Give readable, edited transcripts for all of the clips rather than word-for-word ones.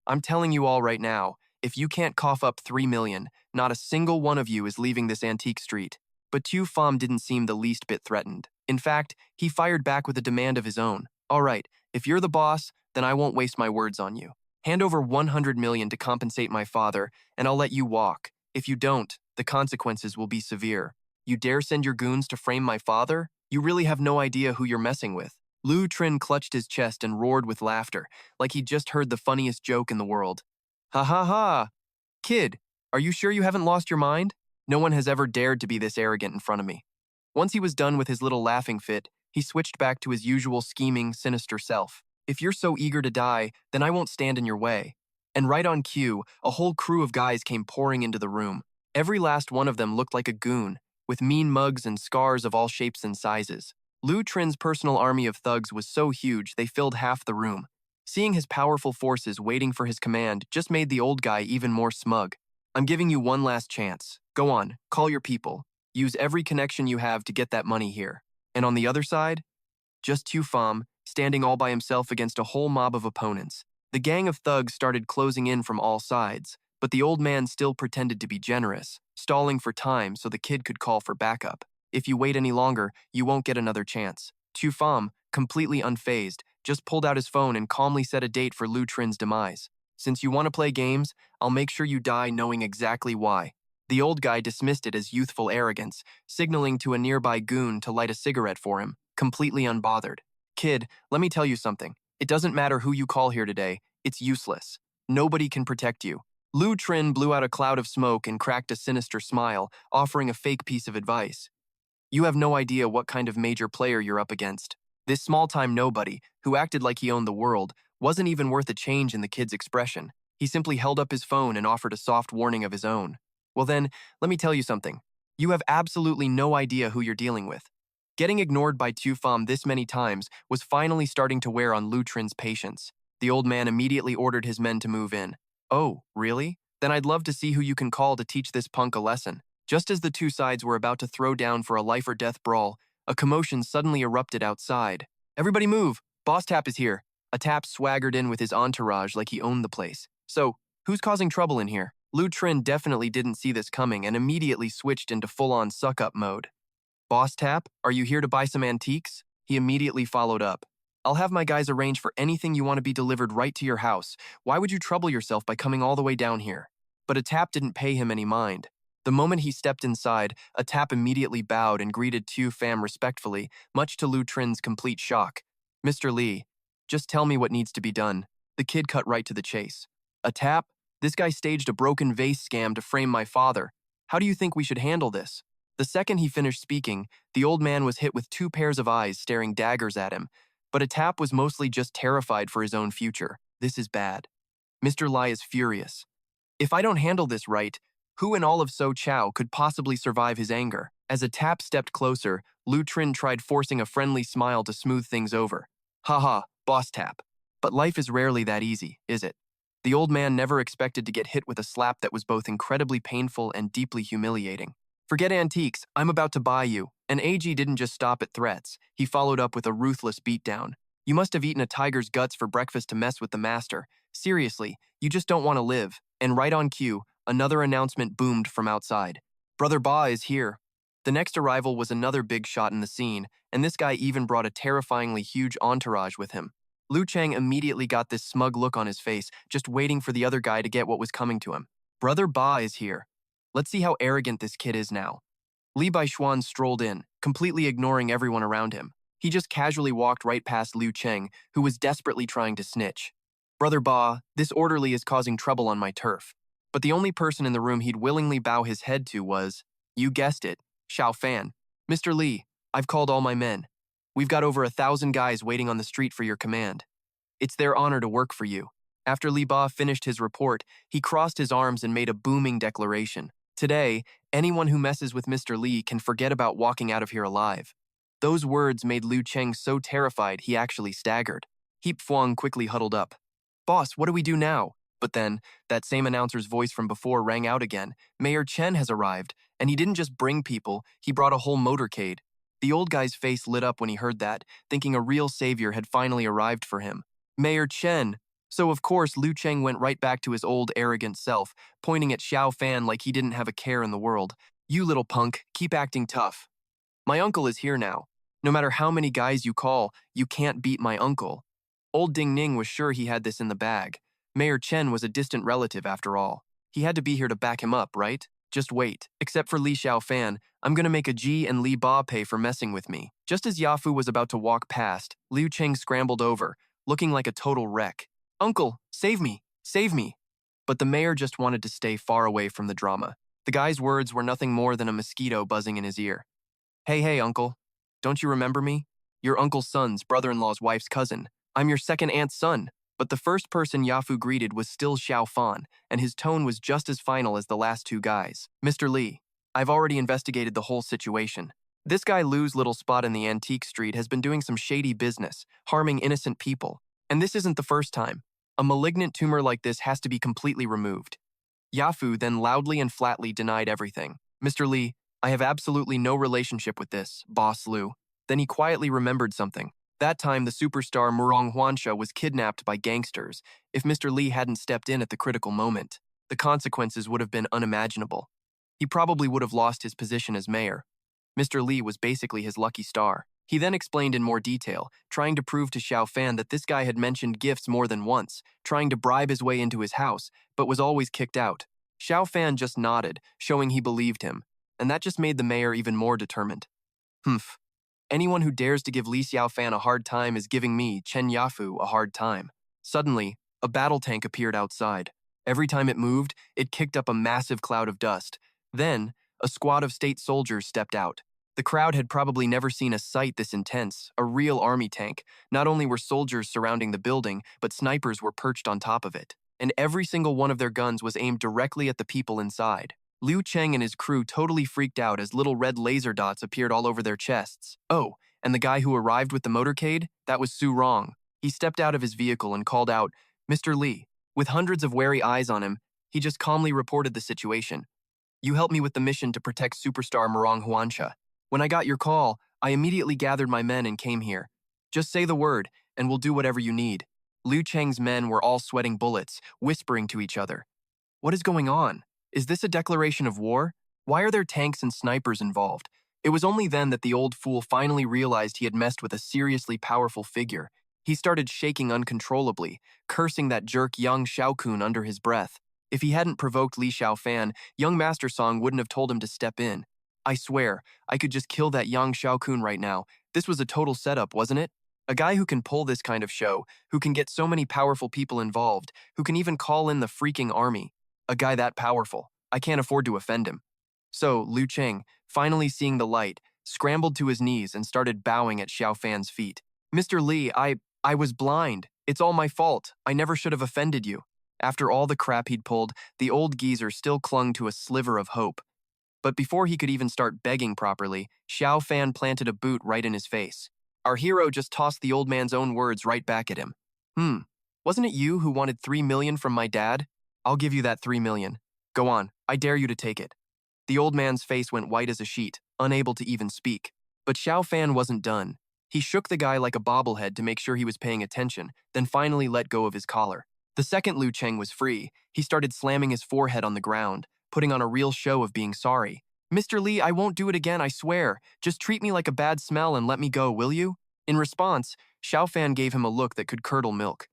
I'm telling you all right now, if you can't cough up 3 million, not a single one of you is leaving this antique street. But Tu Fam didn't seem the least bit threatened. In fact, he fired back with a demand of his own. All right, if you're the boss, then I won't waste my words on you. Hand over 100 million to compensate my father, and I'll let you walk. If you don't, the consequences will be severe. You dare send your goons to frame my father? You really have no idea who you're messing with. Lu Trin clutched his chest and roared with laughter, like he'd just heard the funniest joke in the world. Ha ha ha! Kid, are you sure you haven't lost your mind? No one has ever dared to be this arrogant in front of me. Once he was done with his little laughing fit, he switched back to his usual scheming, sinister self. If you're so eager to die, then I won't stand in your way. And right on cue, a whole crew of guys came pouring into the room. Every last one of them looked like a goon, with mean mugs and scars of all shapes and sizes. Lu Trin's personal army of thugs was so huge they filled half the room. Seeing his powerful forces waiting for his command just made the old guy even more smug. I'm giving you one last chance. Go on, call your people. Use every connection you have to get that money here. And on the other side, just Tu Fam, standing all by himself against a whole mob of opponents. The gang of thugs started closing in from all sides, but the old man still pretended to be generous, stalling for time so the kid could call for backup. If you wait any longer, you won't get another chance. Tu Fam, completely unfazed, just pulled out his phone and calmly set a date for Lu Trin's demise. Since you want to play games, I'll make sure you die knowing exactly why. The old guy dismissed it as youthful arrogance, signaling to a nearby goon to light a cigarette for him, completely unbothered. Kid, let me tell you something. It doesn't matter who you call here today, it's useless. Nobody can protect you. Lu Trin blew out a cloud of smoke and cracked a sinister smile, offering a fake piece of advice. You have no idea what kind of major player you're up against. This small-time nobody, who acted like he owned the world, wasn't even worth a change in the kid's expression. He simply held up his phone and offered a soft warning of his own. Well then, let me tell you something. You have absolutely no idea who you're dealing with. Getting ignored by Tu Fam this many times was finally starting to wear on Lu Trin's patience. The old man immediately ordered his men to move in. Oh, really? Then I'd love to see who you can call to teach this punk a lesson. Just as the two sides were about to throw down for a life-or-death brawl, a commotion suddenly erupted outside. Everybody move! Boss Tap is here. A Tap swaggered in with his entourage like he owned the place. So, who's causing trouble in here? Lu Trin definitely didn't see this coming and immediately switched into full-on suck-up mode. Boss Tap, are you here to buy some antiques? He immediately followed up. I'll have my guys arrange for anything you want to be delivered right to your house. Why would you trouble yourself by coming all the way down here? But a Tap didn't pay him any mind. The moment he stepped inside, a Tap immediately bowed and greeted Tu Fam respectfully, much to Lu Trin's complete shock. Mr. Li, just tell me what needs to be done. The kid cut right to the chase. A Tap? This guy staged a broken vase scam to frame my father. How do you think we should handle this? The second he finished speaking, the old man was hit with two pairs of eyes staring daggers at him. But a Tap was mostly just terrified for his own future. This is bad. Mr. Li is furious. If I don't handle this right, who in all of So Chow could possibly survive his anger? As a Tap stepped closer, Lu Trin tried forcing a friendly smile to smooth things over. Haha, boss Tap. But life is rarely that easy, is it? The old man never expected to get hit with a slap that was both incredibly painful and deeply humiliating. Forget antiques, I'm about to buy you. And AG didn't just stop at threats. He followed up with a ruthless beatdown. You must have eaten a tiger's guts for breakfast to mess with the master. Seriously, you just don't want to live. And right on cue, another announcement boomed from outside. Brother Ba is here. The next arrival was another big shot in the scene, and this guy even brought a terrifyingly huge entourage with him. Lu Chang immediately got this smug look on his face, just waiting for the other guy to get what was coming to him. Brother Ba is here. Let's see how arrogant this kid is now. Li Taixuan strolled in, completely ignoring everyone around him. He just casually walked right past Liu Cheng, who was desperately trying to snitch. Brother Ba, this orderly is causing trouble on my turf. But the only person in the room he'd willingly bow his head to was, you guessed it, Xiaofan. Mr. Li, I've called all my men. We've got over 1,000 guys waiting on the street for your command. It's their honor to work for you. After Li Ba finished his report, he crossed his arms and made a booming declaration. Today, anyone who messes with Mr. Li can forget about walking out of here alive. Those words made Liu Cheng so terrified he actually staggered. Heap Fuang quickly huddled up. Boss, what do we do now? But then, that same announcer's voice from before rang out again. Mayor Chen has arrived, and he didn't just bring people, he brought a whole motorcade. The old guy's face lit up when he heard that, thinking a real savior had finally arrived for him. Mayor Chen! So of course, Liu Cheng went right back to his old arrogant self, pointing at Xiaofan like he didn't have a care in the world. You little punk, keep acting tough. My uncle is here now. No matter how many guys you call, you can't beat my uncle. Old Ding Ning was sure he had this in the bag. Mayor Chen was a distant relative after all. He had to be here to back him up, right? Just wait. Except for Li Xiaofan, I'm gonna make a Ji and Li Ba pay for messing with me. Just as Yafu was about to walk past, Liu Cheng scrambled over, looking like a total wreck. Uncle, save me, save me. But the mayor just wanted to stay far away from the drama. The guy's words were nothing more than a mosquito buzzing in his ear. Hey, uncle. Don't you remember me? Your uncle's son's brother-in-law's wife's cousin. I'm your second aunt's son. But the first person Yafu greeted was still Xiaofan, and his tone was just as final as the last two guys. Mr. Li, I've already investigated the whole situation. This guy Lu's little spot in the antique street has been doing some shady business, harming innocent people. And this isn't the first time. A malignant tumor like this has to be completely removed. Yafu then loudly and flatly denied everything. Mr. Li, I have absolutely no relationship with this, Boss Lu. Then he quietly remembered something. That time, the superstar Murong Huansha was kidnapped by gangsters. If Mr. Li hadn't stepped in at the critical moment, the consequences would have been unimaginable. He probably would have lost his position as mayor. Mr. Li was basically his lucky star. He then explained in more detail, trying to prove to Xiaofan that this guy had mentioned gifts more than once, trying to bribe his way into his house, but was always kicked out. Xiaofan just nodded, showing he believed him, and that just made the mayor even more determined. Humph. Anyone who dares to give Li Xiaofan a hard time is giving me, Chen Yafu, a hard time. Suddenly, a battle tank appeared outside. Every time it moved, it kicked up a massive cloud of dust. Then, a squad of state soldiers stepped out. The crowd had probably never seen a sight this intense, a real army tank. Not only were soldiers surrounding the building, but snipers were perched on top of it. And every single one of their guns was aimed directly at the people inside. Liu Cheng and his crew totally freaked out as little red laser dots appeared all over their chests. Oh, and the guy who arrived with the motorcade? That was Su Rong. He stepped out of his vehicle and called out, Mr. Li. With hundreds of wary eyes on him, he just calmly reported the situation. You helped me with the mission to protect superstar Murong Huansha. When I got your call, I immediately gathered my men and came here. Just say the word, and we'll do whatever you need. Liu Cheng's men were all sweating bullets, whispering to each other. What is going on? Is this a declaration of war? Why are there tanks and snipers involved? It was only then that the old fool finally realized he had messed with a seriously powerful figure. He started shaking uncontrollably, cursing that jerk young Shaokun under his breath. If he hadn't provoked Li Xiaofan, young Master Song wouldn't have told him to step in. I swear, I could just kill that young Shaokun right now. This was a total setup, wasn't it? A guy who can pull this kind of show, who can get so many powerful people involved, who can even call in the freaking army. A guy that powerful. I can't afford to offend him. So, Liu Cheng, finally seeing the light, scrambled to his knees and started bowing at Xiaofan's feet. Mr. Li, I was blind. It's all my fault. I never should have offended you. After all the crap he'd pulled, the old geezer still clung to a sliver of hope. But before he could even start begging properly, Xiaofan planted a boot right in his face. Our hero just tossed the old man's own words right back at him. Wasn't it you who wanted 3 million from my dad? I'll give you that 3 million. Go on, I dare you to take it. The old man's face went white as a sheet, unable to even speak. But Xiaofan wasn't done. He shook the guy like a bobblehead to make sure he was paying attention, then finally let go of his collar. The second Liu Cheng was free. He started slamming his forehead on the ground, putting on a real show of being sorry. Mr. Li, I won't do it again, I swear. Just treat me like a bad smell and let me go, will you? In response, Xiaofan gave him a look that could curdle milk.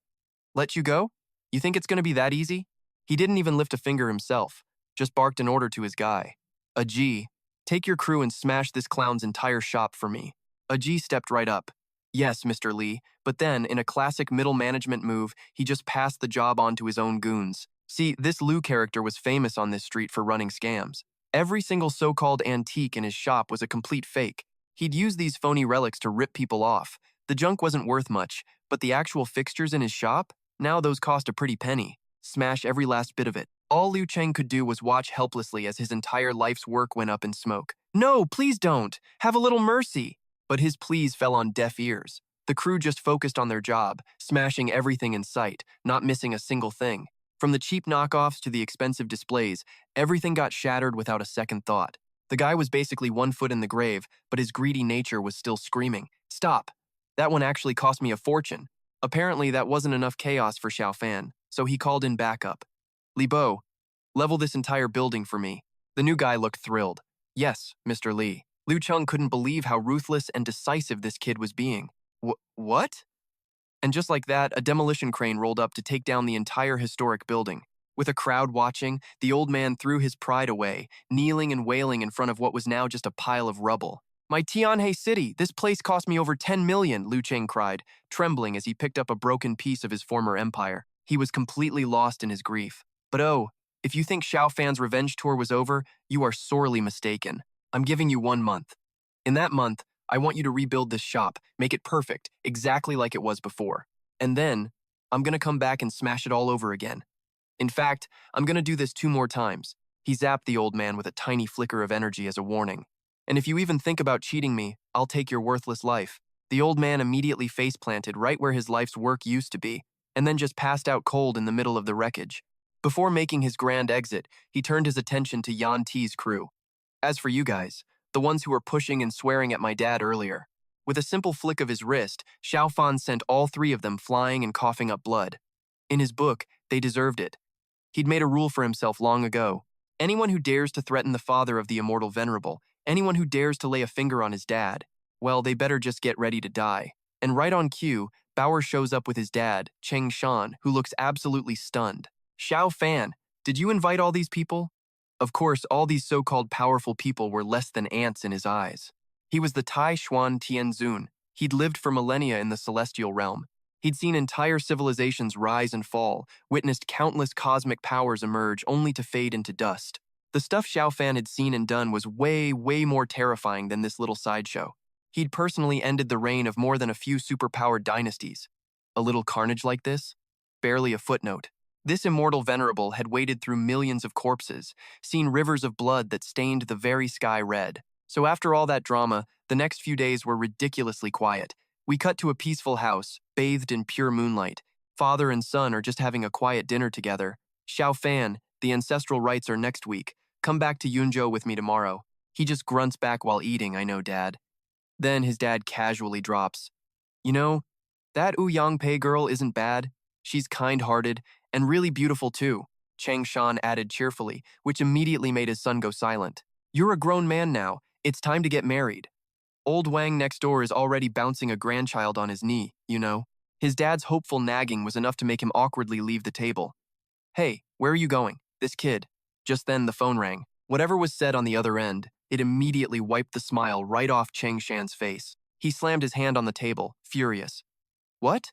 Let you go? You think it's going to be that easy? He didn't even lift a finger himself, just barked an order to his guy. Aji, take your crew and smash this clown's entire shop for me. Aji stepped right up. Yes, Mr. Li, but then, in a classic middle management move, he just passed the job on to his own goons. See, this Lu character was famous on this street for running scams. Every single so-called antique in his shop was a complete fake. He'd use these phony relics to rip people off. The junk wasn't worth much, but the actual fixtures in his shop? Now those cost a pretty penny. Smash every last bit of it. All Liu Cheng could do was watch helplessly as his entire life's work went up in smoke. No, please don't! Have a little mercy! But his pleas fell on deaf ears. The crew just focused on their job, smashing everything in sight, not missing a single thing. From the cheap knockoffs to the expensive displays, everything got shattered without a second thought. The guy was basically 1 foot in the grave, but his greedy nature was still screaming, Stop! That one actually cost me a fortune. Apparently, that wasn't enough chaos for Xiaofan, so he called in backup. Li Bo, level this entire building for me. The new guy looked thrilled. Yes, Mr. Li. Liu Cheng couldn't believe how ruthless and decisive this kid was being. What? And just like that, a demolition crane rolled up to take down the entire historic building. With a crowd watching, the old man threw his pride away, kneeling and wailing in front of what was now just a pile of rubble. My Tianhe city, this place cost me over 10 million, Liu Cheng cried, trembling as he picked up a broken piece of his former empire. He was completely lost in his grief. But oh, if you think Xiaofan's revenge tour was over, you are sorely mistaken. I'm giving you 1 month. In that month, I want you to rebuild this shop, make it perfect, exactly like it was before. And then, I'm gonna come back and smash it all over again. In fact, I'm gonna do this 2 more times. He zapped the old man with a tiny flicker of energy as a warning. And if you even think about cheating me, I'll take your worthless life. The old man immediately face-planted right where his life's work used to be, and then just passed out cold in the middle of the wreckage. Before making his grand exit, he turned his attention to Yan Ti's crew. As for you guys, the ones who were pushing and swearing at my dad earlier. With a simple flick of his wrist, Xiaofan sent all 3 of them flying and coughing up blood. In his book, they deserved it. He'd made a rule for himself long ago. Anyone who dares to threaten the father of the immortal venerable, anyone who dares to lay a finger on his dad, well, they better just get ready to die. And right on cue, Bauer shows up with his dad, Cheng Shan, who looks absolutely stunned. Xiaofan, did you invite all these people? Of course, all these so-called powerful people were less than ants in his eyes. He was the Taixuan Tianzun. He'd lived for millennia in the celestial realm. He'd seen entire civilizations rise and fall, witnessed countless cosmic powers emerge only to fade into dust. The stuff Xiaofan had seen and done was way, way more terrifying than this little sideshow. He'd personally ended the reign of more than a few superpowered dynasties. A little carnage like this? Barely a footnote. This immortal venerable had waded through millions of corpses, seen rivers of blood that stained the very sky red. So after all that drama, the next few days were ridiculously quiet. We cut to a peaceful house, bathed in pure moonlight. Father and son are just having a quiet dinner together. Xiaofan, the ancestral rites are next week. Come back to Yunzhou with me tomorrow. He just grunts back while eating, I know, Dad. Then his dad casually drops. You know, that Wu Yangpei girl isn't bad. She's kind-hearted and really beautiful too, Cheng Shan added cheerfully, which immediately made his son go silent. You're a grown man now. It's time to get married. Old Wang next door is already bouncing a grandchild on his knee, you know. His dad's hopeful nagging was enough to make him awkwardly leave the table. Hey, where are you going? This kid. Just then the phone rang. Whatever was said on the other end, it immediately wiped the smile right off Cheng Shan's face. He slammed his hand on the table, furious. What?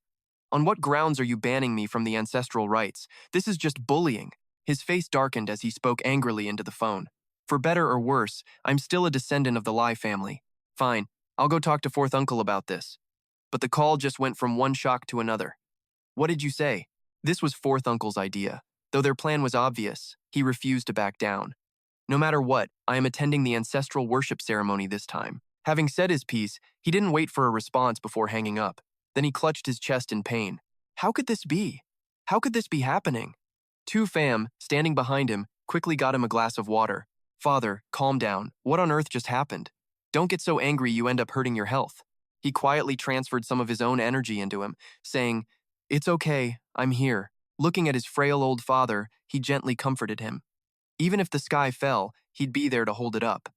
On what grounds are you banning me from the ancestral rites? This is just bullying. His face darkened as he spoke angrily into the phone. For better or worse, I'm still a descendant of the Li family. Fine, I'll go talk to fourth uncle about this. But the call just went from one shock to another. What did you say? This was fourth uncle's idea. Though their plan was obvious, he refused to back down. No matter what, I am attending the ancestral worship ceremony this time. Having said his piece, he didn't wait for a response before hanging up. Then he clutched his chest in pain. How could this be? How could this be happening? Tu Pham, standing behind him, quickly got him a glass of water. Father, calm down. What on earth just happened? Don't get so angry you end up hurting your health. He quietly transferred some of his own energy into him, saying, It's okay, I'm here. Looking at his frail old father, he gently comforted him. Even if the sky fell, he'd be there to hold it up.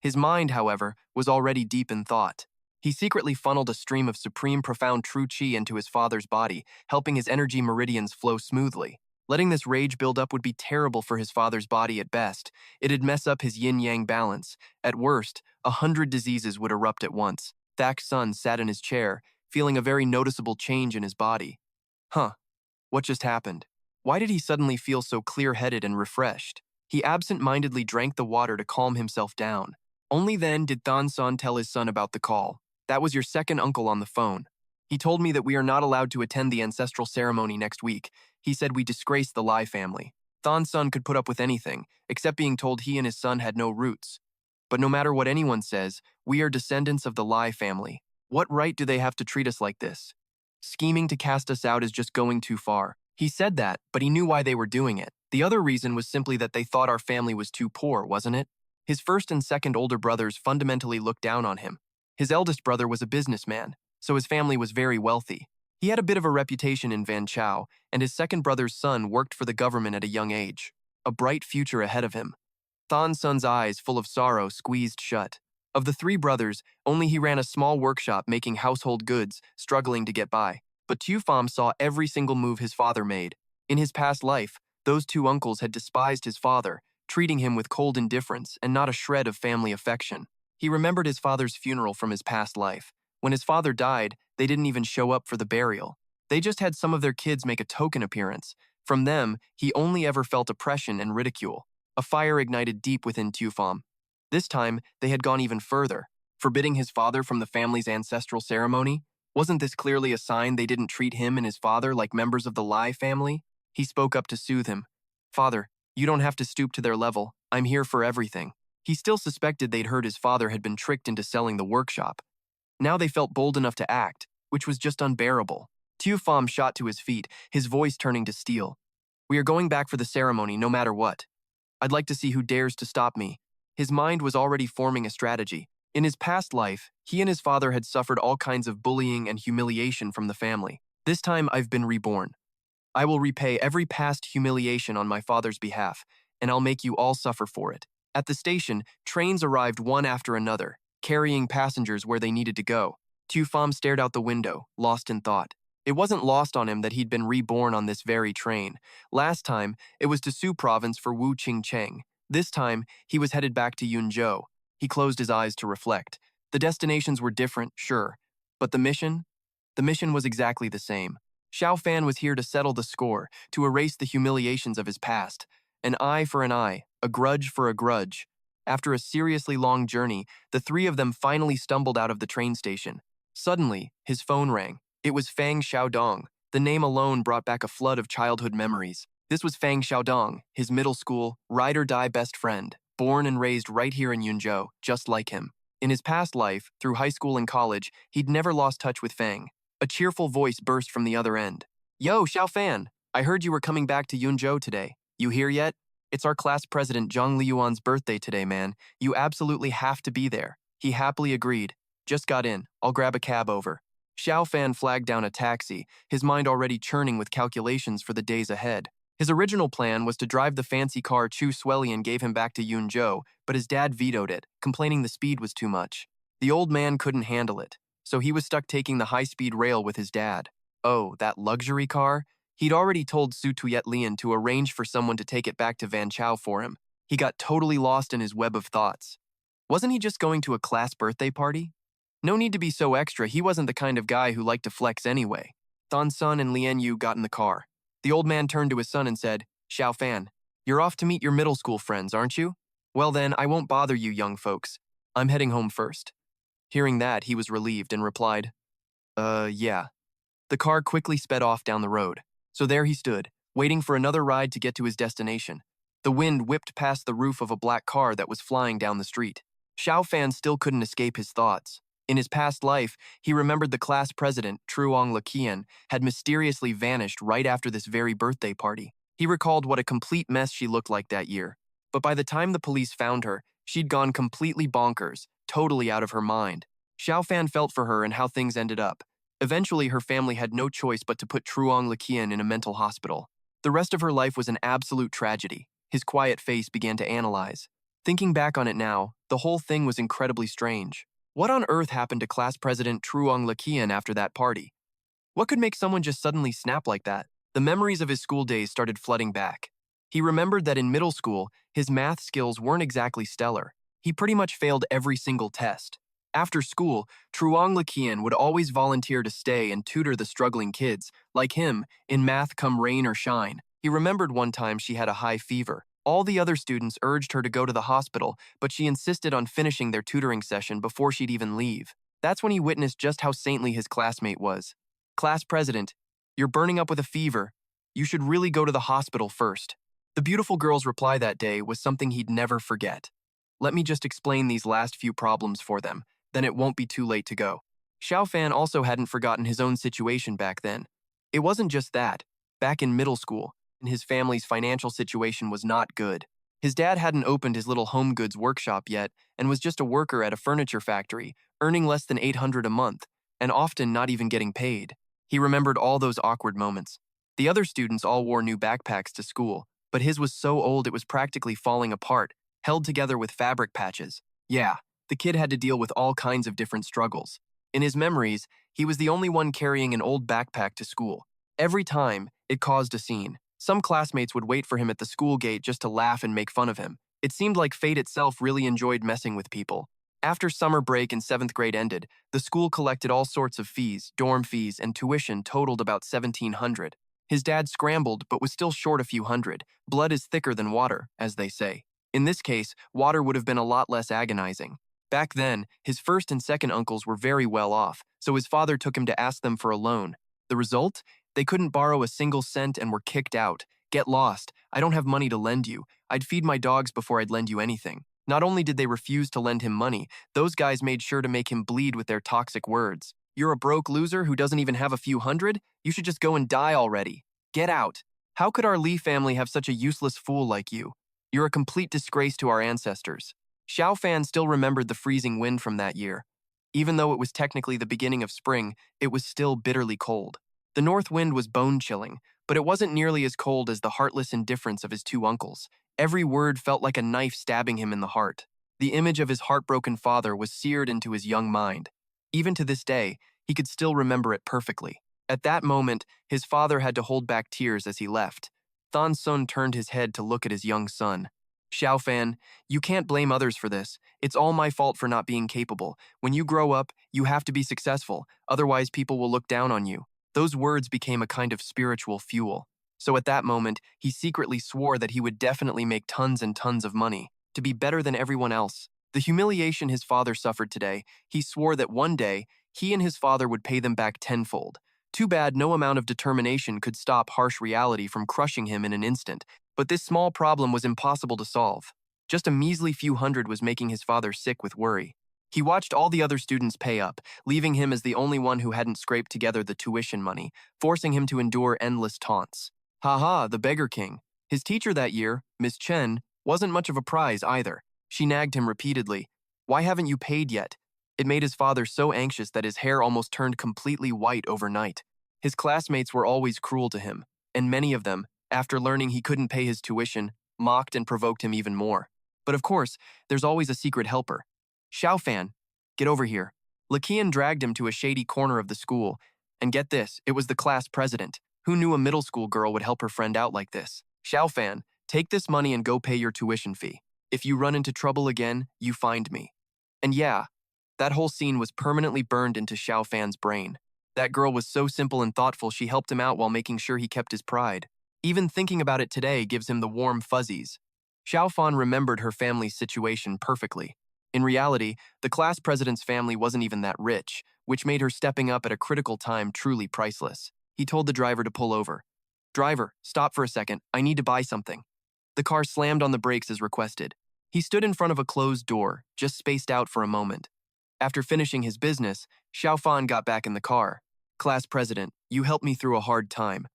His mind, however, was already deep in thought. He secretly funneled a stream of supreme profound true qi into his father's body, helping his energy meridians flow smoothly. Letting this rage build up would be terrible for his father's body at best. It'd mess up his yin-yang balance. At worst, 100 diseases would erupt at once. Thak's son sat in his chair, feeling a very noticeable change in his body. Huh. What just happened? Why did he suddenly feel so clear-headed and refreshed? He absent-mindedly drank the water to calm himself down. Only then did Than tell his son about the call. That was your second uncle on the phone. He told me that we are not allowed to attend the ancestral ceremony next week. He said we disgraced the Li family. Than could put up with anything, except being told he and his son had no roots. But no matter what anyone says, we are descendants of the Li family. What right do they have to treat us like this? Scheming to cast us out is just going too far. He said that, but he knew why they were doing it. The other reason was simply that they thought our family was too poor, wasn't it? His first and second older brothers fundamentally looked down on him. His eldest brother was a businessman, so his family was very wealthy. He had a bit of a reputation in Van Chao, and his second brother's son worked for the government at a young age. A bright future ahead of him. Thon's son's eyes, full of sorrow, squeezed shut. Of the three brothers, only he ran a small workshop making household goods, struggling to get by. But Tufam saw every single move his father made. In his past life, those two uncles had despised his father, treating him with cold indifference and not a shred of family affection. He remembered his father's funeral from his past life. When his father died, they didn't even show up for the burial. They just had some of their kids make a token appearance. From them, he only ever felt oppression and ridicule. A fire ignited deep within Tufam. This time, they had gone even further, forbidding his father from the family's ancestral ceremony. Wasn't this clearly a sign they didn't treat him and his father like members of the Li family? He spoke up to soothe him. "Father, you don't have to stoop to their level. I'm here for everything." He still suspected they'd heard his father had been tricked into selling the workshop. Now they felt bold enough to act, which was just unbearable. Tufam shot to his feet, his voice turning to steel. "We are going back for the ceremony no matter what. I'd like to see who dares to stop me." His mind was already forming a strategy. In his past life, he and his father had suffered all kinds of bullying and humiliation from the family. This time, I've been reborn. I will repay every past humiliation on my father's behalf, and I'll make you all suffer for it. At the station, trains arrived one after another, carrying passengers where they needed to go. Tufam stared out the window, lost in thought. It wasn't lost on him that he'd been reborn on this very train. Last time, it was to Su province for Wu Qing Cheng. This time, he was headed back to Yunzhou. He closed his eyes to reflect. The destinations were different, sure, but the mission? The mission was exactly the same. Xiaofan was here to settle the score, to erase the humiliations of his past. An eye for an eye, a grudge for a grudge. After a seriously long journey, the three of them finally stumbled out of the train station. Suddenly, his phone rang. It was Fang Xiaodong. The name alone brought back a flood of childhood memories. This was Fang Xiaodong, his middle school, ride-or-die best friend, born and raised right here in Yunzhou, just like him. In his past life, through high school and college, he'd never lost touch with Fang. A cheerful voice burst from the other end. "Yo, Xiaofan! I heard you were coming back to Yunzhou today. You here yet? It's our class president Zhang Liyuan's birthday today, man. You absolutely have to be there." He happily agreed. "Just got in. I'll grab a cab over." Xiaofan flagged down a taxi, his mind already churning with calculations for the days ahead. His original plan was to drive the fancy car Chu Suelian gave him back to Yunzhou, but his dad vetoed it, complaining the speed was too much. The old man couldn't handle it, so he was stuck taking the high-speed rail with his dad. Oh, that luxury car? He'd already told Su Tuyet Lian to arrange for someone to take it back to Van Chao for him. He got totally lost in his web of thoughts. Wasn't he just going to a class birthday party? No need to be so extra, he wasn't the kind of guy who liked to flex anyway. Thon's son and Lian Yu got in the car. The old man turned to his son and said, "Xiaofan, you're off to meet your middle school friends, aren't you? Well then, I won't bother you young folks. I'm heading home first." Hearing that, he was relieved and replied, yeah." The car quickly sped off down the road. So there he stood, waiting for another ride to get to his destination. The wind whipped past the roof of a black car that was flying down the street. Xiaofan still couldn't escape his thoughts. In his past life, he remembered the class president, Truong Lakian, had mysteriously vanished right after this very birthday party. He recalled what a complete mess she looked like that year. But by the time the police found her, she'd gone completely bonkers, totally out of her mind. Xiaofan felt for her and how things ended up. Eventually, her family had no choice but to put Truong Lakian in a mental hospital. The rest of her life was an absolute tragedy. His quiet face began to analyze. Thinking back on it now, the whole thing was incredibly strange. What on earth happened to class president Truong Lakian after that party? What could make someone just suddenly snap like that? The memories of his school days started flooding back. He remembered that in middle school, his math skills weren't exactly stellar. He pretty much failed every single test. After school, Truong Lakian would always volunteer to stay and tutor the struggling kids, like him, in math come rain or shine. He remembered one time she had a high fever. All the other students urged her to go to the hospital, but she insisted on finishing their tutoring session before she'd even leave. That's when he witnessed just how saintly his classmate was. "Class president, you're burning up with a fever. You should really go to the hospital first." The beautiful girl's reply that day was something he'd never forget. "Let me just explain these last few problems for them, then it won't be too late to go." Xiaofan also hadn't forgotten his own situation back then. It wasn't just that. Back in middle school, his family's financial situation was not good. His dad hadn't opened his little home goods workshop yet and was just a worker at a furniture factory, earning less than 800 a month, and often not even getting paid. He remembered all those awkward moments. The other students all wore new backpacks to school, but his was so old it was practically falling apart, held together with fabric patches. Yeah, the kid had to deal with all kinds of different struggles. In his memories, he was the only one carrying an old backpack to school. Every time, it caused a scene. Some classmates would wait for him at the school gate just to laugh and make fun of him. It seemed like fate itself really enjoyed messing with people. After summer break in 7th grade ended, the school collected all sorts of fees, dorm fees, and tuition totaled about 1,700. His dad scrambled but was still short a few hundred. Blood is thicker than water, as they say. In this case, water would have been a lot less agonizing. Back then, his first and second uncles were very well off, so his father took him to ask them for a loan. The result? They couldn't borrow a single cent and were kicked out. Get lost. I don't have money to lend you. I'd feed my dogs before I'd lend you anything. Not only did they refuse to lend him money, those guys made sure to make him bleed with their toxic words. You're a broke loser who doesn't even have a few hundred? You should just go and die already. Get out. How could our Li family have such a useless fool like you? You're a complete disgrace to our ancestors. Xiaofan still remembered the freezing wind from that year. Even though it was technically the beginning of spring, it was still bitterly cold. The north wind was bone-chilling, but it wasn't nearly as cold as the heartless indifference of his two uncles. Every word felt like a knife stabbing him in the heart. The image of his heartbroken father was seared into his young mind. Even to this day, he could still remember it perfectly. At that moment, his father had to hold back tears as he left. Thon Sun turned his head to look at his young son. Xiaofan, you can't blame others for this. It's all my fault for not being capable. When you grow up, you have to be successful, otherwise people will look down on you. Those words became a kind of spiritual fuel. So at that moment, he secretly swore that he would definitely make tons and tons of money, to be better than everyone else. The humiliation his father suffered today, he swore that one day, he and his father would pay them back tenfold. Too bad no amount of determination could stop harsh reality from crushing him in an instant, but this small problem was impossible to solve. Just a measly few hundred was making his father sick with worry. He watched all the other students pay up, leaving him as the only one who hadn't scraped together the tuition money, forcing him to endure endless taunts. Haha, the beggar king. His teacher that year, Miss Chen, wasn't much of a prize either. She nagged him repeatedly. Why haven't you paid yet? It made his father so anxious that his hair almost turned completely white overnight. His classmates were always cruel to him, and many of them, after learning he couldn't pay his tuition, mocked and provoked him even more. But of course, there's always a secret helper. Xiaofan, get over here. Lakian dragged him to a shady corner of the school, and get this, it was the class president. Who knew a middle school girl would help her friend out like this? Xiaofan, take this money and go pay your tuition fee. If you run into trouble again, you find me. And yeah, that whole scene was permanently burned into Xiaofan's brain. That girl was so simple and thoughtful she helped him out while making sure he kept his pride. Even thinking about it today gives him the warm fuzzies. Xiaofan remembered her family's situation perfectly. In reality, the class president's family wasn't even that rich, which made her stepping up at a critical time truly priceless. He told the driver to pull over. Driver, stop for a second. I need to buy something. The car slammed on the brakes as requested. He stood in front of a closed door, just spaced out for a moment. After finishing his business, Xiaofan got back in the car. Class president, you helped me through a hard time.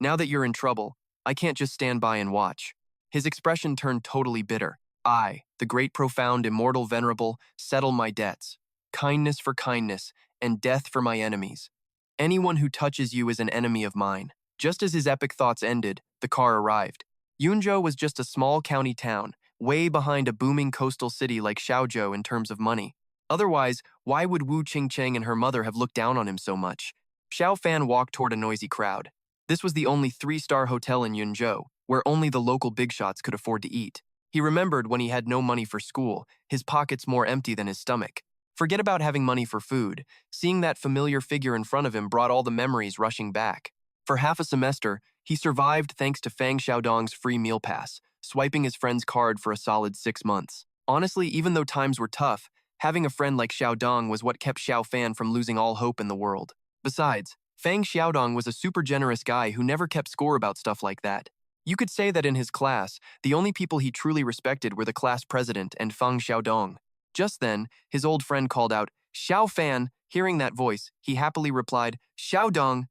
Now that you're in trouble, I can't just stand by and watch. His expression turned totally bitter. I, the great profound immortal venerable, settle my debts. Kindness for kindness, and death for my enemies. Anyone who touches you is an enemy of mine. Just as his epic thoughts ended, the car arrived. Yunzhou was just a small county town, way behind a booming coastal city like Xiaozhou in terms of money. Otherwise, why would Wu Qingcheng and her mother have looked down on him so much? Xiaofan walked toward a noisy crowd. This was the only 3-star hotel in Yunzhou, where only the local big shots could afford to eat. He remembered when he had no money for school, his pockets more empty than his stomach. Forget about having money for food. Seeing that familiar figure in front of him brought all the memories rushing back. For half a semester, he survived thanks to Fang Xiaodong's free meal pass, swiping his friend's card for a solid 6 months. Honestly, even though times were tough, having a friend like Xiaodong was what kept Xiaofan from losing all hope in the world. Besides, Fang Xiaodong was a super generous guy who never kept score about stuff like that. You could say that in his class, the only people he truly respected were the class president and Fang Xiaodong. Just then, his old friend called out, Xiaofan. Hearing that voice, he happily replied, Xiaodong.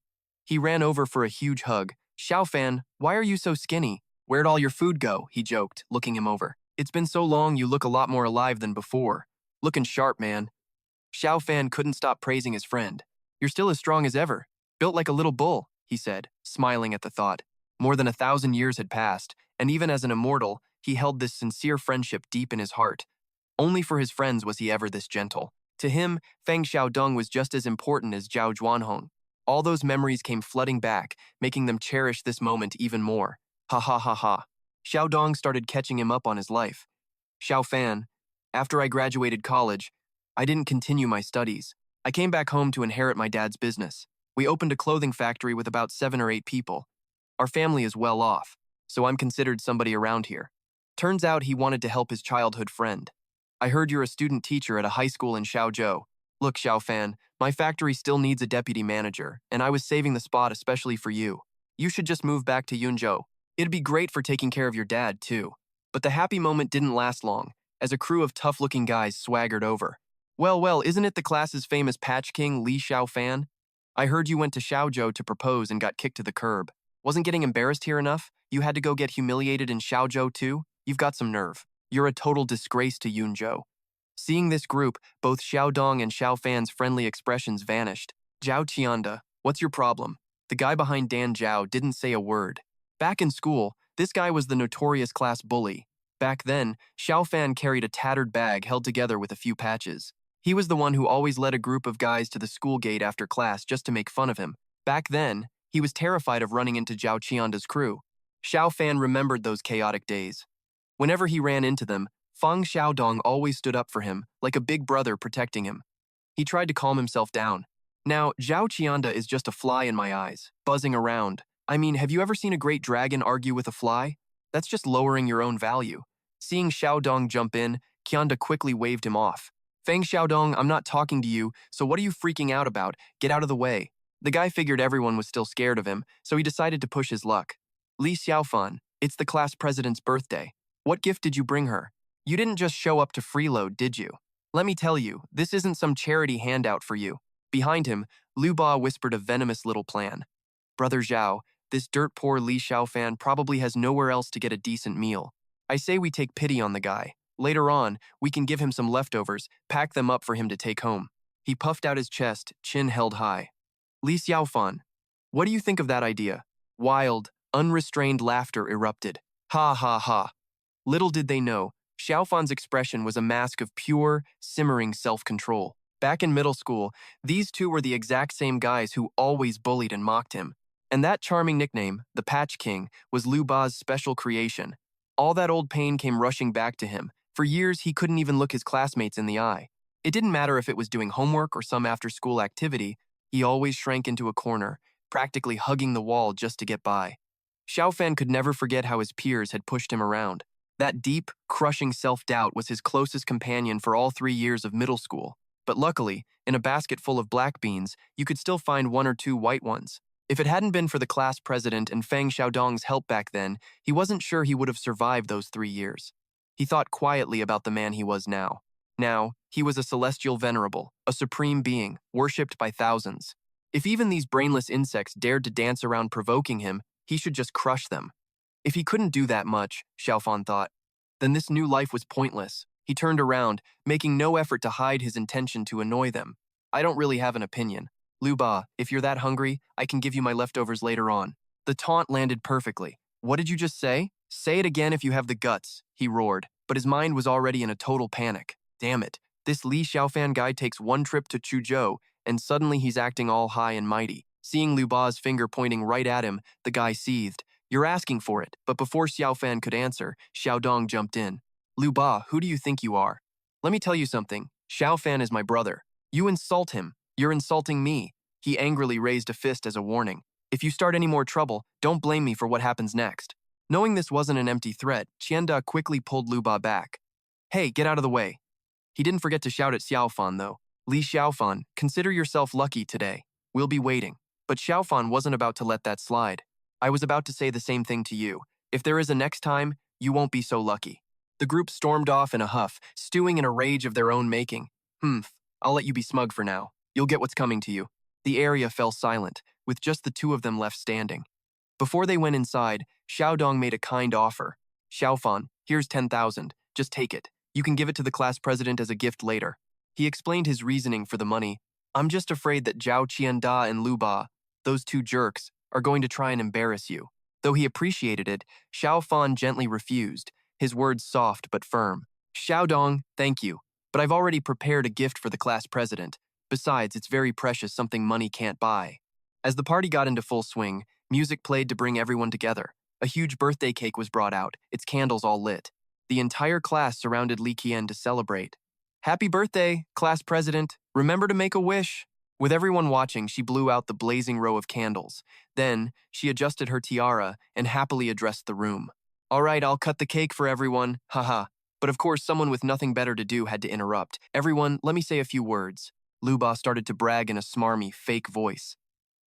He ran over for a huge hug. Xiaofan, why are you so skinny? Where'd all your food go? He joked, looking him over. It's been so long you look a lot more alive than before. Looking sharp, man. Xiaofan couldn't stop praising his friend. You're still as strong as ever. Built like a little bull, he said, smiling at the thought. More than 1,000 years had passed, and even as an immortal, he held this sincere friendship deep in his heart. Only for his friends was he ever this gentle. To him, Feng Xiaodong was just as important as Zhao Zhuanhong. All those memories came flooding back, making them cherish this moment even more. Ha ha ha ha. Xiaodong started catching him up on his life. Xiaofan, after I graduated college, I didn't continue my studies. I came back home to inherit my dad's business. We opened a clothing factory with about 7 or 8 people. Our family is well off, so I'm considered somebody around here. Turns out he wanted to help his childhood friend. I heard you're a student teacher at a high school in Xiaozhou. Look, Xiaofan, my factory still needs a deputy manager, and I was saving the spot especially for you. You should just move back to Yunzhou. It'd be great for taking care of your dad, too. But the happy moment didn't last long, as a crew of tough-looking guys swaggered over. Well, isn't it the class's famous Patch King, Li Xiaofan? I heard you went to Xiaozhou to propose and got kicked to the curb. Wasn't getting embarrassed here enough? You had to go get humiliated in Xiaozhou, too? You've got some nerve. You're a total disgrace to Yunzhou. Seeing this group, both Xiaodong and Xiaofan's friendly expressions vanished. Zhao Qianda, what's your problem? The guy behind Dan Zhao didn't say a word. Back in school, this guy was the notorious class bully. Back then, Xiaofan carried a tattered bag held together with a few patches. He was the one who always led a group of guys to the school gate after class just to make fun of him. Back then, he was terrified of running into Zhao Qianda's crew. Xiaofan remembered those chaotic days. Whenever he ran into them, Feng Xiaodong always stood up for him, like a big brother protecting him. He tried to calm himself down. Now, Zhao Qianda is just a fly in my eyes, buzzing around. I mean, have you ever seen a great dragon argue with a fly? That's just lowering your own value. Seeing Xiaodong jump in, Qianda quickly waved him off. Feng Xiaodong, I'm not talking to you, so what are you freaking out about? Get out of the way. The guy figured everyone was still scared of him, so he decided to push his luck. Li Xiaofan, it's the class president's birthday. What gift did you bring her? You didn't just show up to freeload, did you? Let me tell you, this isn't some charity handout for you. Behind him, Lu Ba whispered a venomous little plan. Brother Zhao, this dirt-poor Li Xiaofan probably has nowhere else to get a decent meal. I say we take pity on the guy. Later on, we can give him some leftovers, pack them up for him to take home. He puffed out his chest, chin held high. Li Xiaofan, what do you think of that idea? Wild, unrestrained laughter erupted. Ha ha ha. Little did they know, Xiaofan's expression was a mask of pure, simmering self-control. Back in middle school, these two were the exact same guys who always bullied and mocked him. And that charming nickname, the Patch King, was Lu Ba's special creation. All that old pain came rushing back to him. For years, he couldn't even look his classmates in the eye. It didn't matter if it was doing homework or some after-school activity, he always shrank into a corner, practically hugging the wall just to get by. Xiaofan could never forget how his peers had pushed him around. That deep, crushing self-doubt was his closest companion for all 3 years of middle school. But luckily, in a basket full of black beans, you could still find 1 or 2 white ones. If it hadn't been for the class president and Feng Xiaodong's help back then, he wasn't sure he would have survived those 3 years. He thought quietly about the man he was now. Now, he was a celestial venerable, a supreme being, worshipped by thousands. If even these brainless insects dared to dance around provoking him, he should just crush them. If he couldn't do that much, Xiaofan thought, then this new life was pointless. He turned around, making no effort to hide his intention to annoy them. I don't really have an opinion. Lu Ba, if you're that hungry, I can give you my leftovers later on. The taunt landed perfectly. What did you just say? Say it again if you have the guts, he roared, but his mind was already in a total panic. Damn it, this Li Xiaofan guy takes one trip to Chuzhou, and suddenly he's acting all high and mighty. Seeing Lu Ba's finger pointing right at him, the guy seethed. You're asking for it, but before Xiaofan could answer, Xiaodong jumped in. Lu Ba, who do you think you are? Let me tell you something. Xiaofan is my brother. You insult him. You're insulting me. He angrily raised a fist as a warning. If you start any more trouble, don't blame me for what happens next. Knowing this wasn't an empty threat, Qianda quickly pulled Lu Ba back. Hey, get out of the way. He didn't forget to shout at Xiaofan, though. Li Xiaofan, consider yourself lucky today. We'll be waiting. But Xiaofan wasn't about to let that slide. I was about to say the same thing to you. If there is a next time, you won't be so lucky. The group stormed off in a huff, stewing in a rage of their own making. I'll let you be smug for now. You'll get what's coming to you. The area fell silent, with just the 2 of them left standing. Before they went inside, Xiaodong made a kind offer. Xiaofan, here's 10,000. Just take it. You can give it to the class president as a gift later. He explained his reasoning for the money. I'm just afraid that Zhao Qianda and Lu Ba. those two jerks, are going to try and embarrass you." Though he appreciated it, Xiaofan gently refused, his words soft but firm. "Xiaodong, thank you, but I've already prepared a gift for the class president. Besides, it's very precious, something money can't buy." As the party got into full swing, music played to bring everyone together. A huge birthday cake was brought out, its candles all lit. The entire class surrounded Li Qian to celebrate. "Happy birthday, class president. Remember to make a wish." With everyone watching, she blew out the blazing row of candles. Then, she adjusted her tiara and happily addressed the room. "All right, I'll cut the cake for everyone, haha." But of course, someone with nothing better to do had to interrupt. "Everyone, let me say a few words." Luba started to brag in a smarmy, fake voice.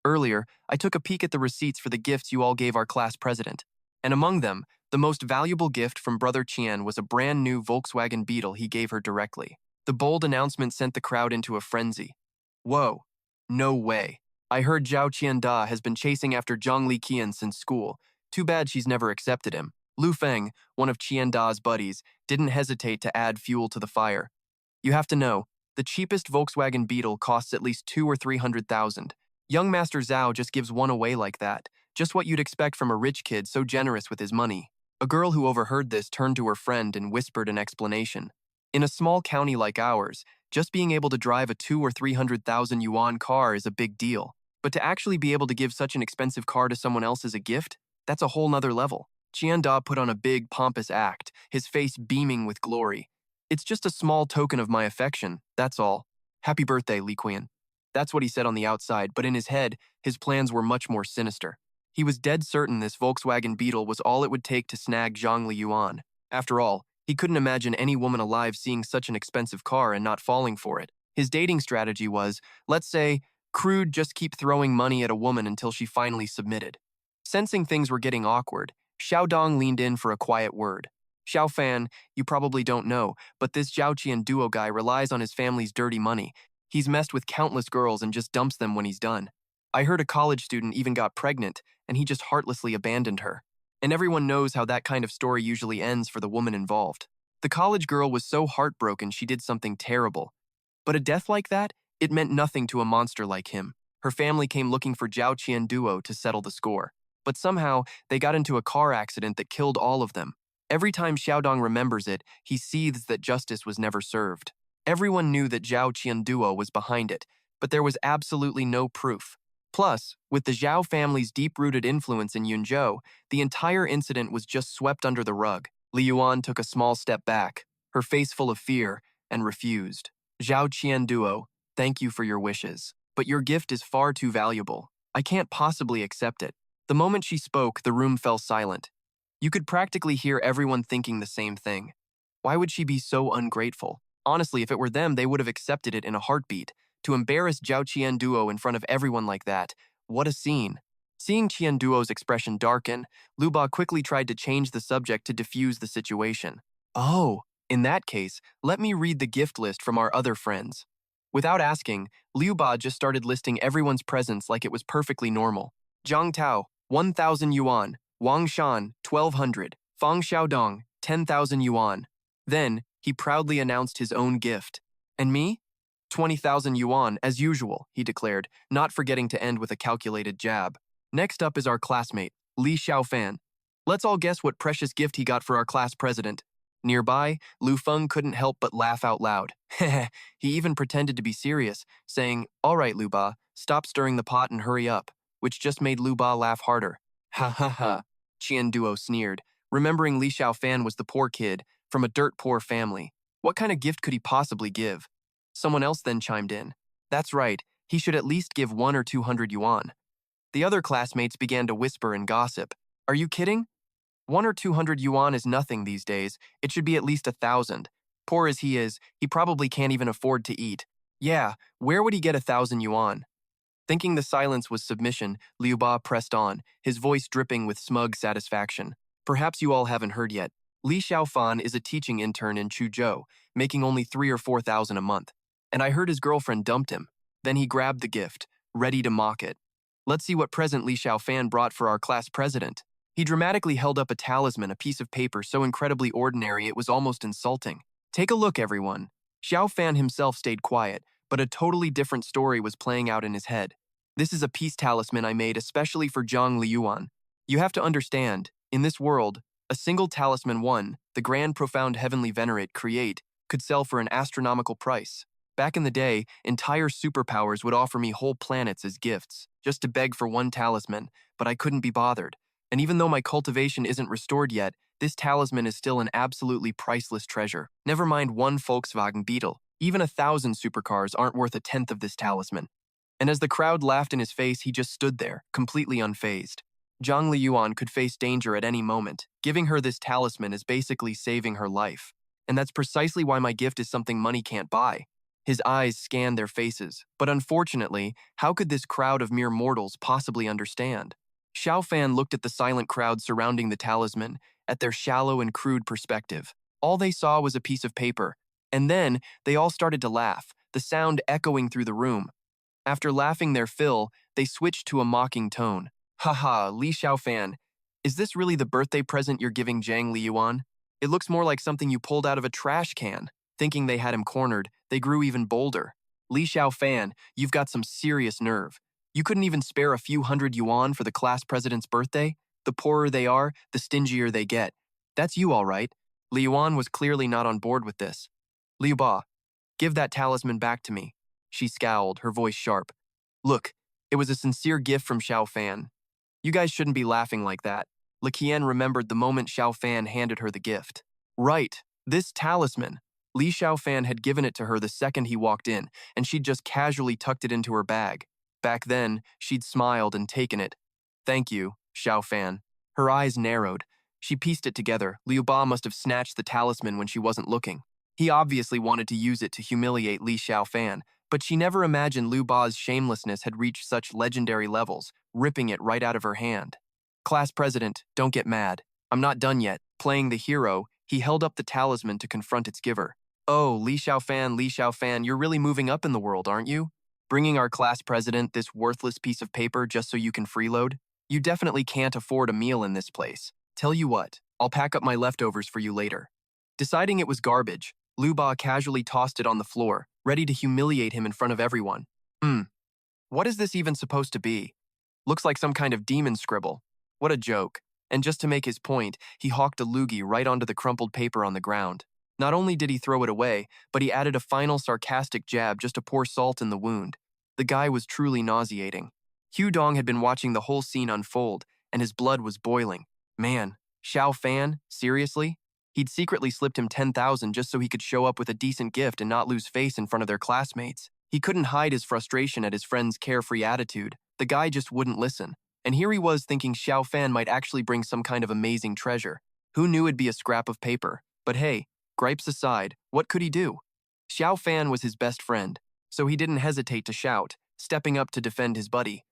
"Earlier, I took a peek at the receipts for the gifts you all gave our class president. And among them, the most valuable gift from Brother Qian was a brand new Volkswagen Beetle he gave her directly." The bold announcement sent the crowd into a frenzy. "Whoa, no way. I heard Zhao Qianda has been chasing after Zhang Li Qian since school. Too bad she's never accepted him." Lu Feng, one of Qianda's buddies, didn't hesitate to add fuel to the fire. "You have to know, the cheapest Volkswagen Beetle costs at least 2 or 300,000. Young Master Zhao just gives one away like that. Just what you'd expect from a rich kid so generous with his money." A girl who overheard this turned to her friend and whispered an explanation. "In a small county like ours, just being able to drive a 2 or 300,000 yuan car is a big deal. But to actually be able to give such an expensive car to someone else as a gift, that's a whole nother level." Qianda put on a big, pompous act, his face beaming with glory. "It's just a small token of my affection, that's all. Happy birthday, Li Qian." That's what he said on the outside, but in his head, his plans were much more sinister. He was dead certain this Volkswagen Beetle was all it would take to snag Zhang Li Yuan. After all, he couldn't imagine any woman alive seeing such an expensive car and not falling for it. His dating strategy was, let's say, crude, just keep throwing money at a woman until she finally submitted. Sensing things were getting awkward, Xiaodong leaned in for a quiet word. "Xiaofan, you probably don't know, but this Zhaoqian duo guy relies on his family's dirty money. He's messed with countless girls and just dumps them when he's done. I heard a college student even got pregnant, and he just heartlessly abandoned her. And everyone knows how that kind of story usually ends for the woman involved. The college girl was so heartbroken she did something terrible. But a death like that, it meant nothing to a monster like him. Her family came looking for Zhao Qian Duo to settle the score. But somehow, they got into a car accident that killed all of them. Every time Xiaodong remembers it, he seethes that justice was never served. Everyone knew that Zhao Qian Duo was behind it, but there was absolutely no proof. Plus, with the Zhao family's deep-rooted influence in Yunzhou, the entire incident was just swept under the rug. Li Yuan took a small step back, her face full of fear, and refused. "Zhao Qian Duo, thank you for your wishes, but your gift is far too valuable. I can't possibly accept it." The moment she spoke, the room fell silent. You could practically hear everyone thinking the same thing. Why would she be so ungrateful? Honestly, if it were them, they would have accepted it in a heartbeat. To embarrass Zhao Qian Duo in front of everyone like that, what a scene. Seeing Qian Duo's expression darken, Lu Ba quickly tried to change the subject to diffuse the situation. "Oh, in that case, let me read the gift list from our other friends." Without asking, Liu Ba just started listing everyone's presents like it was perfectly normal. Zhang Tao, 1,000 yuan. Wang Shan, 1,200. Fang Xiaodong, 10,000 yuan. Then, he proudly announced his own gift. "And me? 20,000 yuan, as usual," he declared, not forgetting to end with a calculated jab. "Next up is our classmate, Li Xiaofan. Let's all guess what precious gift he got for our class president." Nearby, Lu Feng couldn't help but laugh out loud. He even pretended to be serious, saying, "All right, Lu Ba, stop stirring the pot and hurry up," which just made Lu Ba laugh harder. "Ha ha ha," Qian Duo sneered, remembering Li Xiaofan was the poor kid, from a dirt-poor family. What kind of gift could he possibly give? Someone else then chimed in. "That's right, he should at least give 1 or 200 yuan." The other classmates began to whisper and gossip. "Are you kidding? 1 or 200 yuan is nothing these days. It should be at least 1,000. Poor as he is, he probably can't even afford to eat. Yeah, where would he get 1,000 yuan?" Thinking the silence was submission, Liu Ba pressed on, his voice dripping with smug satisfaction. "Perhaps you all haven't heard yet. Li Xiaofan is a teaching intern in Chuzhou, making only 3 or 4,000 a month. And I heard his girlfriend dumped him. Then he grabbed the gift, ready to mock it. Let's see what present Li Xiaofan brought for our class president." He dramatically held up a talisman, a piece of paper so incredibly ordinary it was almost insulting. "Take a look, everyone." Xiaofan himself stayed quiet, but a totally different story was playing out in his head. This is a peace talisman I made especially for Zhang Liyuan. You have to understand, in this world, a single talisman one, the grand profound heavenly venerate create, could sell for an astronomical price. Back in the day, entire superpowers would offer me whole planets as gifts, just to beg for one talisman, but I couldn't be bothered. And even though my cultivation isn't restored yet, this talisman is still an absolutely priceless treasure. Never mind one Volkswagen Beetle. Even 1,000 supercars aren't worth a tenth of this talisman. And as the crowd laughed in his face, he just stood there, completely unfazed. Zhang Liyuan could face danger at any moment. Giving her this talisman is basically saving her life. And that's precisely why my gift is something money can't buy. His eyes scanned their faces, but unfortunately, how could this crowd of mere mortals possibly understand? Xiaofan looked at the silent crowd surrounding the talisman, at their shallow and crude perspective. All they saw was a piece of paper, and then they all started to laugh, the sound echoing through the room. After laughing their fill, they switched to a mocking tone. Haha, Li Xiaofan, is this really the birthday present you're giving Zhang Liyuan? It looks more like something you pulled out of a trash can. Thinking they had him cornered, they grew even bolder. Li Xiaofan, you've got some serious nerve. You couldn't even spare a few hundred yuan for the class president's birthday? The poorer they are, the stingier they get. That's you all right. Liyuan was clearly not on board with this. Liu Ba, give that talisman back to me. She scowled, her voice sharp. Look, it was a sincere gift from Xiaofan. You guys shouldn't be laughing like that. Le Qian remembered the moment Xiaofan handed her the gift. Right, this talisman. Li Xiaofan had given it to her the second he walked in, and she'd just casually tucked it into her bag. Back then, she'd smiled and taken it. Thank you, Xiaofan. Her eyes narrowed. She pieced it together. Liu Ba must have snatched the talisman when she wasn't looking. He obviously wanted to use it to humiliate Li Xiaofan, but she never imagined Liu Ba's shamelessness had reached such legendary levels, ripping it right out of her hand. Class president, don't get mad. I'm not done yet. Playing the hero, he held up the talisman to confront its giver. Oh, Li Xiaofan, you're really moving up in the world, aren't you? Bringing our class president this worthless piece of paper just so you can freeload? You definitely can't afford a meal in this place. Tell you what, I'll pack up my leftovers for you later. Deciding it was garbage, Liu Ba casually tossed it on the floor, ready to humiliate him in front of everyone. What is this even supposed to be? Looks like some kind of demon scribble. What a joke. And just to make his point, he hawked a loogie right onto the crumpled paper on the ground. Not only did he throw it away, but he added a final sarcastic jab just to pour salt in the wound. The guy was truly nauseating. Hu Dong had been watching the whole scene unfold, and his blood was boiling. Man, Xiaofan, seriously? He'd secretly slipped him 10,000 just so he could show up with a decent gift and not lose face in front of their classmates. He couldn't hide his frustration at his friend's carefree attitude. The guy just wouldn't listen. And here he was thinking Xiaofan might actually bring some kind of amazing treasure. Who knew it'd be a scrap of paper? But hey, gripes aside, what could he do? Xiaofan was his best friend, so he didn't hesitate to shout, stepping up to defend his buddy.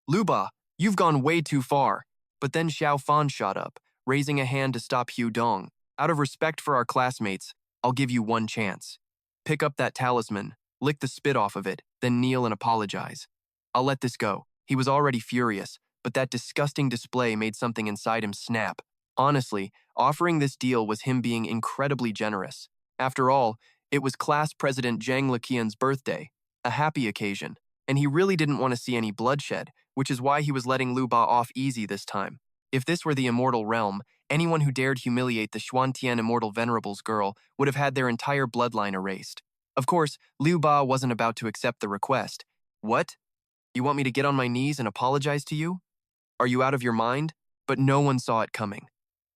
Liu Ba, you've gone way too far. But then Xiaofan shot up, raising a hand to stop Hu Dong. Out of respect for our classmates, I'll give you one chance. Pick up that talisman, lick the spit off of it, then kneel and apologize. I'll let this go. He was already furious, but that disgusting display made something inside him snap. Honestly, offering this deal was him being incredibly generous. After all, it was class president Zhang Liqian's birthday, a happy occasion, and he really didn't want to see any bloodshed, which is why he was letting Liu Ba off easy this time. If this were the immortal realm, anyone who dared humiliate the Xuantian immortal venerables girl would have had their entire bloodline erased. Of course, Liu Ba wasn't about to accept the request. What? You want me to get on my knees and apologize to you? Are you out of your mind? But no one saw it coming.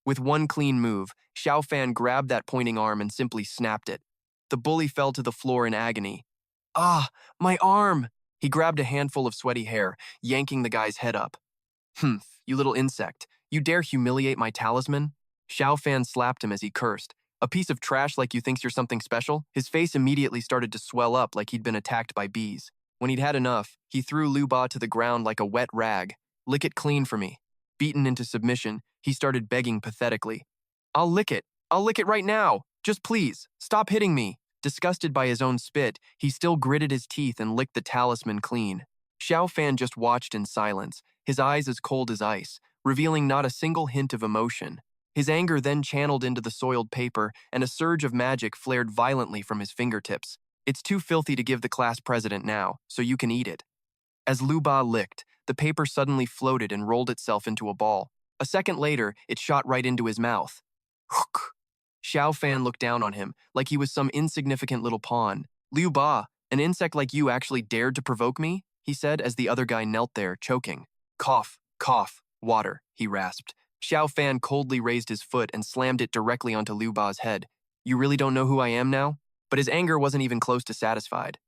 With one clean move, Xiaofan grabbed that pointing arm and simply snapped it. The bully fell to the floor in agony. Ah, my arm! He grabbed a handful of sweaty hair, yanking the guy's head up. Humph, you little insect. You dare humiliate my talisman? Xiaofan slapped him as he cursed. A piece of trash like you thinks you're something special? His face immediately started to swell up like he'd been attacked by bees. When he'd had enough, he threw Liu Ba to the ground like a wet rag. Lick it clean for me. Beaten into submission, he started begging pathetically. I'll lick it right now. Just please, stop hitting me. Disgusted by his own spit, he still gritted his teeth and licked the talisman clean. Xiaofan just watched in silence, his eyes as cold as ice, revealing not a single hint of emotion. His anger then channeled into the soiled paper, and a surge of magic flared violently from his fingertips. It's too filthy to give the class president now, so you can eat it. As Lu Ba licked, the paper suddenly floated and rolled itself into a ball. A second later, it shot right into his mouth. Hook! Xiaofan looked down on him, like he was some insignificant little pawn. Liu Ba, an insect like you actually dared to provoke me? He said as the other guy knelt there, choking. Cough, cough, water, he rasped. Xiaofan coldly raised his foot and slammed it directly onto Liu Ba's head. You really don't know who I am now? But his anger wasn't even close to satisfied.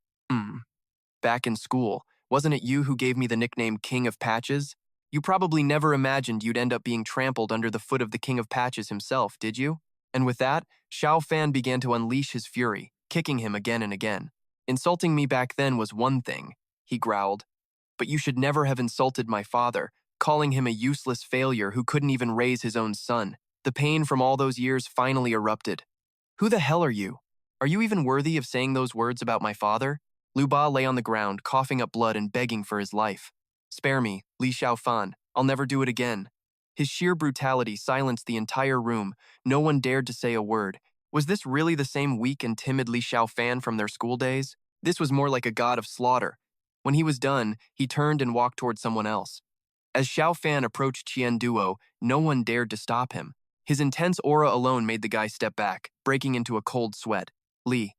Back in school, wasn't it you who gave me the nickname King of Patches? You probably never imagined you'd end up being trampled under the foot of the King of Patches himself, did you? And with that, Xiaofan began to unleash his fury, kicking him again and again. Insulting me back then was one thing, he growled. But you should never have insulted my father, calling him a useless failure who couldn't even raise his own son. The pain from all those years finally erupted. Who the hell are you? Are you even worthy of saying those words about my father? Lu Ba lay on the ground, coughing up blood and begging for his life. Spare me, Li Xiaofan. I'll never do it again. His sheer brutality silenced the entire room. No one dared to say a word. Was this really the same weak and timid Li Xiaofan from their school days? This was more like a god of slaughter. When he was done, he turned and walked toward someone else. As Xiaofan approached Qian Duo, no one dared to stop him. His intense aura alone made the guy step back, breaking into a cold sweat. Li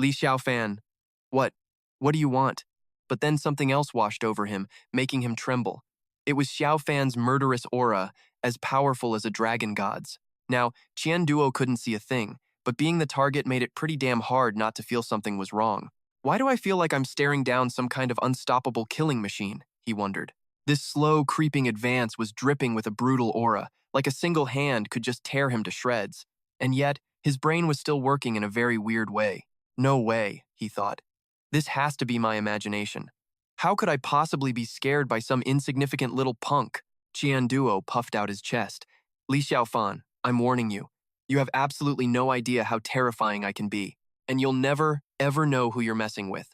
Xiaofan. What? What do you want? But then something else washed over him, making him tremble. It was Xiaofan's murderous aura, as powerful as a dragon god's. Now, Qian Duo couldn't see a thing, but being the target made it pretty damn hard not to feel something was wrong. Why do I feel like I'm staring down some kind of unstoppable killing machine? He wondered. This slow, creeping advance was dripping with a brutal aura, like a single hand could just tear him to shreds. And yet, his brain was still working in a very weird way. No way, he thought. This has to be my imagination. How could I possibly be scared by some insignificant little punk? Qian Duo puffed out his chest. Li Xiaofan, I'm warning you. You have absolutely no idea how terrifying I can be, and you'll never, ever know who you're messing with.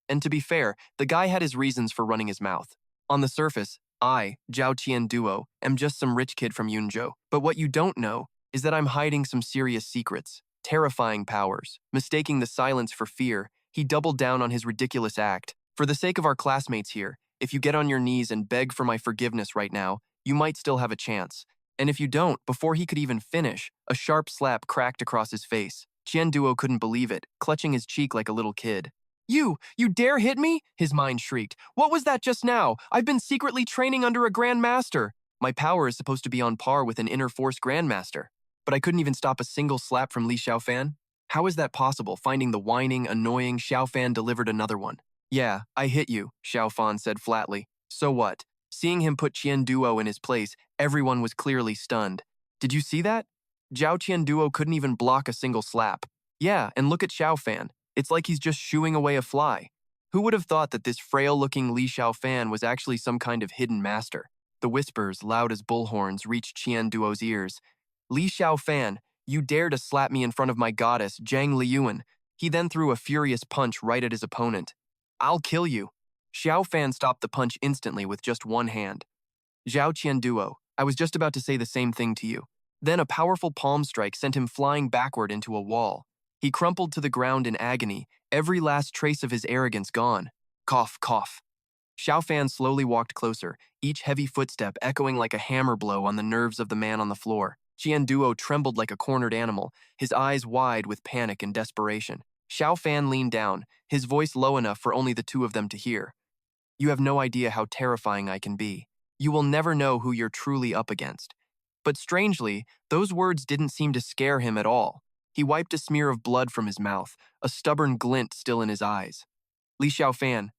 And to be fair, the guy had his reasons for running his mouth. On the surface, I, Zhao Qian Duo, am just some rich kid from Yunzhou. But what you don't know is that I'm hiding some serious secrets, terrifying powers. Mistaking the silence for fear, he doubled down on his ridiculous act. For the sake of our classmates here, if you get on your knees and beg for my forgiveness right now, you might still have a chance. And if you don't, before he could even finish, a sharp slap cracked across his face. Qian Duo couldn't believe it, clutching his cheek like a little kid. You dare hit me? His mind shrieked. What was that just now? I've been secretly training under a grandmaster. My power is supposed to be on par with an inner force grandmaster. But I couldn't even stop a single slap from Li Xiaofan? How is that possible? Finding the whining, annoying, Xiaofan delivered another one. Yeah, I hit you, Xiaofan said flatly. So what? Seeing him put Qian Duo in his place, everyone was clearly stunned. Did you see that? Zhao Qian Duo couldn't even block a single slap. Yeah, and look at Xiaofan. It's like he's just shooing away a fly. Who would have thought that this frail-looking Li Xiaofan was actually some kind of hidden master? The whispers, loud as bullhorns, reached Qian Duo's ears. Li Xiaofan, you dare to slap me in front of my goddess, Zhang Liyuan. He then threw a furious punch right at his opponent. I'll kill you. Xiaofan stopped the punch instantly with just one hand. Zhao Qian Duo, I was just about to say the same thing to you. Then a powerful palm strike sent him flying backward into a wall. He crumpled to the ground in agony, every last trace of his arrogance gone. Cough, cough. Xiaofan slowly walked closer, each heavy footstep echoing like a hammer blow on the nerves of the man on the floor. Qian Duo trembled like a cornered animal, his eyes wide with panic and desperation. Xiaofan leaned down, his voice low enough for only the two of them to hear. You have no idea how terrifying I can be. You will never know who you're truly up against. But strangely, those words didn't seem to scare him at all. He wiped a smear of blood from his mouth, a stubborn glint still in his eyes. Li Xiaofan,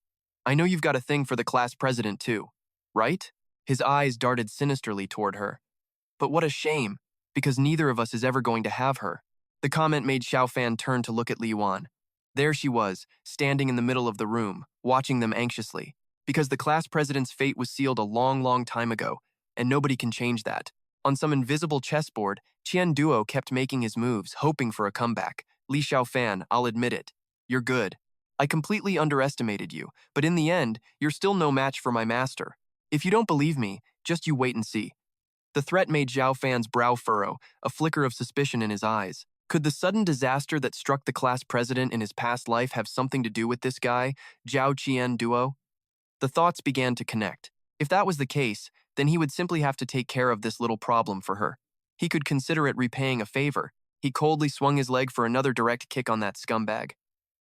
I know you've got a thing for the class president too, right? His eyes darted sinisterly toward her. But what a shame, because neither of us is ever going to have her. The comment made Xiaofan turn to look at Li Yuan. There she was, standing in the middle of the room, watching them anxiously. Because the class president's fate was sealed a long, long time ago, and nobody can change that. On some invisible chessboard, Qian Duo kept making his moves, hoping for a comeback. Li Xiaofan, I'll admit it. You're good. I completely underestimated you, but in the end, you're still no match for my master. If you don't believe me, just you wait and see. The threat made Xiaofan's brow furrow, a flicker of suspicion in his eyes. Could the sudden disaster that struck the class president in his past life have something to do with this guy, Zhao Qian Duo? The thoughts began to connect. If that was the case, then he would simply have to take care of this little problem for her. He could consider it repaying a favor. He coldly swung his leg for another direct kick on that scumbag.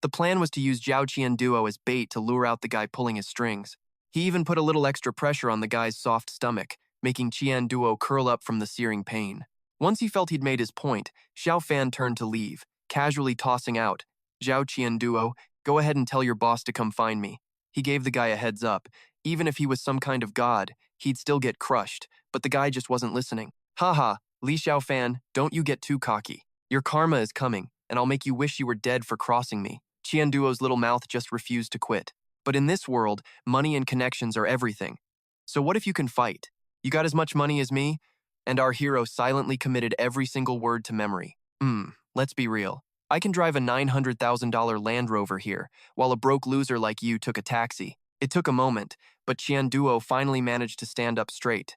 The plan was to use Zhao Qianduo as bait to lure out the guy pulling his strings. He even put a little extra pressure on the guy's soft stomach, making Qianduo curl up from the searing pain. Once he felt he'd made his point, Xiaofan turned to leave, casually tossing out, "Zhao Qianduo, go ahead and tell your boss to come find me." He gave the guy a heads up. Even if he was some kind of god, he'd still get crushed, but the guy just wasn't listening. Haha, Li Xiaofan, don't you get too cocky. Your karma is coming, and I'll make you wish you were dead for crossing me. Qianduo's little mouth just refused to quit. But in this world, money and connections are everything. So what if you can fight? You got as much money as me? And our hero silently committed every single word to memory. Let's be real. I can drive a $900,000 Land Rover here, while a broke loser like you took a taxi. It took a moment, but Qianduo finally managed to stand up straight.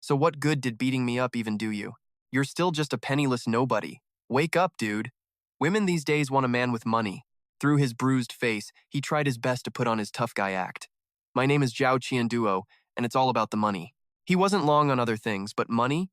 So what good did beating me up even do you? You're still just a penniless nobody. Wake up, dude. Women these days want a man with money. Through his bruised face, he tried his best to put on his tough guy act. My name is Zhao Qianduo, and it's all about the money. He wasn't long on other things, but money?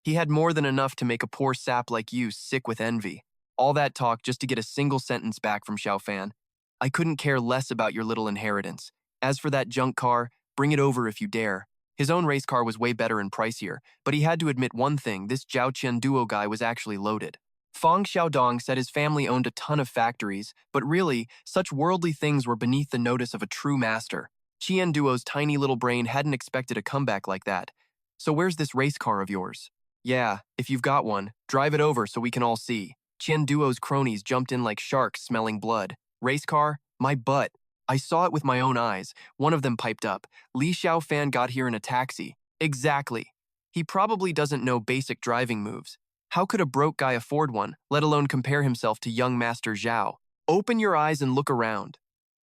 He had more than enough to make a poor sap like you sick with envy. All that talk just to get a single sentence back from Xiaofan. I couldn't care less about your little inheritance. As for that junk car, bring it over if you dare. His own race car was way better and pricier, but he had to admit one thing, this Zhao Qianduo guy was actually loaded. Fang Xiaodong said his family owned a ton of factories, but really, such worldly things were beneath the notice of a true master. Qianduo's tiny little brain hadn't expected a comeback like that. So where's this race car of yours? Yeah, if you've got one, drive it over so we can all see. Qianduo's cronies jumped in like sharks smelling blood. Race car? My butt. I saw it with my own eyes. One of them piped up. Li Xiaofan got here in a taxi. Exactly. He probably doesn't know basic driving moves. How could a broke guy afford one, let alone compare himself to young Master Zhao? Open your eyes and look around.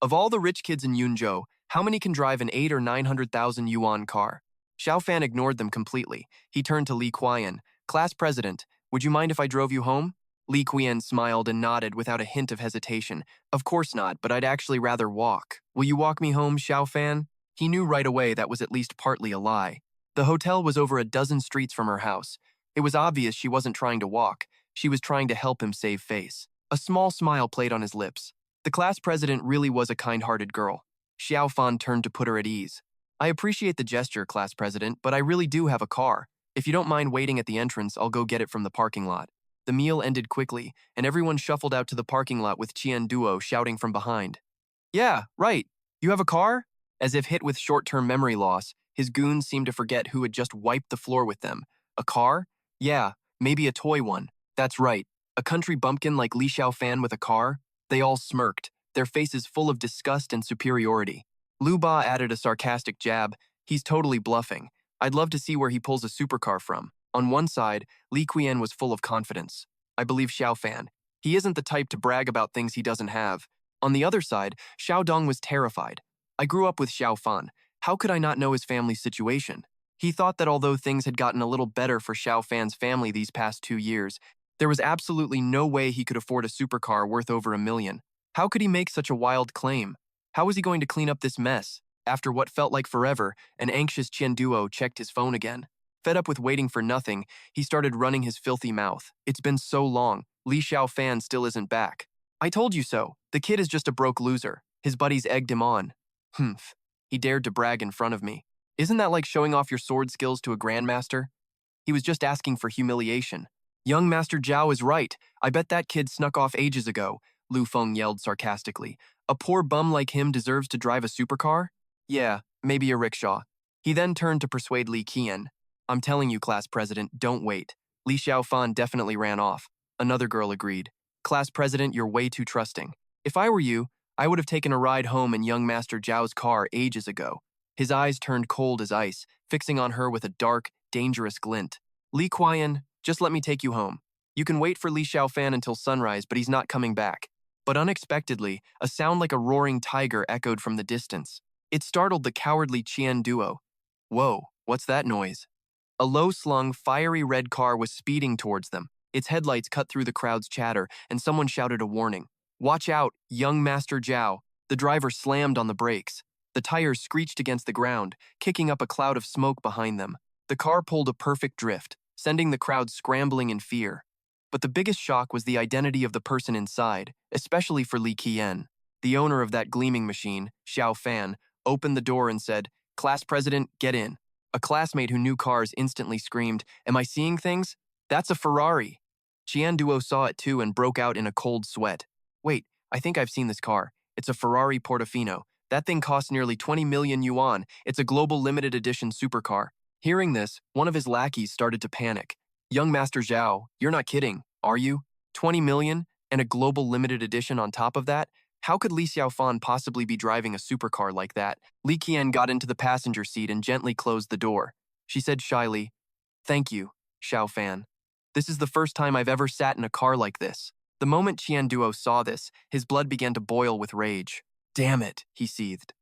Of all the rich kids in Yunzhou, how many can drive an 8 or 900,000 yuan car? Xiaofan ignored them completely. He turned to Li Qian. Class president, would you mind if I drove you home? Li Qian smiled and nodded without a hint of hesitation. Of course not, but I'd actually rather walk. Will you walk me home, Xiaofan? He knew right away that was at least partly a lie. The hotel was over a dozen streets from her house. It was obvious she wasn't trying to walk. She was trying to help him save face. A small smile played on his lips. The class president really was a kind-hearted girl. Xiaofan turned to put her at ease. I appreciate the gesture, class president, but I really do have a car. If you don't mind waiting at the entrance, I'll go get it from the parking lot. The meal ended quickly, and everyone shuffled out to the parking lot with Qianduo shouting from behind. Yeah, right. You have a car? As if hit with short-term memory loss, his goons seemed to forget who had just wiped the floor with them. A car? Yeah, maybe a toy one. That's right. A country bumpkin like Li Xiaofan with a car? They all smirked, their faces full of disgust and superiority. Lu Ba added a sarcastic jab. He's totally bluffing. I'd love to see where he pulls a supercar from. On one side, Li Qian was full of confidence. I believe Xiaofan. He isn't the type to brag about things he doesn't have. On the other side, Xiaodong was terrified. I grew up with Xiaofan. How could I not know his family's situation? He thought that although things had gotten a little better for Xiaofan's family these past 2 years, there was absolutely no way he could afford a supercar worth over $1 million. How could he make such a wild claim? How was he going to clean up this mess? After what felt like forever, an anxious Qianduo checked his phone again. Fed up with waiting for nothing, he started running his filthy mouth. It's been so long. Li Xiaofan still isn't back. I told you so. The kid is just a broke loser. His buddies egged him on. Humph. He dared to brag in front of me. Isn't that like showing off your sword skills to a grandmaster? He was just asking for humiliation. Young Master Zhao is right. I bet that kid snuck off ages ago, Lu Feng yelled sarcastically. A poor bum like him deserves to drive a supercar? Yeah, maybe a rickshaw. He then turned to persuade Li Qian. I'm telling you, class president, don't wait. Li Xiaofan definitely ran off. Another girl agreed. Class president, you're way too trusting. If I were you, I would have taken a ride home in young Master Zhao's car ages ago. His eyes turned cold as ice, fixing on her with a dark, dangerous glint. Li Qian, just let me take you home. You can wait for Li Xiaofan until sunrise, but he's not coming back. But unexpectedly, a sound like a roaring tiger echoed from the distance. It startled the cowardly Qianduo. Whoa, what's that noise? A low-slung, fiery red car was speeding towards them. Its headlights cut through the crowd's chatter, and someone shouted a warning. Watch out, young Master Zhao. The driver slammed on the brakes. The tires screeched against the ground, kicking up a cloud of smoke behind them. The car pulled a perfect drift, sending the crowd scrambling in fear. But the biggest shock was the identity of the person inside, especially for Li Qian. The owner of that gleaming machine, Xiaofan, opened the door and said, "Class president, get in." A classmate who knew cars instantly screamed, "Am I seeing things? That's a Ferrari." Qian Duo saw it too and broke out in a cold sweat. "Wait, I think I've seen this car. It's a Ferrari Portofino. That thing costs nearly 20 million yuan. It's a global limited edition supercar." Hearing this, one of his lackeys started to panic. "Young Master Zhao, you're not kidding, are you? 20 million and a global limited edition on top of that? How could Li Xiaofan possibly be driving a supercar like that?" Li Qian got into the passenger seat and gently closed the door. She said shyly, "Thank you, Xiaofan. This is the first time I've ever sat in a car like this." The moment Qian Duo saw this, his blood began to boil with rage. "Damn it," he seethed.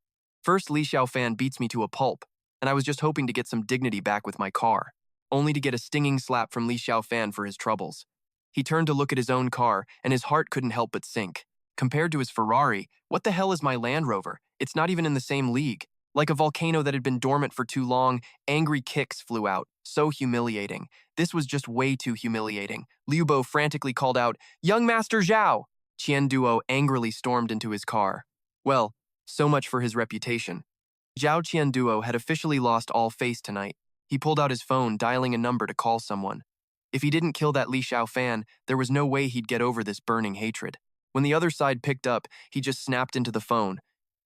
"First Li Xiaofan beats me to a pulp, and I was just hoping to get some dignity back with my car, only to get a stinging slap from Li Xiaofan for his troubles." He turned to look at his own car, and his heart couldn't help but sink. Compared to his Ferrari, what the hell is my Land Rover? It's not even in the same league. Like a volcano that had been dormant for too long, angry kicks flew out. So humiliating. This was just way too humiliating. Liu Bo frantically called out, "Young Master Zhao!" Qian Duo angrily stormed into his car. Well, so much for his reputation. Zhao Qianduo had officially lost all face tonight. He pulled out his phone, dialing a number to call someone. If he didn't kill that Li Xiaofan, there was no way he'd get over this burning hatred. When the other side picked up, he just snapped into the phone.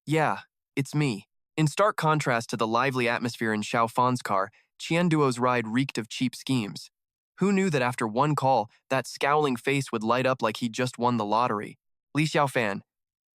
"Yeah, it's me." In stark contrast to the lively atmosphere in Xiaofan's car, Qianduo's ride reeked of cheap schemes. Who knew that after one call, that scowling face would light up like he'd just won the lottery? "Li Xiaofan,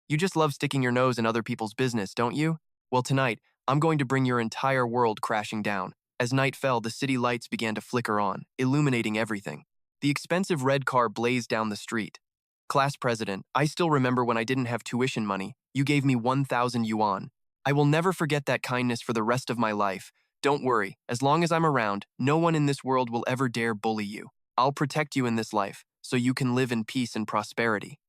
you just love sticking your nose in other people's business, don't you? Well, tonight, I'm going to bring your entire world crashing down." As night fell, the city lights began to flicker on, illuminating everything. The expensive red car blazed down the street. "Class president, I still remember when I didn't have tuition money. You gave me 1,000 yuan. I will never forget that kindness for the rest of my life. Don't worry, as long as I'm around, no one in this world will ever dare bully you. I'll protect you in this life, so you can live in peace and prosperity."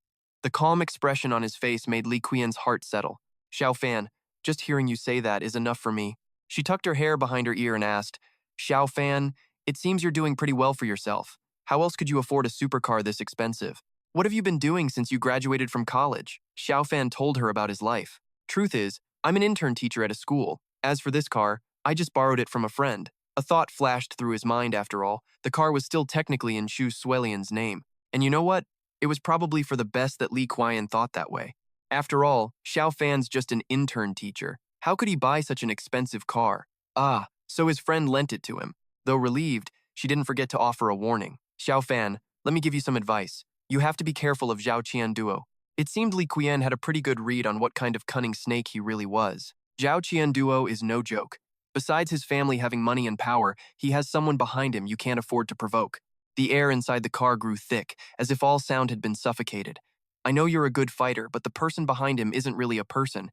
The calm expression on his face made Li Qian's heart settle. "Xiaofan, just hearing you say that is enough for me." She tucked her hair behind her ear and asked, "Xiaofan, it seems you're doing pretty well for yourself. How else could you afford a supercar this expensive? What have you been doing since you graduated from college?" Xiaofan told her about his life. "Truth is, I'm an intern teacher at a school. As for this car, I just borrowed it from a friend." A thought flashed through his mind after all. The car was still technically in Shu Suelian's name. And you know what? It was probably for the best that Li Qian thought that way. After all, Xiaofan's just an intern teacher. How could he buy such an expensive car? Ah, so his friend lent it to him. Though relieved, she didn't forget to offer a warning. "Xiaofan, let me give you some advice. You have to be careful of Zhao Qianduo." It seemed Li Qian had a pretty good read on what kind of cunning snake he really was. Zhao Qianduo is no joke. Besides his family having money and power, he has someone behind him you can't afford to provoke. The air inside the car grew thick, as if all sound had been suffocated. "I know you're a good fighter, but the person behind him isn't really a person.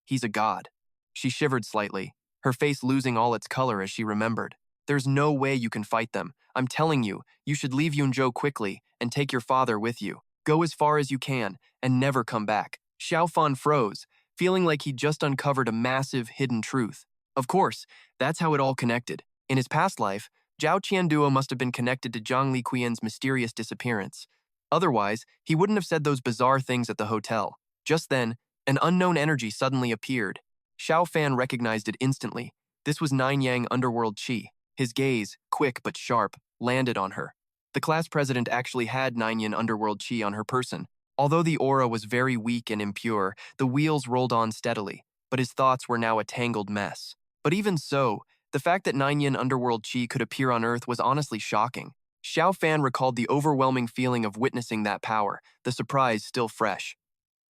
He's a god." She shivered slightly, her face losing all its color as she remembered. "There's no way you can fight them. I'm telling you, you should leave Yunzhou quickly and take your father with you. Go as far as you can and never come back." Xiaofan froze, feeling like he'd just uncovered a massive, hidden truth. Of course, that's how it all connected. In his past life, Zhao Qianduo must have been connected to Zhang Li Qian's mysterious disappearance. Otherwise, he wouldn't have said those bizarre things at the hotel. Just then, an unknown energy suddenly appeared. Xiaofan recognized it instantly. This was Nine Yang Underworld Qi. His gaze, quick but sharp, landed on her. The class president actually had Nine Yin Underworld Qi on her person. Although the aura was very weak and impure, the wheels rolled on steadily, but his thoughts were now a tangled mess. But even so, the fact that Nine Yin Underworld Qi could appear on Earth was honestly shocking. Xiaofan recalled the overwhelming feeling of witnessing that power, the surprise still fresh.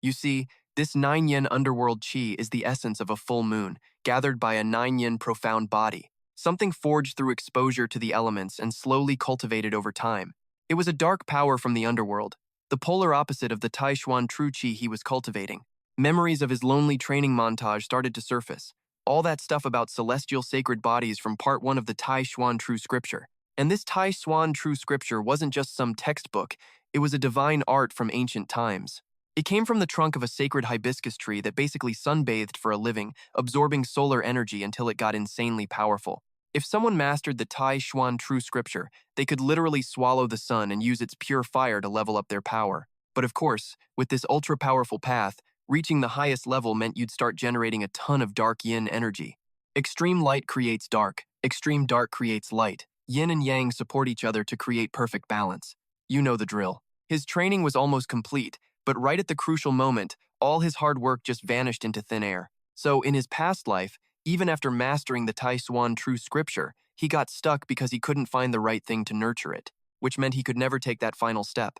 You see, this Nine Yin Underworld Qi is the essence of a full moon, gathered by a Nine Yin profound body, something forged through exposure to the elements and slowly cultivated over time. It was a dark power from the underworld, the polar opposite of the Taixuan true Qi he was cultivating. Memories of his lonely training montage started to surface. All that stuff about celestial sacred bodies from part 1 of the Taixuan true scripture. And this Taixuan true scripture wasn't just some textbook, it was a divine art from ancient times. It came from the trunk of a sacred hibiscus tree that basically sunbathed for a living, absorbing solar energy until it got insanely powerful. If someone mastered the Taixuan true scripture, they could literally swallow the sun and use its pure fire to level up their power. But of course, with this ultra-powerful path, reaching the highest level meant you'd start generating a ton of dark yin energy. Extreme light creates dark, extreme dark creates light. Yin and yang support each other to create perfect balance. You know the drill. His training was almost complete, but right at the crucial moment, all his hard work just vanished into thin air. So in his past life, even after mastering the Taixuan true scripture, he got stuck because he couldn't find the right thing to nurture it, which meant he could never take that final step.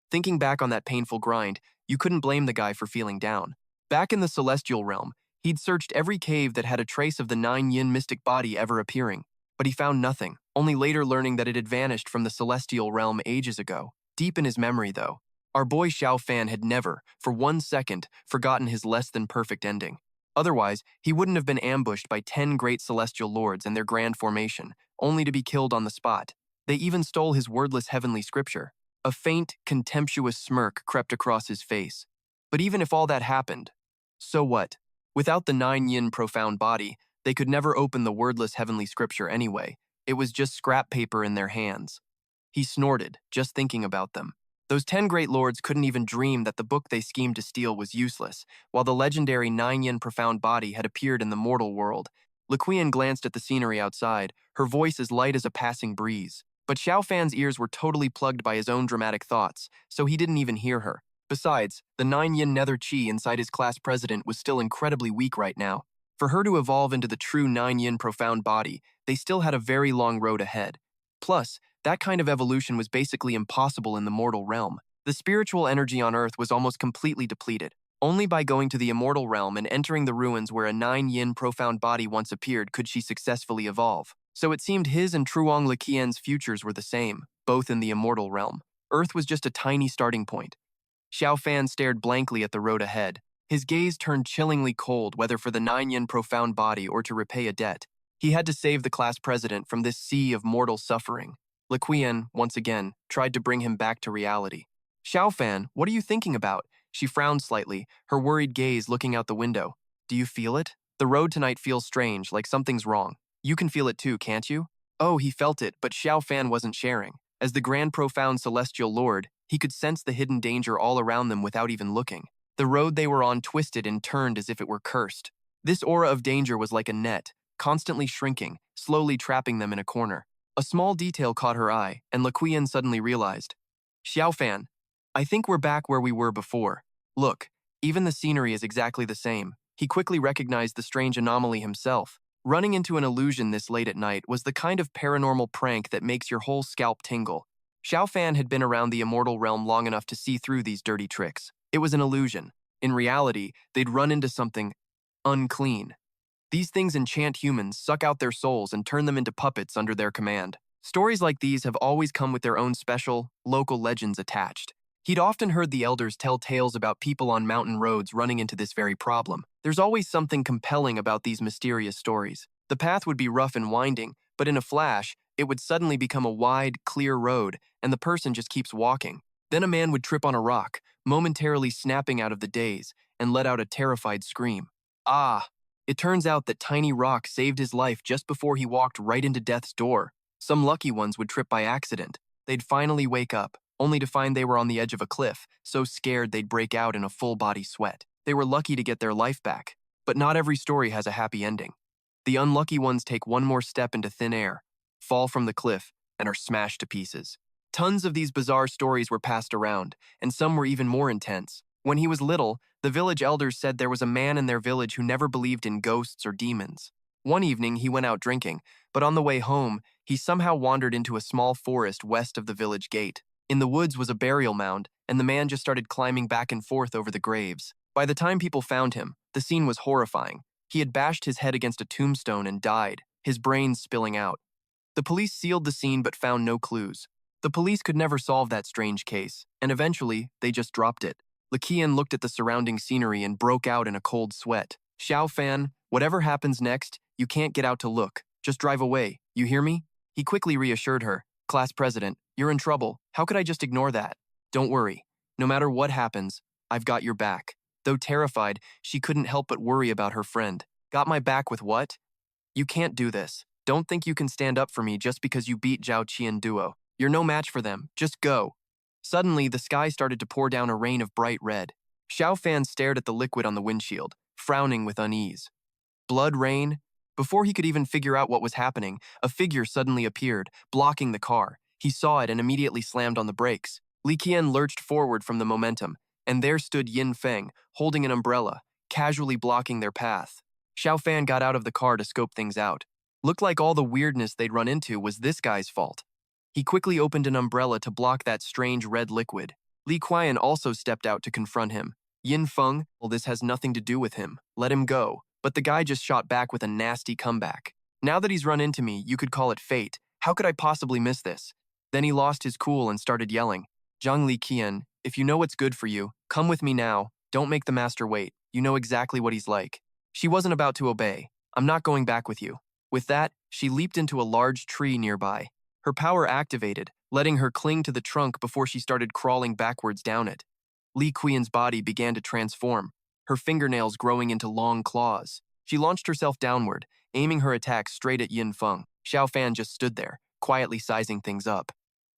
Thinking back on that painful grind, you couldn't blame the guy for feeling down. Back in the celestial realm, he'd searched every cave that had a trace of the 9-yin mystic body ever appearing, but he found nothing, only later learning that it had vanished from the celestial realm ages ago. Deep in his memory, though, our boy Xiaofan had never, for 1 second, forgotten his less-than-perfect ending. Otherwise, he wouldn't have been ambushed by 10 great celestial lords and their grand formation, only to be killed on the spot. They even stole his wordless heavenly scripture. A faint, contemptuous smirk crept across his face. But even if all that happened, so what? Without the 9-yin profound body, they could never open the wordless heavenly scripture anyway. It was just scrap paper in their hands. He snorted, just thinking about them. Those 10 great lords couldn't even dream that the book they schemed to steal was useless, while the legendary 9-yin profound body had appeared in the mortal world. Li Taixuan glanced at the scenery outside, her voice as light as a passing breeze. But Xiaofan's ears were totally plugged by his own dramatic thoughts, so he didn't even hear her. Besides, the 9-yin nether chi inside his class president was still incredibly weak right now. For her to evolve into the true 9-yin profound body, they still had a very long road ahead. Plus, that kind of evolution was basically impossible in the mortal realm. The spiritual energy on Earth was almost completely depleted. Only by going to the immortal realm and entering the ruins where a 9-yin profound body once appeared could she successfully evolve. So it seemed his and Truong Li Qian's futures were the same, both in the immortal realm. Earth was just a tiny starting point. Xiaofan stared blankly at the road ahead. His gaze turned chillingly cold, whether for the 9-yin profound body or to repay a debt. He had to save the class president from this sea of mortal suffering. Li Qian, once again, tried to bring him back to reality. Xiaofan, what are you thinking about? She frowned slightly, her worried gaze looking out the window. Do you feel it? The road tonight feels strange, like something's wrong. You can feel it too, can't you? Oh, he felt it, but Xiaofan wasn't sharing. As the grand profound celestial lord, he could sense the hidden danger all around them without even looking. The road they were on twisted and turned as if it were cursed. This aura of danger was like a net, constantly shrinking, slowly trapping them in a corner. A small detail caught her eye, and Li Qian suddenly realized. Xiaofan, I think we're back where we were before. Look, even the scenery is exactly the same. He quickly recognized the strange anomaly himself. Running into an illusion this late at night was the kind of paranormal prank that makes your whole scalp tingle. Xiaofan had been around the immortal realm long enough to see through these dirty tricks. It was an illusion. In reality, they'd run into something unclean. These things enchant humans, suck out their souls, and turn them into puppets under their command. Stories like these have always come with their own special, local legends attached. He'd often heard the elders tell tales about people on mountain roads running into this very problem. There's always something compelling about these mysterious stories. The path would be rough and winding, but in a flash, it would suddenly become a wide, clear road, and the person just keeps walking. Then a man would trip on a rock, momentarily snapping out of the daze, and let out a terrified scream. Ah! It turns out that tiny rock saved his life just before he walked right into death's door. Some lucky ones would trip by accident. They'd finally wake up, only to find they were on the edge of a cliff, so scared they'd break out in a full-body sweat. They were lucky to get their life back, but not every story has a happy ending. The unlucky ones take one more step into thin air, fall from the cliff, and are smashed to pieces. Tons of these bizarre stories were passed around, and some were even more intense. When he was little, the village elders said there was a man in their village who never believed in ghosts or demons. One evening, he went out drinking, but on the way home, he somehow wandered into a small forest west of the village gate. In the woods was a burial mound, and the man just started climbing back and forth over the graves. By the time people found him, the scene was horrifying. He had bashed his head against a tombstone and died, his brains spilling out. The police sealed the scene but found no clues. The police could never solve that strange case, and eventually, they just dropped it. Li Qian looked at the surrounding scenery and broke out in a cold sweat. Xiaofan, whatever happens next, you can't get out to look. Just drive away, you hear me? He quickly reassured her. Class president, you're in trouble. How could I just ignore that? Don't worry. No matter what happens, I've got your back. Though terrified, she couldn't help but worry about her friend. Got my back with what? You can't do this. Don't think you can stand up for me just because you beat Zhao Qian duo. You're no match for them. Just go. Suddenly, the sky started to pour down a rain of bright red. Xiaofan stared at the liquid on the windshield, frowning with unease. Blood rain? Before he could even figure out what was happening, a figure suddenly appeared, blocking the car. He saw it and immediately slammed on the brakes. Li Qian lurched forward from the momentum, and there stood Yin Feng, holding an umbrella, casually blocking their path. Xiaofan got out of the car to scope things out. Looked like all the weirdness they'd run into was this guy's fault. He quickly opened an umbrella to block that strange red liquid. Li Qian also stepped out to confront him. Yin Feng, well, this has nothing to do with him. Let him go. But the guy just shot back with a nasty comeback. Now that he's run into me, you could call it fate. How could I possibly miss this? Then he lost his cool and started yelling. Zhang Li Qian, if you know what's good for you, come with me now. Don't make the master wait. You know exactly what he's like. She wasn't about to obey. I'm not going back with you. With that, she leaped into a large tree nearby. Her power activated, letting her cling to the trunk before she started crawling backwards down it. Li Qian's body began to transform, her fingernails growing into long claws. She launched herself downward, aiming her attack straight at Yin Feng. Xiaofan just stood there, quietly sizing things up.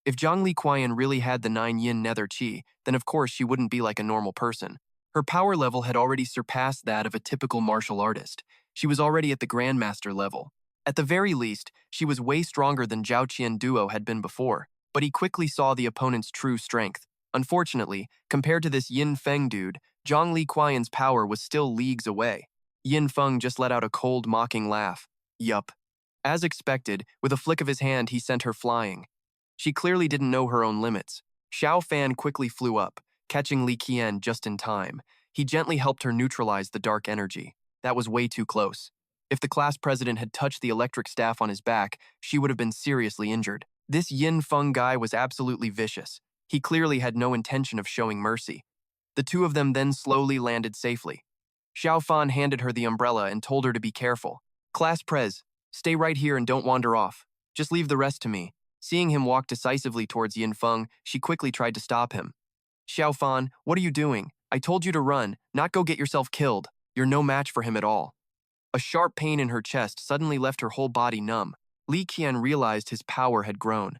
If Zhang Li Qian really had the 9 yin nether chi, then of course she wouldn't be like a normal person. Her power level had already surpassed that of a typical martial artist. She was already at the grandmaster level. At the very least, she was way stronger than Zhao Qian duo had been before, but he quickly saw the opponent's true strength. Unfortunately, compared to this Yin Feng dude, Zhang Li Qian's power was still leagues away. Yin Feng just let out a cold, mocking laugh. Yup. As expected, with a flick of his hand, he sent her flying. She clearly didn't know her own limits. Xiaofan quickly flew up, catching Li Qian just in time. He gently helped her neutralize the dark energy. That was way too close. If the class president had touched the electric staff on his back, she would have been seriously injured. This Yin Feng guy was absolutely vicious. He clearly had no intention of showing mercy. The two of them then slowly landed safely. Xiaofan handed her the umbrella and told her to be careful. Class Prez, stay right here and don't wander off. Just leave the rest to me. Seeing him walk decisively towards Yin Feng, she quickly tried to stop him. Xiaofan, what are you doing? I told you to run, not go get yourself killed. You're no match for him at all. A sharp pain in her chest suddenly left her whole body numb. Li Qian realized his power had grown.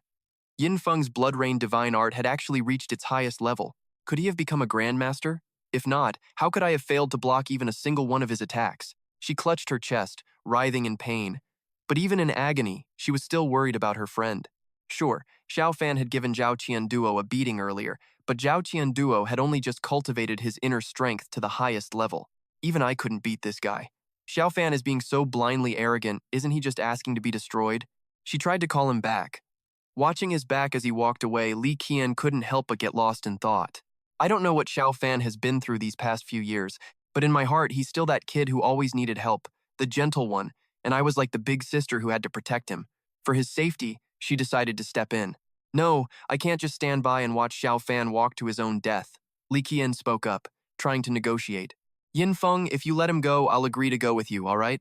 Yin Feng's blood rain divine art had actually reached its highest level. Could he have become a grandmaster? If not, how could I have failed to block even a single one of his attacks? She clutched her chest, writhing in pain. But even in agony, she was still worried about her friend. Sure, Xiaofan had given Zhao Qian duo a beating earlier, but Zhao Qian duo had only just cultivated his inner strength to the highest level. Even I couldn't beat this guy. Xiaofan is being so blindly arrogant, isn't he just asking to be destroyed? She tried to call him back. Watching his back as he walked away, Li Qian couldn't help but get lost in thought. I don't know what Xiaofan has been through these past few years, but in my heart, he's still that kid who always needed help, the gentle one, and I was like the big sister who had to protect him. For his safety, she decided to step in. No, I can't just stand by and watch Xiaofan walk to his own death. Li Qian spoke up, trying to negotiate. Yin Feng, if you let him go, I'll agree to go with you, all right?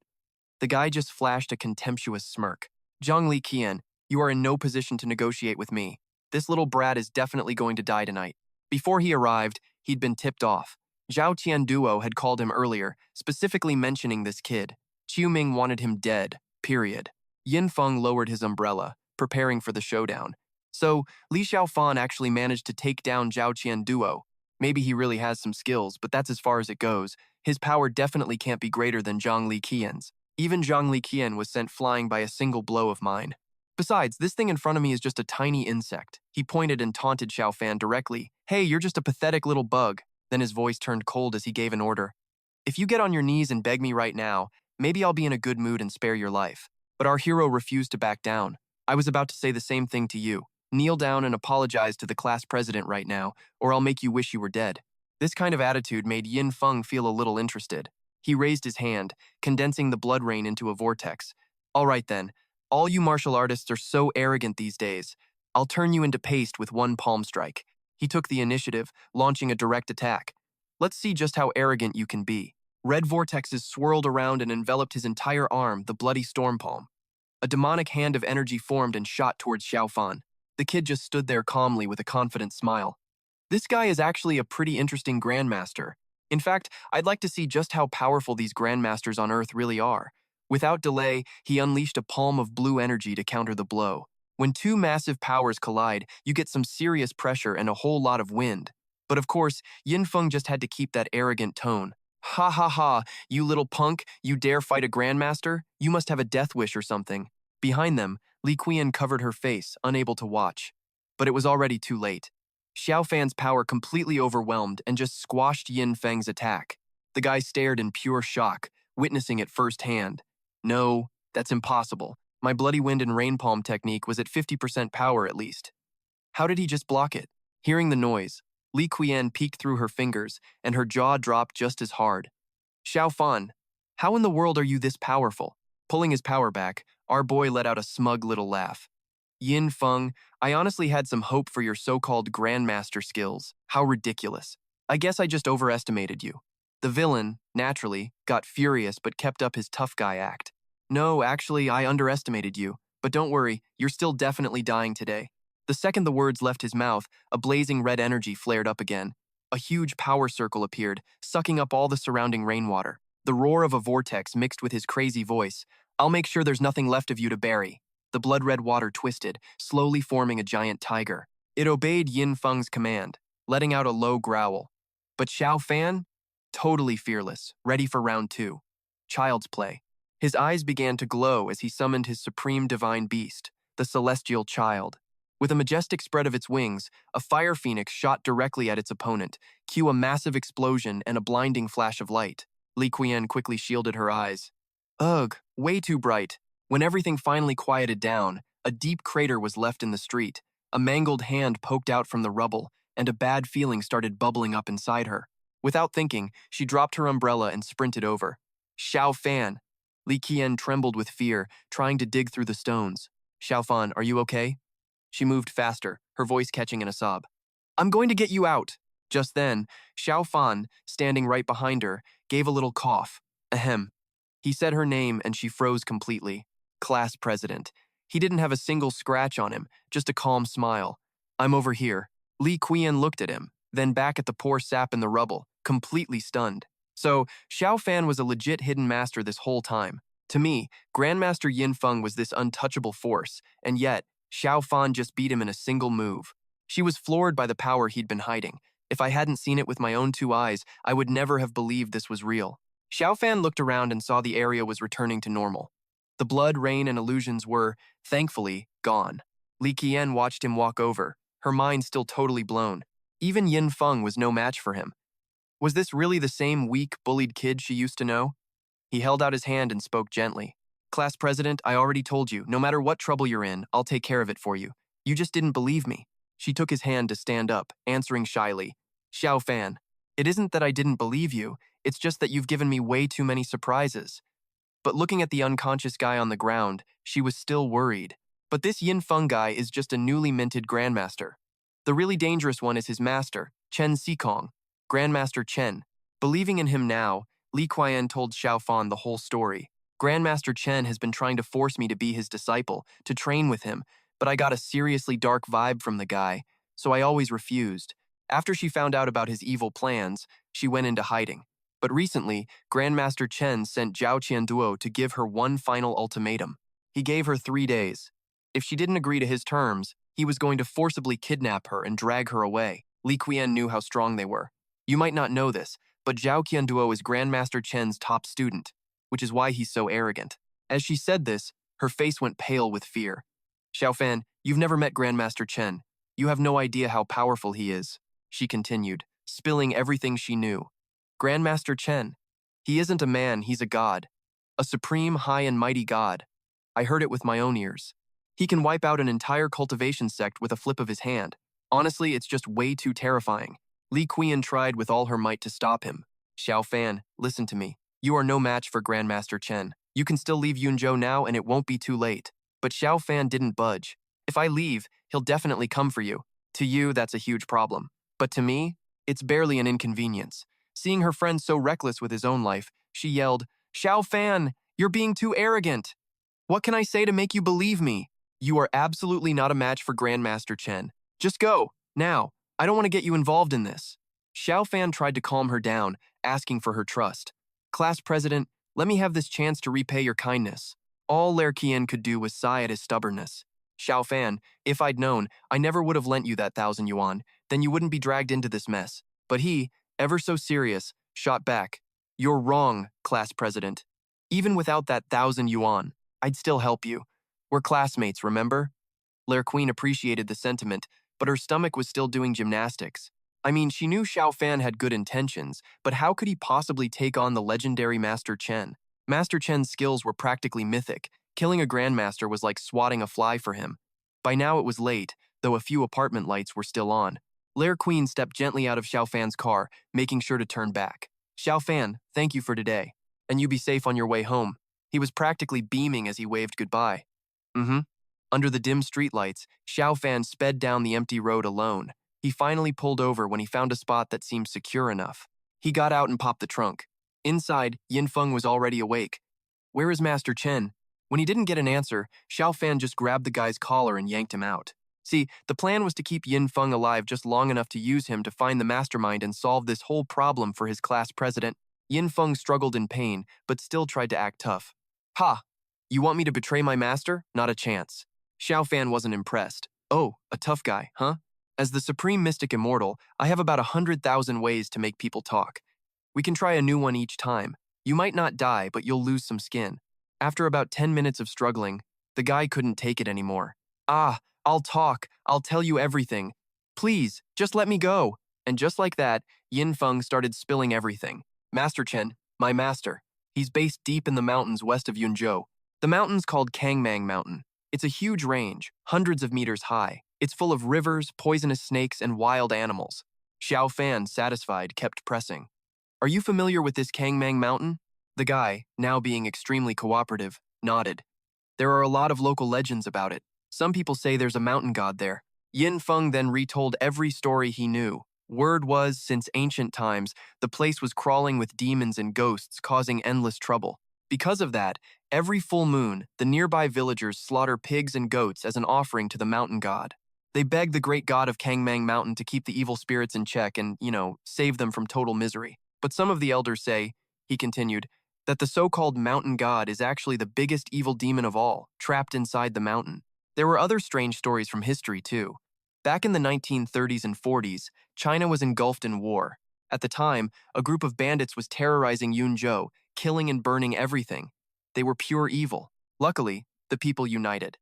The guy just flashed a contemptuous smirk. Zhang Li Qian, you are in no position to negotiate with me. This little brat is definitely going to die tonight. Before he arrived, he'd been tipped off. Zhao Qian duo had called him earlier, specifically mentioning this kid. Qiu Ming wanted him dead, period. Yin Feng lowered his umbrella, preparing for the showdown. So, Li Xiaofan actually managed to take down Zhao Qian duo. Maybe he really has some skills, but that's as far as it goes. His power definitely can't be greater than Zhang Li Qian's. Even Zhang Li Qian was sent flying by a single blow of mine. Besides, this thing in front of me is just a tiny insect. He pointed and taunted Xiaofan directly. Hey, you're just a pathetic little bug. Then his voice turned cold as he gave an order. If you get on your knees and beg me right now, maybe I'll be in a good mood and spare your life. But our hero refused to back down. I was about to say the same thing to you. Kneel down and apologize to the class president right now, or I'll make you wish you were dead. This kind of attitude made Yin Feng feel a little interested. He raised his hand, condensing the blood rain into a vortex. All right then, all you martial artists are so arrogant these days. I'll turn you into paste with one palm strike. He took the initiative, launching a direct attack. Let's see just how arrogant you can be. Red vortexes swirled around and enveloped his entire arm, the bloody storm palm. A demonic hand of energy formed and shot towards Xiaofan. The kid just stood there calmly with a confident smile. This guy is actually a pretty interesting grandmaster. In fact, I'd like to see just how powerful these grandmasters on Earth really are. Without delay, he unleashed a palm of blue energy to counter the blow. When two massive powers collide, you get some serious pressure and a whole lot of wind. But of course, Yin Feng just had to keep that arrogant tone. Ha ha ha, you little punk, you dare fight a grandmaster? You must have a death wish or something. Behind them, Li Qian covered her face, unable to watch. But it was already too late. Xiaofan's power completely overwhelmed and just squashed Yin Feng's attack. The guy stared in pure shock, witnessing it firsthand. No, that's impossible. My bloody wind and rain palm technique was at 50% power at least. How did he just block it? Hearing the noise, Li Qian peeked through her fingers, and her jaw dropped just as hard. Xiaofan, how in the world are you this powerful? Pulling his power back, our boy let out a smug little laugh. Yin Feng, I honestly had some hope for your so-called grandmaster skills. How ridiculous. I guess I just overestimated you. The villain, naturally, got furious but kept up his tough guy act. No, actually, I underestimated you. But don't worry, you're still definitely dying today. The second the words left his mouth, a blazing red energy flared up again. A huge power circle appeared, sucking up all the surrounding rainwater. The roar of a vortex mixed with his crazy voice. I'll make sure there's nothing left of you to bury. The blood-red water twisted, slowly forming a giant tiger. It obeyed Yin Feng's command, letting out a low growl. But Xiaofan? Totally fearless, ready for round two. Child's play. His eyes began to glow as he summoned his supreme divine beast, the celestial child. With a majestic spread of its wings, a fire phoenix shot directly at its opponent, cue a massive explosion and a blinding flash of light. Li Qian quickly shielded her eyes. Ugh, way too bright. When everything finally quieted down, a deep crater was left in the street. A mangled hand poked out from the rubble, and a bad feeling started bubbling up inside her. Without thinking, she dropped her umbrella and sprinted over. Xiaofan! Li Qian trembled with fear, trying to dig through the stones. Xiaofan, are you okay? She moved faster, her voice catching in a sob. I'm going to get you out. Just then, Xiaofan, standing right behind her, gave a little cough. Ahem. He said her name and she froze completely. Class president. He didn't have a single scratch on him, just a calm smile. I'm over here. Li Qian looked at him, then back at the poor sap in the rubble, completely stunned. So, Xiaofan was a legit hidden master this whole time. To me, Grandmaster Yin Feng was this untouchable force, and yet, Xiaofan just beat him in a single move. She was floored by the power he'd been hiding. If I hadn't seen it with my own two eyes, I would never have believed this was real. Xiaofan looked around and saw the area was returning to normal. The blood, rain, and illusions were, thankfully, gone. Li Qian watched him walk over, her mind still totally blown. Even Yin Feng was no match for him. Was this really the same weak, bullied kid she used to know? He held out his hand and spoke gently. Class president, I already told you, no matter what trouble you're in, I'll take care of it for you. You just didn't believe me. She took his hand to stand up, answering shyly. Xiaofan, it isn't that I didn't believe you, it's just that you've given me way too many surprises. But looking at the unconscious guy on the ground, she was still worried. But this Yin Feng guy is just a newly minted grandmaster. The really dangerous one is his master, Chen Xikong, Grandmaster Chen. Believing in him now, Li Qian told Xiaofan the whole story. Grandmaster Chen has been trying to force me to be his disciple, to train with him, but I got a seriously dark vibe from the guy, so I always refused. After she found out about his evil plans, she went into hiding. But recently, Grandmaster Chen sent Zhao Qianduo to give her one final ultimatum. He gave her 3 days. If she didn't agree to his terms, he was going to forcibly kidnap her and drag her away. Li Qian knew how strong they were. You might not know this, but Zhao Qianduo is Grandmaster Chen's top student, which is why he's so arrogant. As she said this, her face went pale with fear. Xiaofan, you've never met Grandmaster Chen. You have no idea how powerful he is, she continued, spilling everything she knew. Grandmaster Chen. He isn't a man, he's a god. A supreme, high and mighty god. I heard it with my own ears. He can wipe out an entire cultivation sect with a flip of his hand. Honestly, it's just way too terrifying. Li Qian tried with all her might to stop him. Xiaofan, listen to me. You are no match for Grandmaster Chen. You can still leave Yunzhou now and it won't be too late. But Xiaofan didn't budge. If I leave, he'll definitely come for you. To you, that's a huge problem. But to me, it's barely an inconvenience. Seeing her friend so reckless with his own life, she yelled, Xiaofan, you're being too arrogant. What can I say to make you believe me? You are absolutely not a match for Grandmaster Chen. Just go, now. I don't want to get you involved in this. Xiaofan tried to calm her down, asking for her trust. Class president, let me have this chance to repay your kindness. All Lerqian could do was sigh at his stubbornness. Xiaofan, if I'd known, I never would have lent you that 1,000 yuan, then you wouldn't be dragged into this mess. But he, ever so serious, shot back. You're wrong, class president. Even without that 1,000 yuan, I'd still help you. We're classmates, remember? Lerqueen appreciated the sentiment, but her stomach was still doing gymnastics. I mean, she knew Xiaofan had good intentions, but how could he possibly take on the legendary Master Chen? Master Chen's skills were practically mythic. Killing a grandmaster was like swatting a fly for him. By now it was late, though a few apartment lights were still on. Lair Queen stepped gently out of Xiaofan's car, making sure to turn back. Xiaofan, thank you for today. And you be safe on your way home. He was practically beaming as he waved goodbye. Under the dim streetlights, Xiaofan sped down the empty road alone. He finally pulled over when he found a spot that seemed secure enough. He got out and popped the trunk. Inside, Yinfeng was already awake. Where is Master Chen? When he didn't get an answer, Xiaofan just grabbed the guy's collar and yanked him out. See, the plan was to keep Yinfeng alive just long enough to use him to find the mastermind and solve this whole problem for his class president. Yinfeng struggled in pain, but still tried to act tough. Ha! You want me to betray my master? Not a chance. Xiaofan wasn't impressed. Oh, a tough guy, huh? As the supreme mystic immortal, I have about 100,000 ways to make people talk. We can try a new one each time. You might not die, but you'll lose some skin. After about 10 minutes of struggling, the guy couldn't take it anymore. Ah, I'll talk. I'll tell you everything. Please, just let me go. And just like that, Yinfeng started spilling everything. Master Chen, my master. He's based deep in the mountains west of Yunzhou. The mountain's called Kangmang Mountain. It's a huge range, hundreds of meters high. It's full of rivers, poisonous snakes, and wild animals. Xiaofan, satisfied, kept pressing. Are you familiar with this Kangmang Mountain? The guy, now being extremely cooperative, nodded. There are a lot of local legends about it. Some people say there's a mountain god there. Yinfeng then retold every story he knew. Word was, since ancient times, the place was crawling with demons and ghosts, causing endless trouble. Because of that, every full moon, the nearby villagers slaughter pigs and goats as an offering to the mountain god. They beg the great god of Kangmang Mountain to keep the evil spirits in check and, save them from total misery. But some of the elders say, he continued, that the so-called mountain god is actually the biggest evil demon of all, trapped inside the mountain. There were other strange stories from history, too. Back in the 1930s and 40s, China was engulfed in war. At the time, a group of bandits was terrorizing Yunzhou, killing and burning everything. They were pure evil. Luckily, the people united.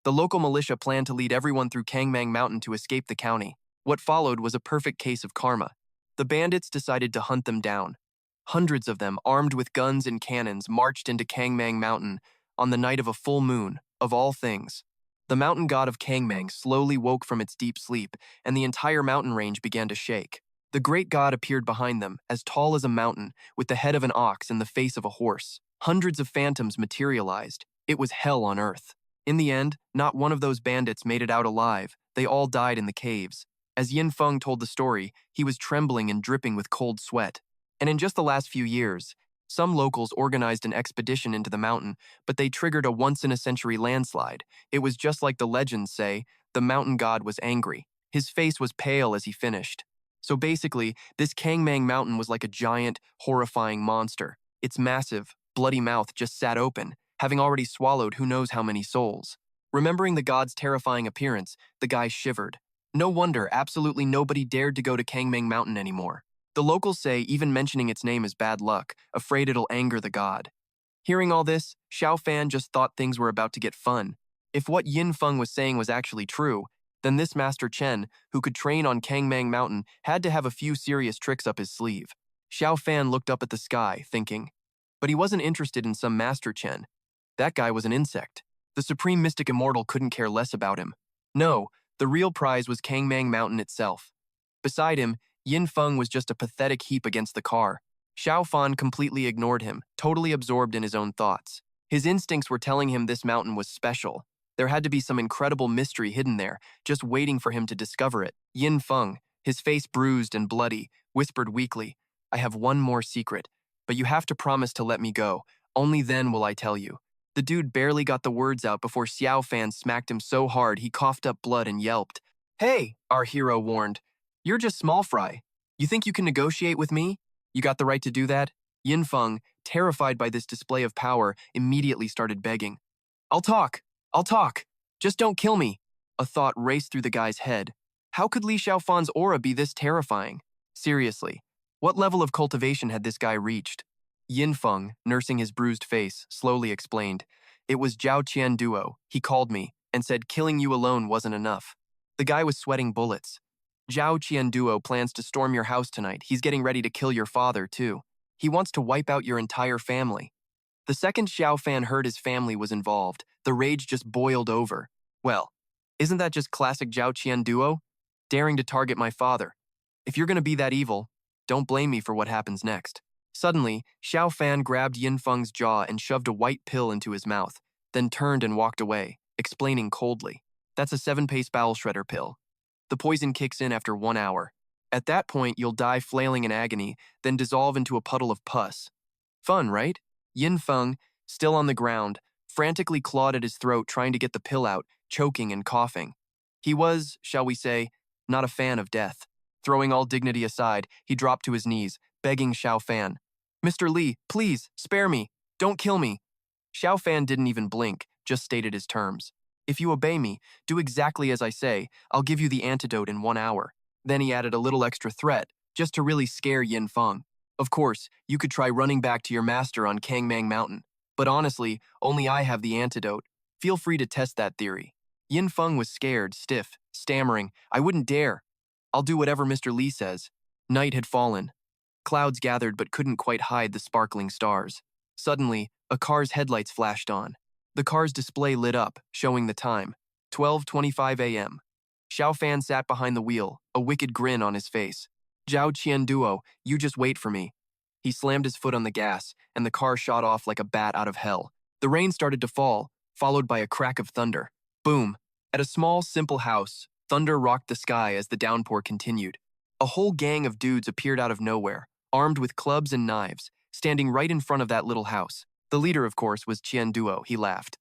The local militia planned to lead everyone through Kangmang Mountain to escape the county. What followed was a perfect case of karma. The bandits decided to hunt them down. Hundreds of them, armed with guns and cannons, marched into Kangmang Mountain on the night of a full moon, of all things. The mountain god of Kangmang slowly woke from its deep sleep, and the entire mountain range began to shake. The great god appeared behind them, as tall as a mountain, with the head of an ox and the face of a horse. Hundreds of phantoms materialized. It was hell on earth. In the end, not one of those bandits made it out alive. They all died in the caves. As Yinfeng told the story, he was trembling and dripping with cold sweat. And in just the last few years, some locals organized an expedition into the mountain, but they triggered a once-in-a-century landslide. It was just like the legends say, the mountain god was angry. His face was pale as he finished. So basically, this Kangmang Mountain was like a giant, horrifying monster. Its massive, bloody mouth just sat open, having already swallowed who knows how many souls. Remembering the god's terrifying appearance, the guy shivered. No wonder absolutely nobody dared to go to Kangmang Mountain anymore. The locals say even mentioning its name is bad luck, afraid it'll anger the god. Hearing all this, Xiaofan just thought things were about to get fun. If what Yinfeng was saying was actually true, then this Master Chen, who could train on Kangmang Mountain, had to have a few serious tricks up his sleeve. Xiaofan looked up at the sky, thinking. But he wasn't interested in some Master Chen. That guy was an insect. The supreme mystic immortal couldn't care less about him. No, the real prize was Kangmang Mountain itself. Beside him, Yinfeng was just a pathetic heap against the car. Xiaofan completely ignored him, totally absorbed in his own thoughts. His instincts were telling him this mountain was special. There had to be some incredible mystery hidden there, just waiting for him to discover it. Yinfeng, his face bruised and bloody, whispered weakly, I have one more secret, but you have to promise to let me go. Only then will I tell you. The dude barely got the words out before Xiaofan smacked him so hard he coughed up blood and yelped. Hey, our hero warned. You're just small fry. You think you can negotiate with me? You got the right to do that? Yin Feng, terrified by this display of power, immediately started begging. I'll talk. I'll talk. Just don't kill me. A thought raced through the guy's head. How could Li Xiaofan's aura be this terrifying? Seriously, what level of cultivation had this guy reached? Yin Feng, nursing his bruised face, slowly explained. It was Zhao Qian Duo. He called me and said killing you alone wasn't enough. The guy was sweating bullets. Zhao Qian Duo plans to storm your house tonight. He's getting ready to kill your father, too. He wants to wipe out your entire family. The second Xiaofan heard his family was involved, the rage just boiled over. Well, isn't that just classic Zhao Qian Duo? Daring to target my father. If you're going to be that evil, don't blame me for what happens next. Suddenly, Xiaofan grabbed Yin Feng's jaw and shoved a white pill into his mouth, then turned and walked away, explaining coldly. That's a 7-pace bowel shredder pill. The poison kicks in after 1 hour. At that point, you'll die flailing in agony, then dissolve into a puddle of pus. Fun, right? Yin Feng, still on the ground, frantically clawed at his throat trying to get the pill out, choking and coughing. He was, shall we say, not a fan of death. Throwing all dignity aside, he dropped to his knees, begging Xiaofan. Mr. Li, please, spare me. Don't kill me. Xiaofan didn't even blink, just stated his terms. If you obey me, do exactly as I say, I'll give you the antidote in 1 hour. Then he added a little extra threat, just to really scare Yin Feng. Of course, you could try running back to your master on Kangmang Mountain. But honestly, only I have the antidote. Feel free to test that theory. Yin Feng was scared, stiff, stammering, I wouldn't dare. I'll do whatever Mr. Li says. Night had fallen. Clouds gathered but couldn't quite hide the sparkling stars. Suddenly, a car's headlights flashed on. The car's display lit up, showing the time. 12:25 a.m. Xiaofan sat behind the wheel, a wicked grin on his face. Zhao Qian Duo, you just wait for me. He slammed his foot on the gas, and the car shot off like a bat out of hell. The rain started to fall, followed by a crack of thunder. Boom! At a small, simple house, thunder rocked the sky as the downpour continued. A whole gang of dudes appeared out of nowhere, armed with clubs and knives, standing right in front of that little house. The leader, of course, was Qian Duo. He laughed.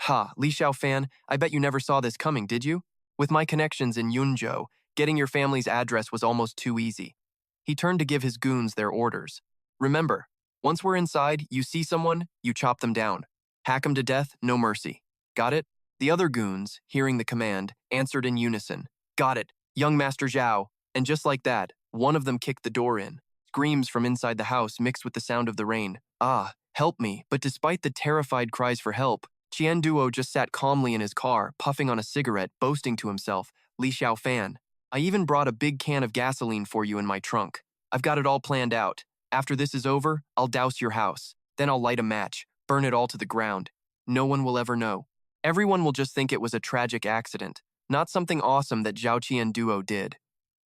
Ha, Li Xiaofan, I bet you never saw this coming, did you? With my connections in Yunzhou, getting your family's address was almost too easy. He turned to give his goons their orders. Remember, once we're inside, you see someone, you chop them down. Hack them to death, no mercy. Got it? The other goons, hearing the command, answered in unison. Got it, young Master Zhao. And just like that, one of them kicked the door in. Screams from inside the house mixed with the sound of the rain. Ah, help me. But despite the terrified cries for help, Qian Duo just sat calmly in his car, puffing on a cigarette, boasting to himself, Li Xiaofan, I even brought a big can of gasoline for you in my trunk. I've got it all planned out. After this is over, I'll douse your house. Then I'll light a match, burn it all to the ground. No one will ever know. Everyone will just think it was a tragic accident, not something awesome that Zhao Qian Duo did.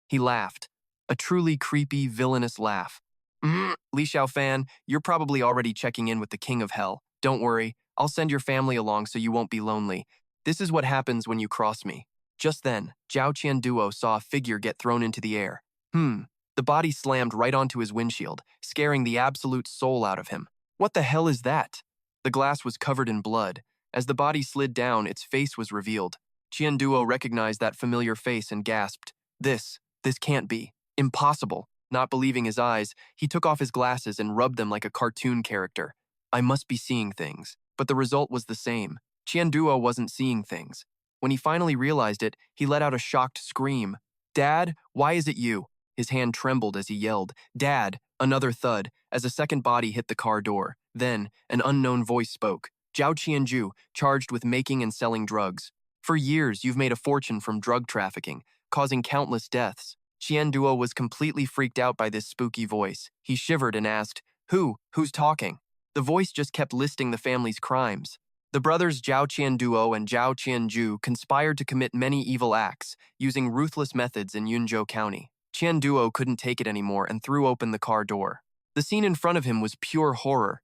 He laughed, a truly creepy, villainous laugh. Li Xiaofan, you're probably already checking in with the King of Hell. Don't worry, I'll send your family along so you won't be lonely. This is what happens when you cross me. Just then, Zhao Qian Duo saw a figure get thrown into the air. The body slammed right onto his windshield, scaring the absolute soul out of him. What the hell is that? The glass was covered in blood. As the body slid down, its face was revealed. Qian Duo recognized that familiar face and gasped. This can't be. Impossible. Not believing his eyes, he took off his glasses and rubbed them like a cartoon character. I must be seeing things. But the result was the same. Qian Duo wasn't seeing things. When he finally realized it, he let out a shocked scream. Dad, why is it you? His hand trembled as he yelled. Dad, another thud, as a second body hit the car door. Then, an unknown voice spoke. Zhao Qianju, charged with making and selling drugs. For years, you've made a fortune from drug trafficking, causing countless deaths. Qian Duo was completely freaked out by this spooky voice. He shivered and asked, Who's talking? The voice just kept listing the family's crimes. The brothers Zhao Qianduo and Zhao Qianju conspired to commit many evil acts, using ruthless methods in Yunzhou County. Qianduo couldn't take it anymore and threw open the car door. The scene in front of him was pure horror.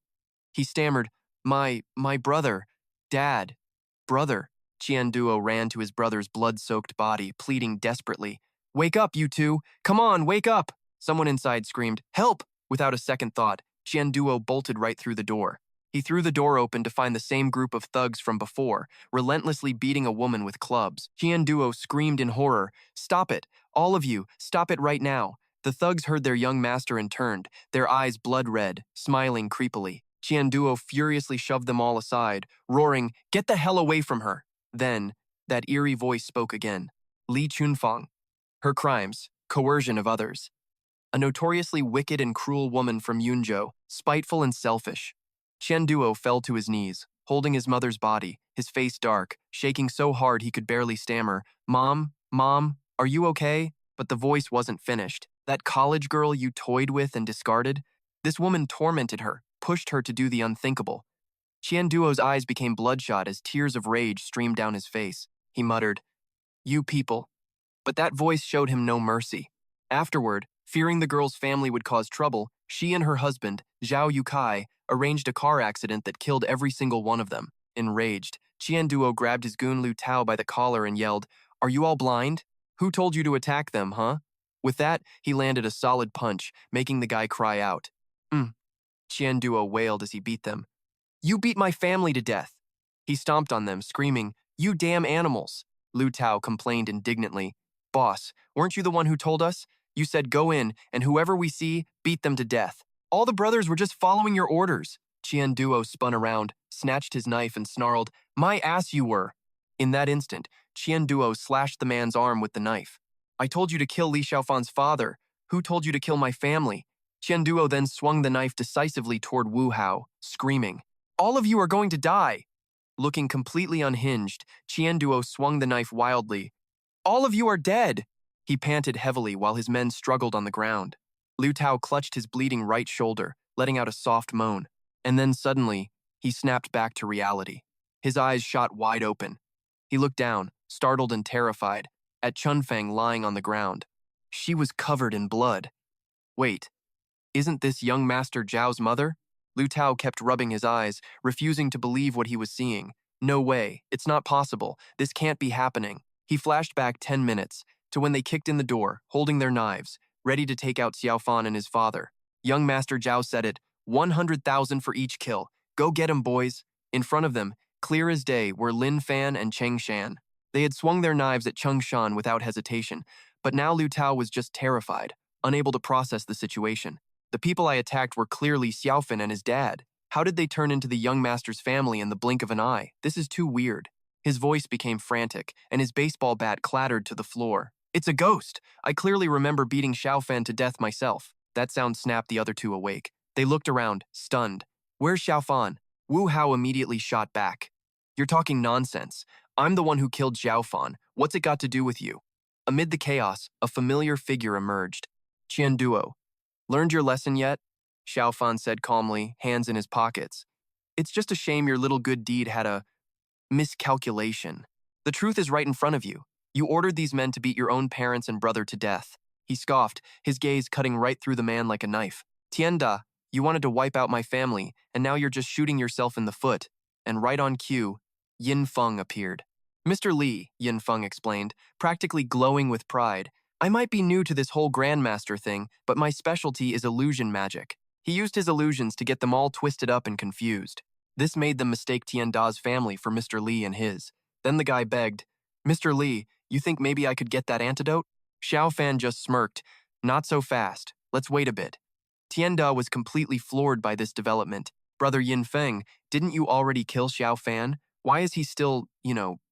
He stammered, My brother, Dad, brother. Qianduo ran to his brother's blood-soaked body, pleading desperately. Wake up, you two! Come on, wake up! Someone inside screamed, Help! Without a second thought, Qianduo bolted right through the door. He threw the door open to find the same group of thugs from before, relentlessly beating a woman with clubs. Qian Duo screamed in horror, "Stop it! All of you, stop it right now!" The thugs heard their young master and turned, their eyes blood red, smiling creepily. Qian Duo furiously shoved them all aside, roaring, "Get the hell away from her!" Then, that eerie voice spoke again. Li Chunfang. Her crimes, coercion of others. A notoriously wicked and cruel woman from Yunzhou, spiteful and selfish. Qian Duo fell to his knees, holding his mother's body, his face dark, shaking so hard he could barely stammer, "Mom, Mom, are you okay?" But the voice wasn't finished. "That college girl you toyed with and discarded? This woman tormented her, pushed her to do the unthinkable." Qian Duo's eyes became bloodshot as tears of rage streamed down his face. He muttered, "You people." But that voice showed him no mercy. Afterward, fearing the girl's family would cause trouble, she and her husband, Zhao Yukai, arranged a car accident that killed every single one of them. Enraged, Qian Duo grabbed his goon Lu Tao by the collar and yelled, "Are you all blind? Who told you to attack them, huh?" With that, he landed a solid punch, making the guy cry out. Qian Duo wailed as he beat them. "You beat my family to death." He stomped on them, screaming, "You damn animals." Lu Tao complained indignantly, "Boss, weren't you the one who told us? You said go in, and whoever we see, beat them to death. All the brothers were just following your orders." Qian Duo spun around, snatched his knife and snarled, "My ass you were." In that instant, Qian Duo slashed the man's arm with the knife. "I told you to kill Li Xiaofan's father. Who told you to kill my family?" Qian Duo then swung the knife decisively toward Wu Hao, screaming, "All of you are going to die." Looking completely unhinged, Qian Duo swung the knife wildly. "All of you are dead!" He panted heavily while his men struggled on the ground. Liu Tao clutched his bleeding right shoulder, letting out a soft moan. And then suddenly, he snapped back to reality. His eyes shot wide open. He looked down, startled and terrified, at Chunfang lying on the ground. She was covered in blood. Wait, isn't this young Master Zhao's mother? Liu Tao kept rubbing his eyes, refusing to believe what he was seeing. No way, it's not possible, this can't be happening. He flashed back 10 minutes, to when they kicked in the door, holding their knives, ready to take out Xiaofan and his father. Young Master Zhao said it, 100,000 for each kill. Go get 'em, boys. In front of them, clear as day, were Lin Fan and Cheng Shan. They had swung their knives at Cheng Shan without hesitation, but now Liu Tao was just terrified, unable to process the situation. The people I attacked were clearly Xiaofan and his dad. How did they turn into the young master's family in the blink of an eye? This is too weird. His voice became frantic, and his baseball bat clattered to the floor. "It's a ghost! I clearly remember beating Xiaofan to death myself." That sound snapped the other two awake. They looked around, stunned. "Where's Xiaofan?" Wu Hao immediately shot back. "You're talking nonsense. I'm the one who killed Xiaofan. What's it got to do with you?" Amid the chaos, a familiar figure emerged. Qian Duo. "Learned your lesson yet?" Xiaofan said calmly, hands in his pockets. "It's just a shame your little good deed had a miscalculation. The truth is right in front of you. You ordered these men to beat your own parents and brother to death." He scoffed, his gaze cutting right through the man like a knife. "Tienda, you wanted to wipe out my family, and now you're just shooting yourself in the foot." And right on cue, Yin Feng appeared. "Mr. Li," Yin Feng explained, practically glowing with pride, "I might be new to this whole Grandmaster thing, but my specialty is illusion magic." He used his illusions to get them all twisted up and confused. This made them mistake Tienda's family for Mr. Li and his. Then the guy begged, "Mr. Li, you think maybe I could get that antidote?" Xiaofan just smirked. "Not so fast. Let's wait a bit." Tienda was completely floored by this development. "Brother Yin Feng, didn't you already kill Xiaofan? Why is he still,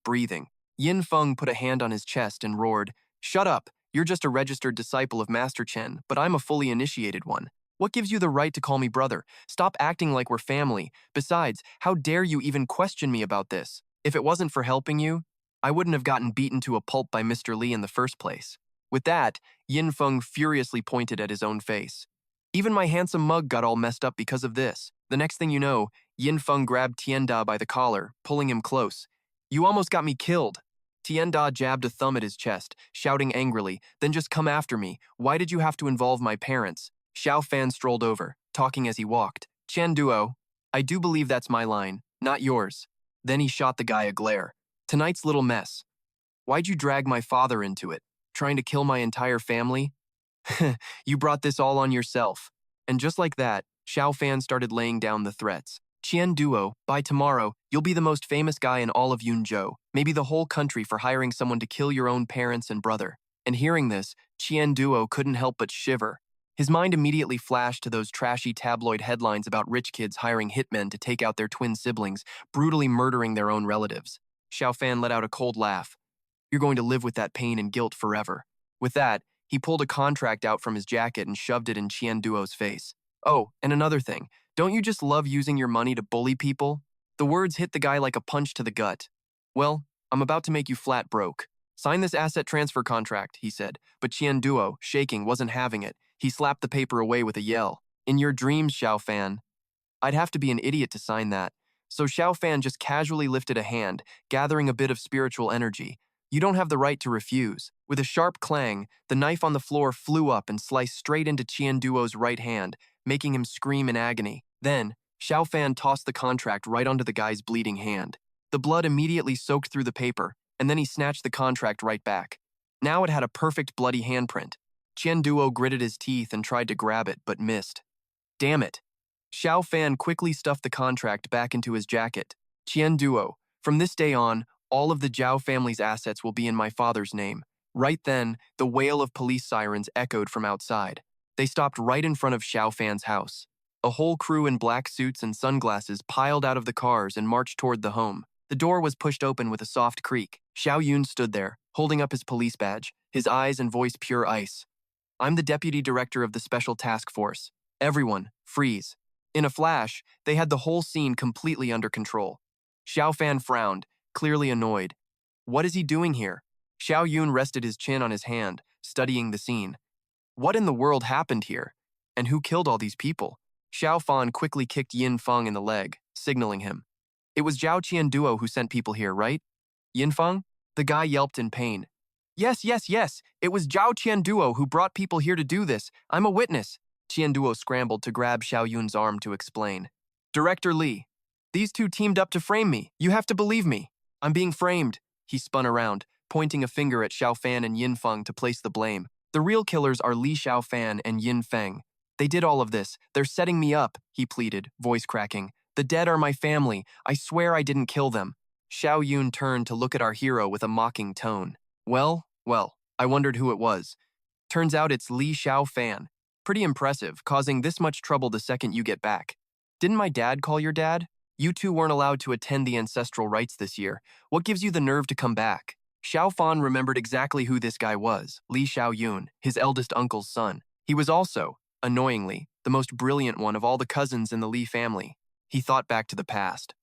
breathing?" Yin Feng put a hand on his chest and roared, "Shut up. You're just a registered disciple of Master Chen, but I'm a fully initiated one. What gives you the right to call me brother? Stop acting like we're family. Besides, how dare you even question me about this? If it wasn't for helping you, I wouldn't have gotten beaten to a pulp by Mr. Li in the first place." With that, Yin Feng furiously pointed at his own face. "Even my handsome mug got all messed up because of this." The next thing you know, Yin Feng grabbed Tienda by the collar, pulling him close. "You almost got me killed." Tienda jabbed a thumb at his chest, shouting angrily, "Then just come after me. Why did you have to involve my parents?" Xiaofan strolled over, talking as he walked. "Qian Duo, I do believe that's my line, not yours." Then he shot the guy a glare. "Tonight's little mess. Why'd you drag my father into it? Trying to kill my entire family? You brought this all on yourself." And just like that, Xiaofan started laying down the threats. Qian Duo, by tomorrow, you'll be the most famous guy in all of Yunzhou, maybe the whole country for hiring someone to kill your own parents and brother. And hearing this, Qian Duo couldn't help but shiver. His mind immediately flashed to those trashy tabloid headlines about rich kids hiring hitmen to take out their twin siblings, brutally murdering their own relatives. Xiaofan let out a cold laugh. You're going to live with that pain and guilt forever. With that, he pulled a contract out from his jacket and shoved it in Qian Duo's face. Oh, and another thing, don't you just love using your money to bully people? The words hit the guy like a punch to the gut. Well, I'm about to make you flat broke. Sign this asset transfer contract, he said, but Qian Duo, shaking, wasn't having it. He slapped the paper away with a yell. In your dreams, Xiaofan. I'd have to be an idiot to sign that. So Xiaofan just casually lifted a hand, gathering a bit of spiritual energy. You don't have the right to refuse. With a sharp clang, the knife on the floor flew up and sliced straight into Qian Duo's right hand, making him scream in agony. Then, Xiaofan tossed the contract right onto the guy's bleeding hand. The blood immediately soaked through the paper, and then he snatched the contract right back. Now it had a perfect bloody handprint. Qian Duo gritted his teeth and tried to grab it, but missed. Damn it. Xiaofan quickly stuffed the contract back into his jacket. Qian Duo, from this day on, all of the Zhao family's assets will be in my father's name. Right then, the wail of police sirens echoed from outside. They stopped right in front of Xiaofan's house. A whole crew in black suits and sunglasses piled out of the cars and marched toward the home. The door was pushed open with a soft creak. Xiaoyun stood there, holding up his police badge, his eyes and voice pure ice. I'm the deputy director of the special task force. Everyone, freeze. In a flash, they had the whole scene completely under control. Xiaofan frowned, clearly annoyed. What is he doing here? Xiaoyun rested his chin on his hand, studying the scene. What in the world happened here? And who killed all these people? Xiaofan quickly kicked Yin Feng in the leg, signaling him. It was Zhao Qian Duo who sent people here, right? Yin Feng? The guy yelped in pain. Yes. It was Zhao Qian Duo who brought people here to do this. I'm a witness. Qian Duo scrambled to grab Xiaoyun's arm to explain. Director Li, these two teamed up to frame me. You have to believe me. I'm being framed. He spun around, pointing a finger at Xiaofan and Yin Feng to place the blame. The real killers are Li Xiaofan and Yin Feng. They did all of this. They're setting me up, he pleaded, voice cracking. The dead are my family. I swear I didn't kill them. Xiaoyun turned to look at our hero with a mocking tone. Well, I wondered who it was. Turns out it's Li Xiaofan. Pretty impressive, causing this much trouble the second you get back. Didn't my dad call your dad? You two weren't allowed to attend the ancestral rites this year. What gives you the nerve to come back? Xiaofan remembered exactly who this guy was, Li Xiaoyun, his eldest uncle's son. He was also, annoyingly, the most brilliant one of all the cousins in the Li family. He thought back to the past.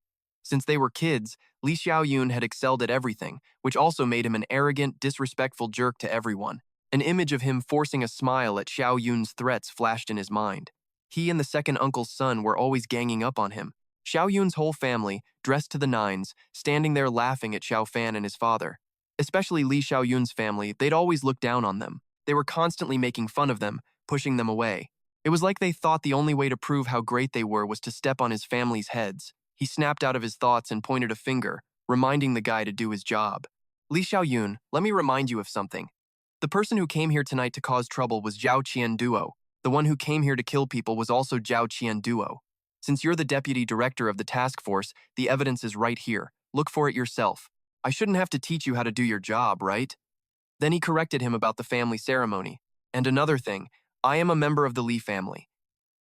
Since they were kids, Li Xiaoyun had excelled at everything, which also made him an arrogant, disrespectful jerk to everyone. An image of him forcing a smile at Xiaoyun's threats flashed in his mind. He and the second uncle's son were always ganging up on him. Xiaoyun's whole family, dressed to the nines, standing there laughing at Xiaofan and his father. Especially Li Xiaoyun's family, they'd always look down on them. They were constantly making fun of them, pushing them away. It was like they thought the only way to prove how great they were was to step on his family's heads. He snapped out of his thoughts and pointed a finger, reminding the guy to do his job. Li Xiaoyun, let me remind you of something. The person who came here tonight to cause trouble was Zhao Qian Duo. The one who came here to kill people was also Zhao Qian Duo. Since you're the deputy director of the task force, the evidence is right here. Look for it yourself. I shouldn't have to teach you how to do your job, right? Then he corrected him about the family ceremony. And another thing, I am a member of the Li family.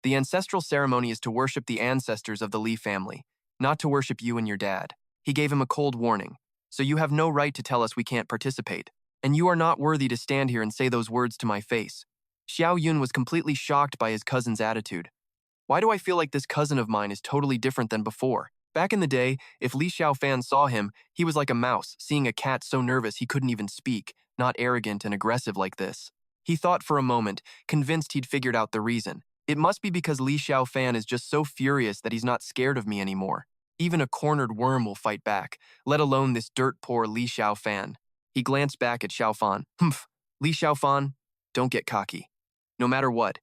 The ancestral ceremony is to worship the ancestors of the Li family, not to worship you and your dad. He gave him a cold warning. So you have no right to tell us we can't participate. And you are not worthy to stand here and say those words to my face. Xiaoyun was completely shocked by his cousin's attitude. Why do I feel like this cousin of mine is totally different than before? Back in the day, if Li Xiaofan saw him, he was like a mouse, seeing a cat so nervous he couldn't even speak, not arrogant and aggressive like this. He thought for a moment, convinced he'd figured out the reason. It must be because Li Xiaofan is just so furious that he's not scared of me anymore. Even a cornered worm will fight back, let alone this dirt-poor Li Xiaofan. He glanced back at Xiaofan. Humph, Li Xiaofan, don't get cocky. No matter what,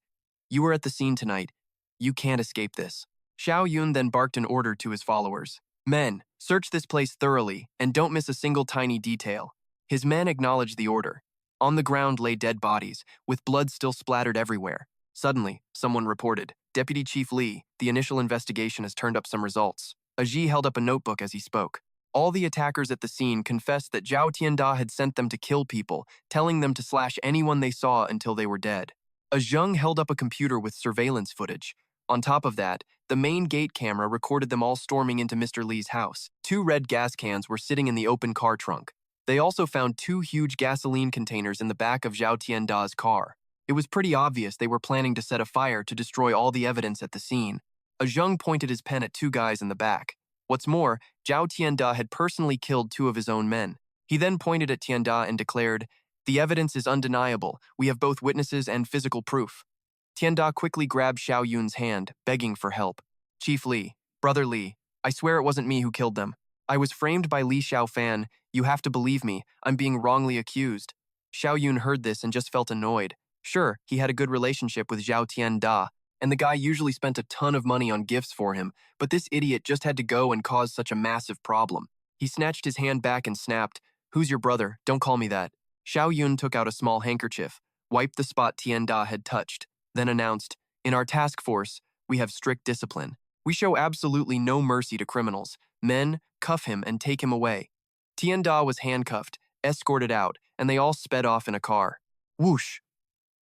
you were at the scene tonight. You can't escape this. Xiaoyun then barked an order to his followers. Men, search this place thoroughly and don't miss a single tiny detail. His men acknowledged the order. On the ground lay dead bodies, with blood still splattered everywhere. Suddenly, someone reported, Deputy Chief Li, the initial investigation has turned up some results. Aji held up a notebook as he spoke. All the attackers at the scene confessed that Zhao Tianda had sent them to kill people, telling them to slash anyone they saw until they were dead. A Zheng held up a computer with surveillance footage. On top of that, the main gate camera recorded them all storming into Mr. Li's house. 2 red gas cans were sitting in the open car trunk. They also found 2 huge gasoline containers in the back of Zhao Tianda's car. It was pretty obvious they were planning to set a fire to destroy all the evidence at the scene. A Zheng pointed his pen at 2 guys in the back. What's more, Zhao Tianda had personally killed 2 of his own men. He then pointed at Tianda and declared, "The evidence is undeniable. We have both witnesses and physical proof." Tianda quickly grabbed Xiao Yun's hand, begging for help. "Chief Li, Brother Li, I swear it wasn't me who killed them. I was framed by Li Xiaofan. You have to believe me. I'm being wrongly accused." Xiao Yun heard this and just felt annoyed. Sure, he had a good relationship with Zhao Tianda, and the guy usually spent a ton of money on gifts for him, but this idiot just had to go and cause such a massive problem. He snatched his hand back and snapped, "Who's your brother? Don't call me that." Xiao Yun took out a small handkerchief, wiped the spot Tianda had touched, then announced, "In our task force, we have strict discipline. We show absolutely no mercy to criminals. Men, cuff him and take him away." Tianda was handcuffed, escorted out, and they all sped off in a car. Whoosh!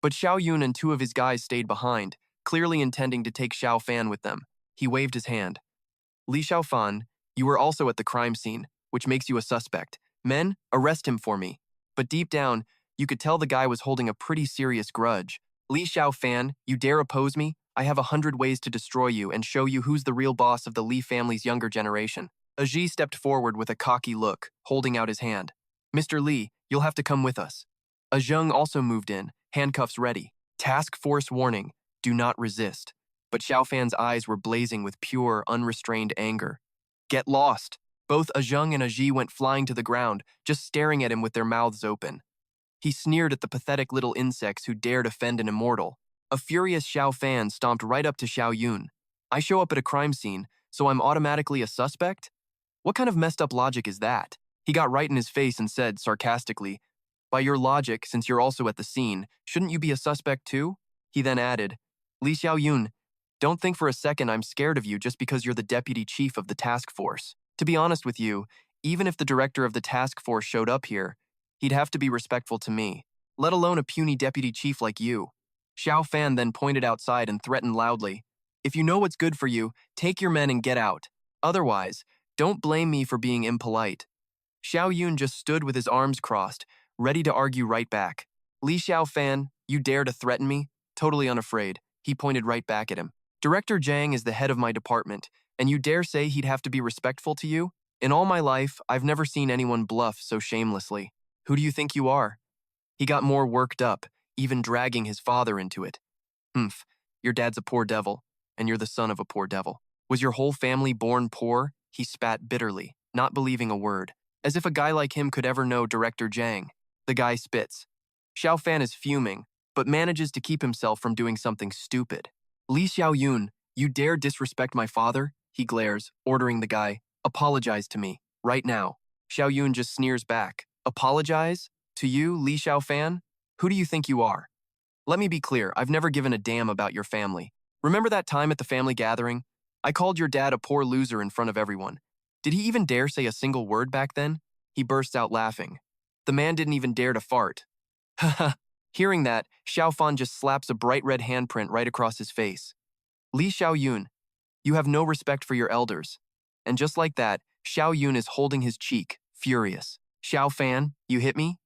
But Xiao Yun and 2 of his guys stayed behind, clearly intending to take Xiaofan with them. He waved his hand. "Li Xiaofan, you were also at the crime scene, which makes you a suspect. Men, arrest him for me." But deep down, you could tell the guy was holding a pretty serious grudge. "Li Xiaofan, you dare oppose me? I have 100 ways to destroy you and show you who's the real boss of the Li family's younger generation." Aji stepped forward with a cocky look, holding out his hand. "Mr. Li, you'll have to come with us." A Zheng also moved in, handcuffs ready. Task force warning, do not resist. But Xiaofan's eyes were blazing with pure, unrestrained anger. "Get lost." Both a Zheng and a Ji went flying to the ground, just staring at him with their mouths open. He sneered at the pathetic little insects who dared offend an immortal. A furious Xiaofan stomped right up to Xiao Yun. "I show up at a crime scene, so I'm automatically a suspect? What kind of messed up logic is that?" He got right in his face and said, sarcastically, "By your logic, since you're also at the scene, shouldn't you be a suspect too?" He then added, "Li Xiao Yun, don't think for a second I'm scared of you just because you're the deputy chief of the task force. To be honest with you, even if the director of the task force showed up here, he'd have to be respectful to me, let alone a puny deputy chief like you." Xiaofan then pointed outside and threatened loudly, "If you know what's good for you, take your men and get out. Otherwise, don't blame me for being impolite." Xiao Yun just stood with his arms crossed, ready to argue right back. "Li Xiaofan, you dare to threaten me?" Totally unafraid, he pointed right back at him. "Director Zhang is the head of my department, and you dare say he'd have to be respectful to you? In all my life, I've never seen anyone bluff so shamelessly. Who do you think you are?" He got more worked up, even dragging his father into it. "Humph, your dad's a poor devil, and you're the son of a poor devil. Was your whole family born poor?" He spat bitterly, not believing a word. As if a guy like him could ever know Director Zhang. The guy spits. Xiaofan is fuming, but manages to keep himself from doing something stupid. "Li Xiao Yun, you dare disrespect my father?" He glares, ordering the guy, "Apologize to me, right now." Xiao Yun just sneers back. "Apologize? To you, Li Xiaofan? Who do you think you are? Let me be clear, I've never given a damn about your family. Remember that time at the family gathering? I called your dad a poor loser in front of everyone. Did he even dare say a single word back then?" He bursts out laughing. "The man didn't even dare to fart." Haha. Hearing that, Xiaofan just slaps a bright red handprint right across his face. "Li Xiao Yun, you have no respect for your elders." And just like that, Xiao Yun is holding his cheek, furious. "Xiaofan, you hit me?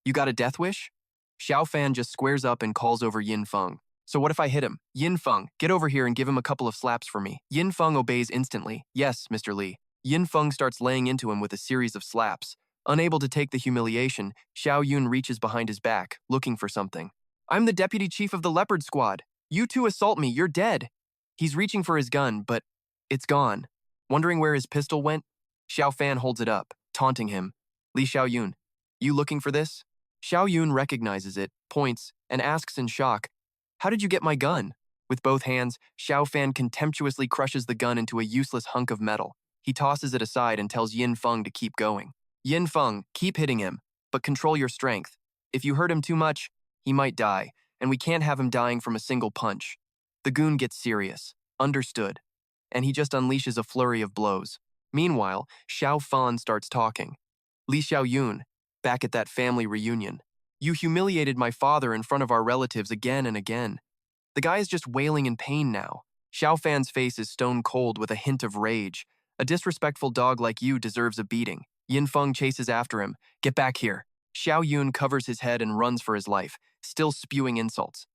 You got a death wish?" Xiaofan just squares up and calls over Yin Feng. "So what if I hit him? Yin Feng, get over here and give him a couple of slaps for me." Yin Feng obeys instantly. "Yes, Mr. Li." Yin Feng starts laying into him with a series of slaps. Unable to take the humiliation, Xiao Yun reaches behind his back, looking for something. "I'm the deputy chief of the leopard squad. You two assault me, you're dead." He's reaching for his gun, but it's gone. Wondering where his pistol went, Xiao Fan holds it up, taunting him. "Li Xiao Yun, you looking for this?" Xiao Yun recognizes it, points, and asks in shock, "How did you get my gun?" With both hands, Xiao Fan contemptuously crushes the gun into a useless hunk of metal. He tosses it aside and tells Yin Feng to keep going. "Yin Feng, keep hitting him, but control your strength. If you hurt him too much, he might die, and we can't have him dying from a single punch. The goon gets serious. Understood. And he just unleashes a flurry of blows. Meanwhile, Xiaofan starts talking. Li Xiaoyun, back at that family reunion. You humiliated my father in front of our relatives again and again. The guy is just wailing in pain now. Xiaofan's face is stone cold with a hint of rage. A disrespectful dog like you deserves a beating. Yinfeng chases after him. Get back here. Xiao Yun covers his head and runs for his life, still spewing insults.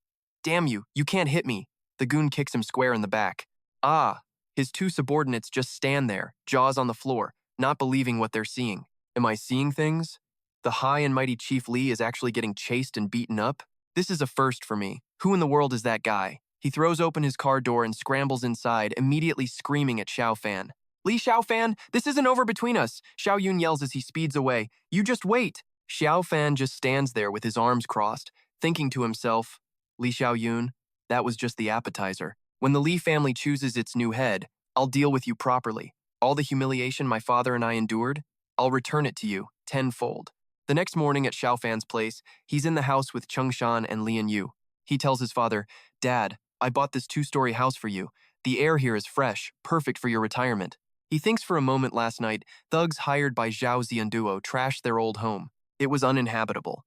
Damn you, you can't hit me. The goon kicks him square in the back. Ah, his two subordinates just stand there, jaws on the floor, not believing what they're seeing. Am I seeing things? The high and mighty Chief Li is actually getting chased and beaten up? This is a first for me. Who in the world is that guy? He throws open his car door and scrambles inside, immediately screaming at Xiaofan. Li Xiaofan, this isn't over between us, Xiao Yun yells as he speeds away. You just wait. Xiaofan just stands there with his arms crossed, thinking to himself, Li Xiaoyun, that was just the appetizer. When the Li family chooses its new head, I'll deal with you properly. All the humiliation my father and I endured, I'll return it to you, tenfold. The next morning at Xiaofan's place, he's in the house with Chengshan and Lian Yu. He tells his father, Dad, I bought this 2-story house for you. The air here is fresh, perfect for your retirement. He thinks for a moment last night, thugs hired by Zhao Zianduo trashed their old home. It was uninhabitable.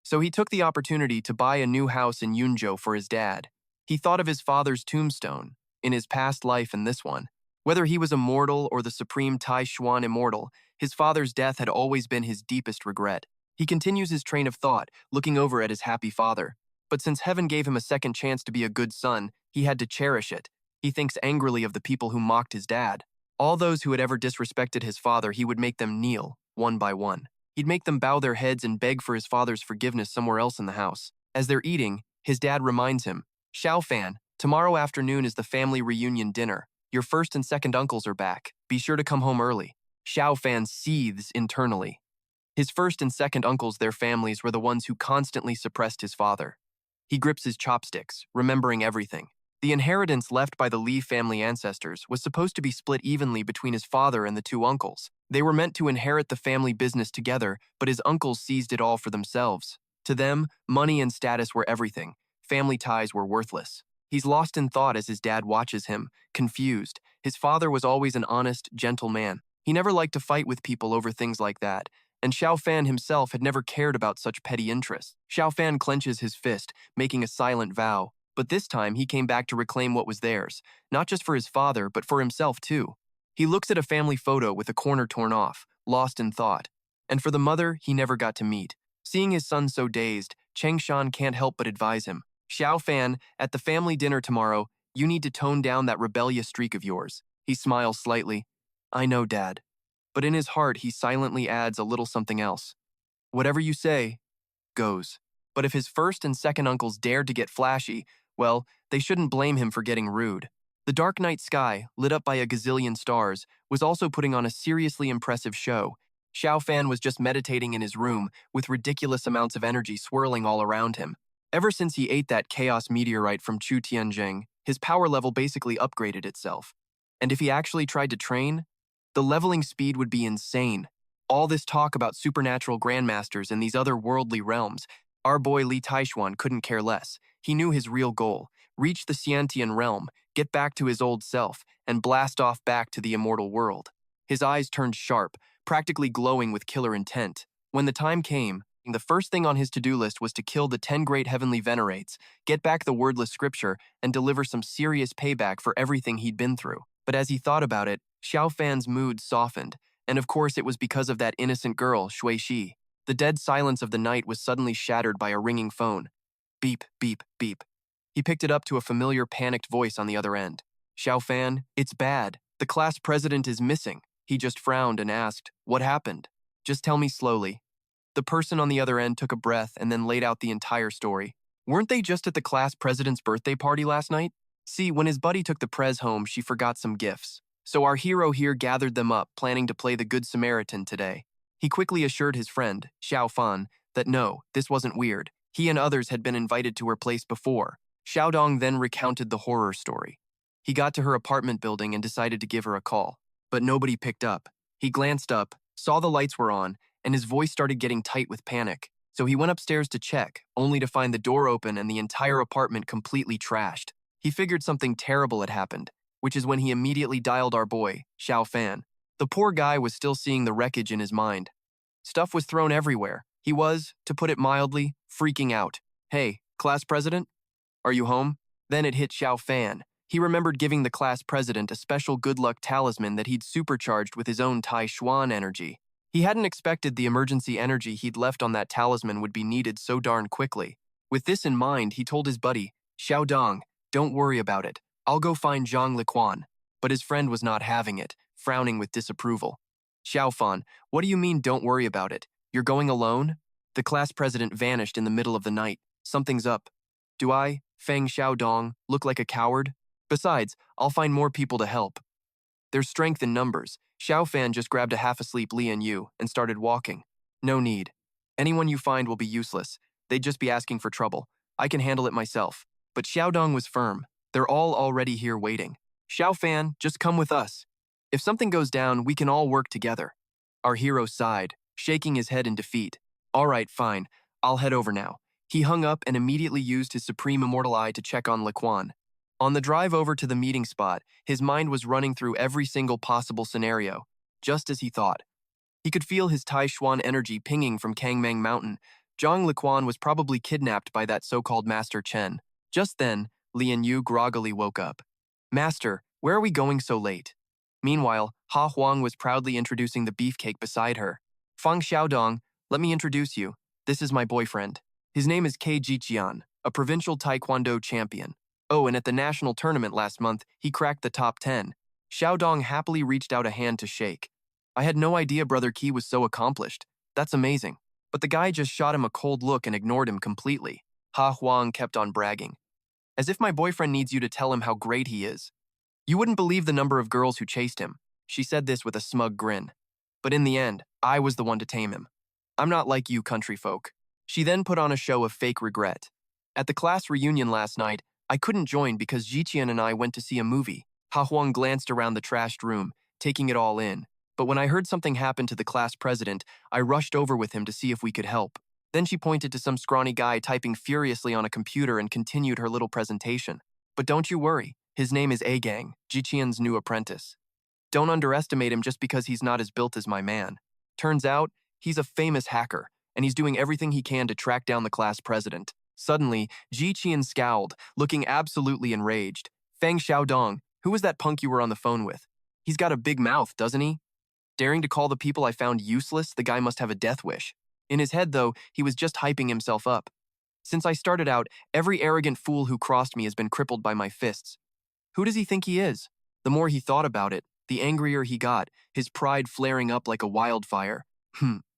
So he took the opportunity to buy a new house in Yunzhou for his dad. He thought of his father's tombstone, in his past life and this one. Whether he was immortal or the supreme Taixuan immortal, his father's death had always been his deepest regret. He continues his train of thought, looking over at his happy father. But since heaven gave him a second chance to be a good son, he had to cherish it. He thinks angrily of the people who mocked his dad. All those who had ever disrespected his father, he would make them kneel, one by one. He'd make them bow their heads and beg for his father's forgiveness somewhere else in the house. As they're eating, his dad reminds him, Xiaofan, tomorrow afternoon is the family reunion dinner. Your first and second uncles are back. Be sure to come home early. Xiaofan seethes internally. His first and second uncles, their families, were the ones who constantly suppressed his father. He grips his chopsticks, remembering everything. The inheritance left by the Li family ancestors was supposed to be split evenly between his father and the two uncles. They were meant to inherit the family business together, but his uncles seized it all for themselves. To them, money and status were everything. Family ties were worthless. He's lost in thought as his dad watches him, confused. His father was always an honest, gentle man. He never liked to fight with people over things like that, and Xiaofan himself had never cared about such petty interests. Xiaofan clenches his fist, making a silent vow. But this time, he came back to reclaim what was theirs, not just for his father, but for himself too. He looks at a family photo with a corner torn off, lost in thought. And for the mother, he never got to meet. Seeing his son so dazed, Chengshan can't help but advise him. Xiaofan, at the family dinner tomorrow, you need to tone down that rebellious streak of yours. He smiles slightly. I know, Dad. But in his heart, he silently adds a little something else. Whatever you say, goes. But if his first and second uncles dared to get flashy, well, they shouldn't blame him for getting rude. The dark night sky, lit up by a gazillion stars, was also putting on a seriously impressive show. Xiaofan was just meditating in his room, with ridiculous amounts of energy swirling all around him. Ever since he ate that chaos meteorite from Chu Tianjing, his power level basically upgraded itself. And if he actually tried to train, the leveling speed would be insane. All this talk about supernatural grandmasters in these other worldly realms, our boy Li Taixuan couldn't care less. He knew his real goal, reach the Xiantian realm, get back to his old self, and blast off back to the immortal world. His eyes turned sharp, practically glowing with killer intent. When the time came, the first thing on his to-do list was to kill the 10 great heavenly venerates, get back the wordless scripture, and deliver some serious payback for everything he'd been through. But as he thought about it, Xiaofan's mood softened, and of course it was because of that innocent girl, Shui Shi. The dead silence of the night was suddenly shattered by a ringing phone. Beep, beep, beep. He picked it up to a familiar, panicked voice on the other end. Xiaofan, it's bad. The class president is missing. He just frowned and asked, what happened? Just tell me slowly. The person on the other end took a breath and then laid out the entire story. Weren't they just at the class president's birthday party last night? See, when his buddy took the prez home, she forgot some gifts. So our hero here gathered them up, planning to play the Good Samaritan today. He quickly assured his friend, Xiaofan, that no, this wasn't weird. He and others had been invited to her place before. Xiaodong then recounted the horror story. He got to her apartment building and decided to give her a call. But nobody picked up. He glanced up, saw the lights were on, and his voice started getting tight with panic. So he went upstairs to check, only to find the door open and the entire apartment completely trashed. He figured something terrible had happened, which is when he immediately dialed our boy, Xiaofan. The poor guy was still seeing the wreckage in his mind. Stuff was thrown everywhere. He was, to put it mildly, freaking out. Hey, class president? Are you home? Then it hit Xiaofan. He remembered giving the class president a special good luck talisman that he'd supercharged with his own Taixuan energy. He hadn't expected the emergency energy he'd left on that talisman would be needed so darn quickly. With this in mind, he told his buddy, Xiaodong, don't worry about it. I'll go find Zhang Liquan. But his friend was not having it, frowning with disapproval. Xiaofan, what do you mean don't worry about it? You're going alone? The class president vanished in the middle of the night. Something's up. Do I, Feng Xiaodong, look like a coward? Besides, I'll find more people to help. There's strength in numbers. Xiaofan just grabbed a half-asleep Li and Yu and started walking. No need. Anyone you find will be useless. They'd just be asking for trouble. I can handle it myself. But Xiaodong was firm. They're all already here waiting. Xiaofan, just come with us. If something goes down, we can all work together. Our hero sighed, shaking his head in defeat. All right, fine. I'll head over now. He hung up and immediately used his supreme immortal eye to check on Liquan. On the drive over to the meeting spot, his mind was running through every single possible scenario, just as he thought. He could feel his Taixuan energy pinging from Kangmang Mountain. Zhang Liquan was probably kidnapped by that so-called Master Chen. Just then, Li and Yu groggily woke up. Master, where are we going so late? Meanwhile, Ha Huang was proudly introducing the beefcake beside her. Fang Xiaodong, let me introduce you. This is my boyfriend. His name is Kei Jiqian, a provincial taekwondo champion. Oh, and at the national tournament last month, he cracked the top 10. Xiaodong happily reached out a hand to shake. I had no idea Brother Qi was so accomplished. That's amazing. But the guy just shot him a cold look and ignored him completely. Ha Huang kept on bragging. As if my boyfriend needs you to tell him how great he is. You wouldn't believe the number of girls who chased him. She said this with a smug grin. But in the end, I was the one to tame him. I'm not like you country folk. She then put on a show of fake regret. At the class reunion last night, I couldn't join because Jiqian and I went to see a movie. Ha Huang glanced around the trashed room, taking it all in. But when I heard something happen to the class president, I rushed over with him to see if we could help. Then she pointed to some scrawny guy typing furiously on a computer and continued her little presentation. But don't you worry, his name is Agang, Jiqian's new apprentice. Don't underestimate him just because he's not as built as my man. Turns out, he's a famous hacker, and he's doing everything he can to track down the class president. Suddenly, Jiqian scowled, looking absolutely enraged. Feng Xiaodong, who was that punk you were on the phone with? He's got a big mouth, doesn't he? Daring to call the people I found useless, the guy must have a death wish. In his head, though, he was just hyping himself up. Since I started out, every arrogant fool who crossed me has been crippled by my fists. Who does he think he is? The more he thought about it, the angrier he got, his pride flaring up like a wildfire.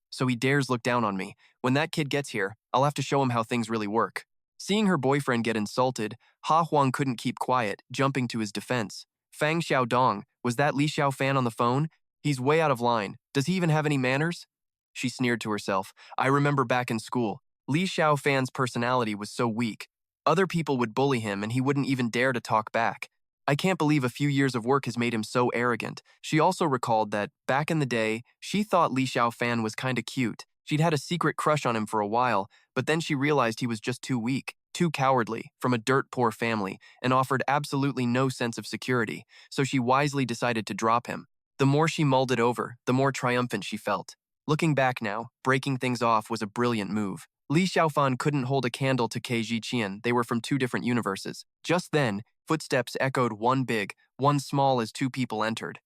So he dares look down on me. When that kid gets here, I'll have to show him how things really work. Seeing her boyfriend get insulted, Ha Huang couldn't keep quiet, jumping to his defense. Fang Xiaodong, was that Li Xiaofan on the phone? He's way out of line. Does he even have any manners? She sneered to herself. I remember back in school, Li Xiaofan's personality was so weak. Other people would bully him and he wouldn't even dare to talk back. I can't believe a few years of work has made him so arrogant. She also recalled that, back in the day, she thought Li Xiaofan was kinda cute. She'd had a secret crush on him for a while, but then she realized he was just too weak, too cowardly, from a dirt-poor family, and offered absolutely no sense of security, so she wisely decided to drop him. The more she mulled it over, the more triumphant she felt. Looking back now, breaking things off was a brilliant move. Li Xiaofan couldn't hold a candle to Kei Jiqian. They were from two different universes. Just then, footsteps echoed, one big, one small, as two people entered.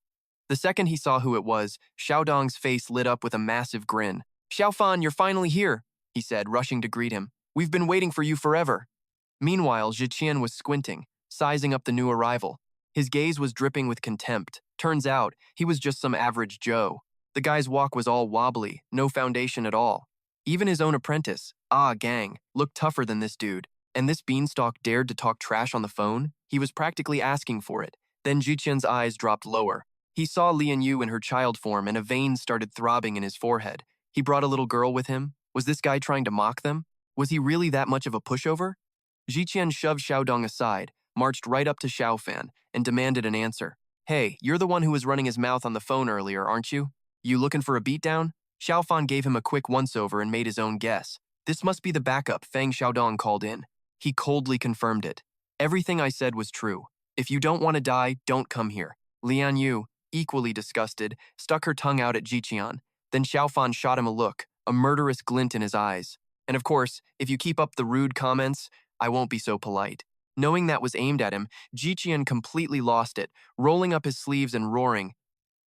The second he saw who it was, Xiaodong's face lit up with a massive grin. Xiaofan, you're finally here, he said, rushing to greet him. We've been waiting for you forever. Meanwhile, Jiqian was squinting, sizing up the new arrival. His gaze was dripping with contempt. Turns out, he was just some average Joe. The guy's walk was all wobbly, no foundation at all. Even his own apprentice, Gang, looked tougher than this dude. And this beanstalk dared to talk trash on the phone? He was practically asking for it. Then Jiqian's eyes dropped lower. He saw Li and Yu in her child form and a vein started throbbing in his forehead. He brought a little girl with him. Was this guy trying to mock them? Was he really that much of a pushover? Jiqian shoved Xiaodong aside, marched right up to Xiaofan, and demanded an answer. Hey, you're the one who was running his mouth on the phone earlier, aren't you? You looking for a beatdown? Xiaofan gave him a quick once-over and made his own guess. This must be the backup, Fang Xiaodong called in. He coldly confirmed it. Everything I said was true. If you don't want to die, don't come here. Lian Yu, equally disgusted, stuck her tongue out at Jiqian. Then Xiaofan shot him a look, a murderous glint in his eyes. And of course, if you keep up the rude comments, I won't be so polite. Knowing that was aimed at him, Jiqian completely lost it, rolling up his sleeves and roaring,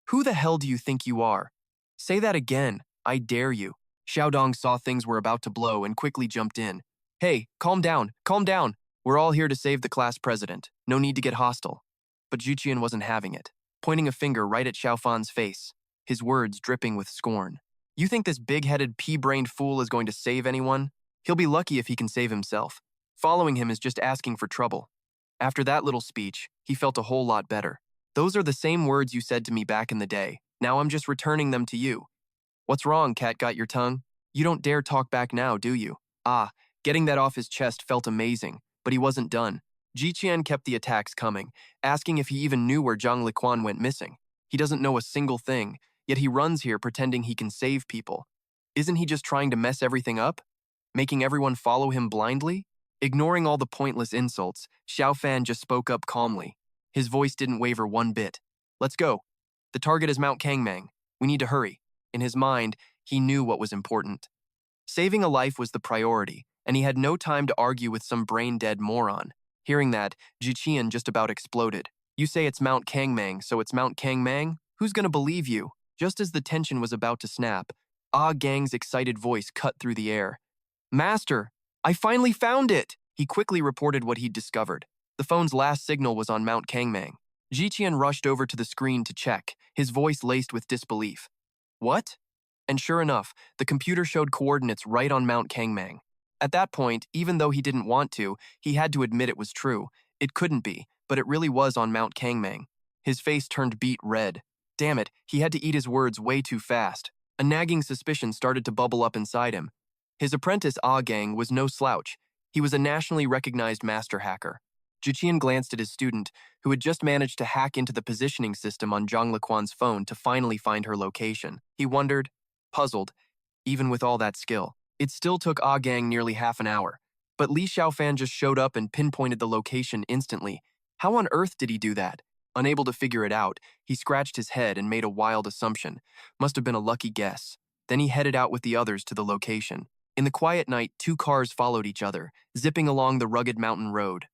"Who the hell do you think you are? Say that again, I dare you." Xiaodong saw things were about to blow and quickly jumped in. "Hey, calm down, calm down. We're all here to save the class president. No need to get hostile." But Jiqian wasn't having it, pointing a finger right at Xiaofan's face, his words dripping with scorn. "You think this big-headed, pea-brained fool is going to save anyone? He'll be lucky if he can save himself. Following him is just asking for trouble." After that little speech, he felt a whole lot better. "Those are the same words you said to me back in the day. Now I'm just returning them to you." "What's wrong, cat got your tongue? You don't dare talk back now, do you?" Getting that off his chest felt amazing, but he wasn't done. Jiqian kept the attacks coming, asking if he even knew where Zhang Liquan went missing. He doesn't know a single thing, yet he runs here pretending he can save people. Isn't he just trying to mess everything up? Making everyone follow him blindly? Ignoring all the pointless insults, Xiaofan just spoke up calmly. His voice didn't waver one bit. "Let's go. The target is Mount Kangmang. We need to hurry." In his mind, he knew what was important. Saving a life was the priority, and he had no time to argue with some brain-dead moron. Hearing that, Jiqian just about exploded. "You say it's Mount Kangmang, so it's Mount Kangmang? Who's gonna believe you?" Just as the tension was about to snap, Gang's excited voice cut through the air. "Master, I finally found it!" He quickly reported what he'd discovered. The phone's last signal was on Mount Kangmang. Jiqian rushed over to the screen to check, his voice laced with disbelief. "What?" And sure enough, the computer showed coordinates right on Mount Kangmang. At that point, even though he didn't want to, he had to admit it was true. It couldn't be, but it really was on Mount Kangmang. His face turned beet red. Damn it, he had to eat his words way too fast. A nagging suspicion started to bubble up inside him. His apprentice Gang was no slouch. He was a nationally recognized master hacker. Jiqian glanced at his student, who had just managed to hack into the positioning system on Zhang Liquan's phone to finally find her location. He wondered, puzzled, even with all that skill. It still took Gang nearly half an hour, but Li Xiaofan just showed up and pinpointed the location instantly. How on earth did he do that? Unable to figure it out, he scratched his head and made a wild assumption. Must have been a lucky guess. Then he headed out with the others to the location. In the quiet night, two cars followed each other, zipping along the rugged mountain road.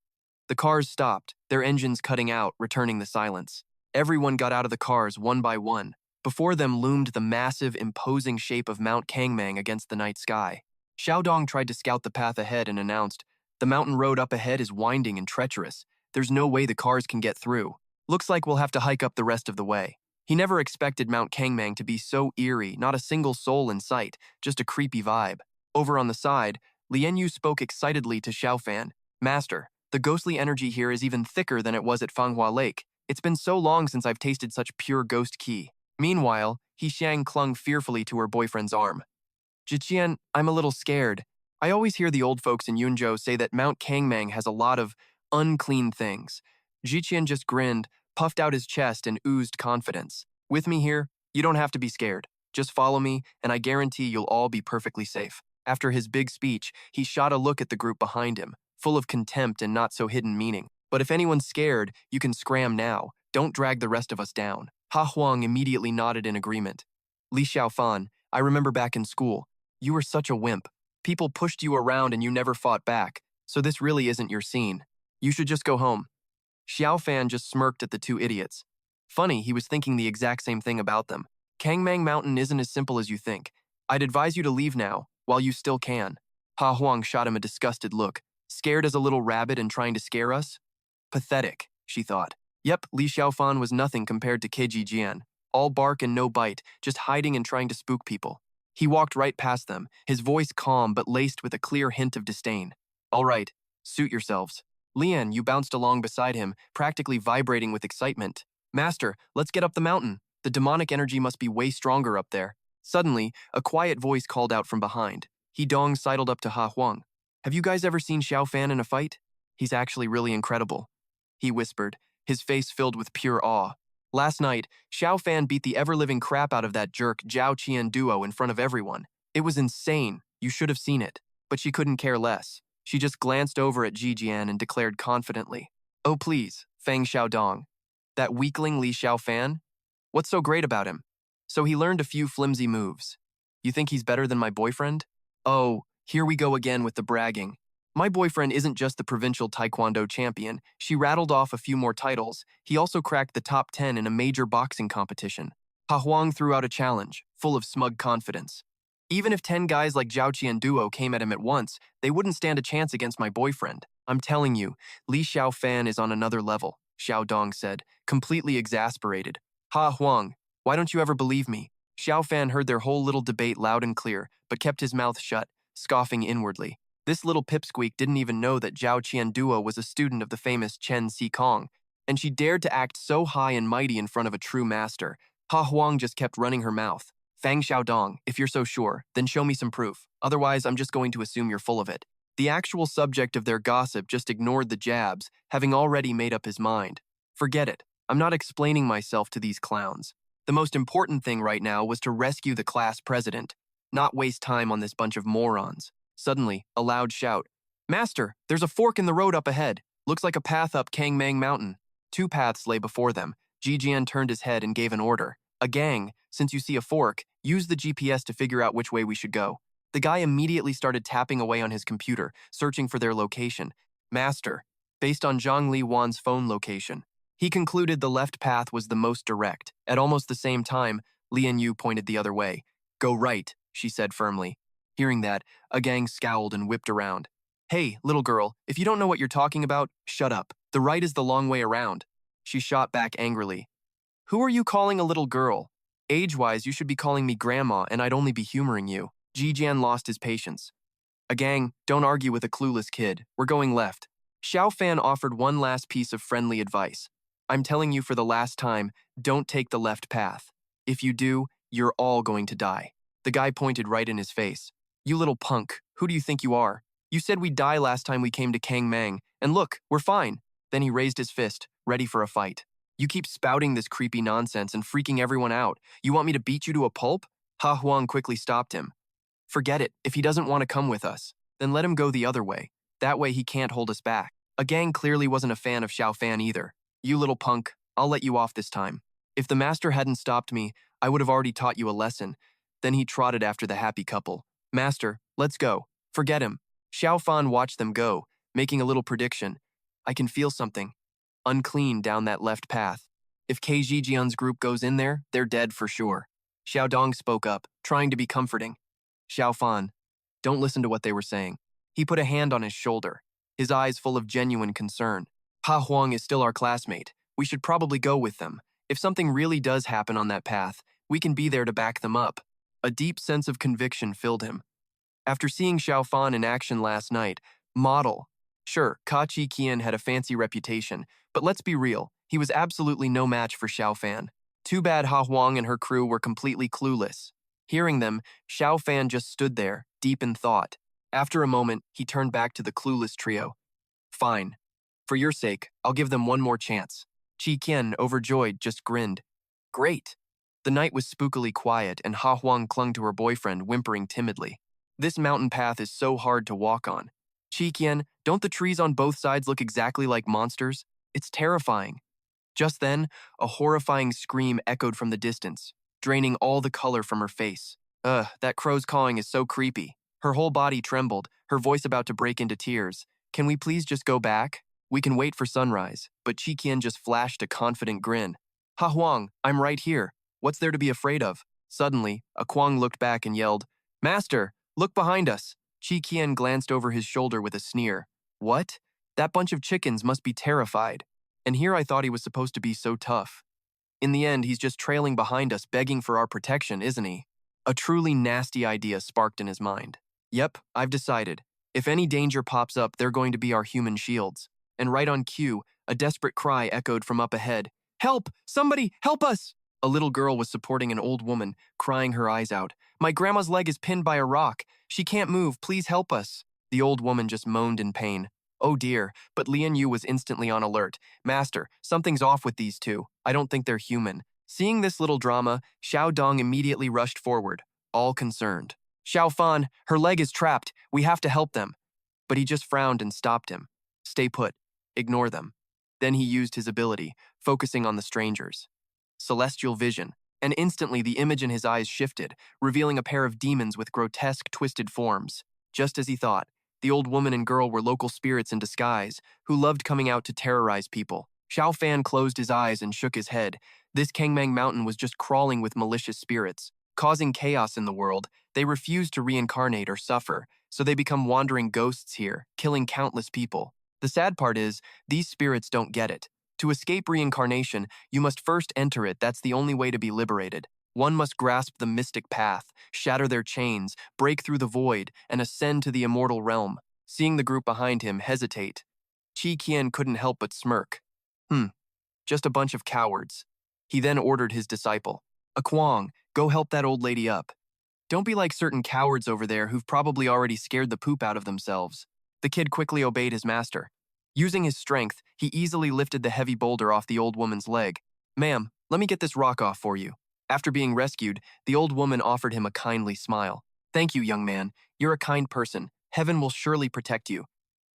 The cars stopped, their engines cutting out, returning the silence. Everyone got out of the cars one by one. Before them loomed the massive, imposing shape of Mount Kangmang against the night sky. Xiaodong tried to scout the path ahead and announced, "The mountain road up ahead is winding and treacherous. There's no way the cars can get through. Looks like we'll have to hike up the rest of the way." He never expected Mount Kangmang to be so eerie, not a single soul in sight, just a creepy vibe. Over on the side, Lian Yu spoke excitedly to Xiaofan. "Master, the ghostly energy here is even thicker than it was at Fanghua Lake. It's been so long since I've tasted such pure ghost qi." Meanwhile, Xiang clung fearfully to her boyfriend's arm. "Jiqian, I'm a little scared. I always hear the old folks in Yunzhou say that Mount Kangmang has a lot of unclean things." Jiqian just grinned, puffed out his chest, and oozed confidence. "With me here, you don't have to be scared. Just follow me, and I guarantee you'll all be perfectly safe." After his big speech, he shot a look at the group behind him, full of contempt and not so hidden meaning. "But if anyone's scared, you can scram now. Don't drag the rest of us down." Ha Huang immediately nodded in agreement. "Li Xiaofan, I remember back in school. You were such a wimp. People pushed you around and you never fought back, so this really isn't your scene. You should just go home." Xiaofan just smirked at the two idiots. Funny, he was thinking the exact same thing about them. Kangmang Mountain isn't as simple as you think. I'd advise you to leave now, while you still can. Ha Huang shot him a disgusted look. "Scared as a little rabbit and trying to scare us?" Pathetic, she thought. Yep, Li Xiaofan was nothing compared to Keiji Jian. All bark and no bite, just hiding and trying to spook people. He walked right past them, his voice calm but laced with a clear hint of disdain. "All right, suit yourselves." Lian, you bounced along beside him, practically vibrating with excitement. "Master, let's get up the mountain. The demonic energy must be way stronger up there." Suddenly, a quiet voice called out from behind. He Dong sidled up to Ha Huang. "Have you guys ever seen Xiaofan in a fight? He's actually really incredible," he whispered, his face filled with pure awe. "Last night, Xiaofan beat the ever-living crap out of that jerk Zhao Qian duo in front of everyone. It was insane. You should have seen it." but she couldn't care less. She just glanced over at Jijian and declared confidently, "Oh please, Fang Xiaodong. That weakling Li Xiaofan? What's so great about him? So he learned a few flimsy moves. You think he's better than my boyfriend? Oh, here we go again with the bragging. My boyfriend isn't just the provincial taekwondo champion. She rattled off a few more titles. He also cracked the top 10 in a major boxing competition. Ha Huang threw out a challenge, full of smug confidence. Even if 10 guys like Zhao Qian Duo came at him at once, they wouldn't stand a chance against my boyfriend. I'm telling you, Li Xiaofan is on another level, Xiao Dong said, completely exasperated. Ha Huang, why don't you ever believe me? Xiaofan heard their whole little debate loud and clear, but kept his mouth shut, scoffing inwardly. This little pipsqueak didn't even know that Zhao Qian Duo was a student of the famous Chen Si Kong, and she dared to act so high and mighty in front of a true master. Ha Huang just kept running her mouth. Fang Xiaodong, if you're so sure, then show me some proof. Otherwise, I'm just going to assume you're full of it. The actual subject of their gossip just ignored the jabs, having already made up his mind. Forget it. I'm not explaining myself to these clowns. The most important thing right now was to rescue the class president, not waste time on this bunch of morons. Suddenly, a loud shout. Master, there's a fork in the road up ahead. Looks like a path up Kangmang Mountain. Two paths lay before them. Jijian turned his head and gave an order. A gang, since you see a fork, use the GPS to figure out which way we should go. The guy immediately started tapping away on his computer, searching for their location. Master, based on Zhang Li Wan's phone location. He concluded the left path was the most direct. At almost the same time, Lian Yu pointed the other way. Go right, she said firmly. Hearing that, a gang scowled and whipped around. Hey, little girl, if you don't know what you're talking about, shut up. The right is the long way around. She shot back angrily. Who are you calling a little girl? Age-wise, you should be calling me grandma, and I'd only be humoring you. Jijian lost his patience. A gang, don't argue with a clueless kid. We're going left. Xiaofan offered one last piece of friendly advice. I'm telling you for the last time, don't take the left path. If you do, you're all going to die. The guy pointed right in his face. You little punk, who do you think you are? You said we'd die last time we came to Kangmang, and look, we're fine. Then he raised his fist, ready for a fight. You keep spouting this creepy nonsense and freaking everyone out. You want me to beat you to a pulp? Ha Huang quickly stopped him. Forget it. If he doesn't want to come with us, then let him go the other way. That way he can't hold us back. A gang clearly wasn't a fan of Xiaofan either. You little punk, I'll let you off this time. If the master hadn't stopped me, I would have already taught you a lesson. Then he trotted after the happy couple. Master, let's go. Forget him. Xiaofan watched them go, making a little prediction. I can feel something. Unclean down that left path. If K Jijian's group goes in there, they're dead for sure. Xiaodong spoke up, trying to be comforting. Xiaofan, don't listen to what they were saying. He put a hand on his shoulder, his eyes full of genuine concern. Ha Huang is still our classmate. We should probably go with them. If something really does happen on that path, we can be there to back them up. A deep sense of conviction filled him. After seeing Xiaofan in action last night, model. Sure, Ka Chi Qian had a fancy reputation, but let's be real, he was absolutely no match for Xiaofan. Too bad Ha Huang and her crew were completely clueless. Hearing them, Xiaofan just stood there, deep in thought. After a moment, he turned back to the clueless trio. Fine. For your sake, I'll give them one more chance. Qi Qian, overjoyed, just grinned. Great. The night was spookily quiet, and Ha Huang clung to her boyfriend, whimpering timidly. This mountain path is so hard to walk on. Qi Qian, don't the trees on both sides look exactly like monsters? It's terrifying. Just then, a horrifying scream echoed from the distance, draining all the color from her face. That crow's cawing is so creepy. Her whole body trembled, her voice about to break into tears. Can we please just go back? We can wait for sunrise, but Qi Qian just flashed a confident grin. Ha Huang, I'm right here. What's there to be afraid of? Suddenly, a Kuang looked back and yelled, Master, look behind us. Qi Qian glanced over his shoulder with a sneer. What? That bunch of chickens must be terrified. And here I thought he was supposed to be so tough. In the end, he's just trailing behind us, begging for our protection, isn't he? A truly nasty idea sparked in his mind. Yep, I've decided. If any danger pops up, they're going to be our human shields. And right on cue, a desperate cry echoed from up ahead. Help! Somebody, help us! A little girl was supporting an old woman, crying her eyes out. My grandma's leg is pinned by a rock. She can't move. Please help us. The old woman just moaned in pain. Oh dear, but Lian Yu was instantly on alert. Master, something's off with these two. I don't think they're human. Seeing this little drama, Xiao Dong immediately rushed forward, all concerned. Xiaofan, her leg is trapped. We have to help them. But he just frowned and stopped him. Stay put. Ignore them. Then he used his ability, focusing on the strangers. Celestial vision, and instantly the image in his eyes shifted, revealing a pair of demons with grotesque, twisted forms. Just as he thought, the old woman and girl were local spirits in disguise, who loved coming out to terrorize people. Xiaofan closed his eyes and shook his head. This Kangmang mountain was just crawling with malicious spirits, causing chaos in the world. They refuse to reincarnate or suffer, so they become wandering ghosts here, killing countless people. The sad part is, these spirits don't get it. To escape reincarnation, you must first enter it. That's the only way to be liberated. One must grasp the mystic path, shatter their chains, break through the void, and ascend to the immortal realm. Seeing the group behind him hesitate, Qi Qian couldn't help but smirk. Just a bunch of cowards. He then ordered his disciple, Kwang, go help that old lady up. Don't be like certain cowards over there who've probably already scared the poop out of themselves. The kid quickly obeyed his master. Using his strength, he easily lifted the heavy boulder off the old woman's leg. Ma'am, let me get this rock off for you. After being rescued, the old woman offered him a kindly smile. Thank you, young man. You're a kind person. Heaven will surely protect you.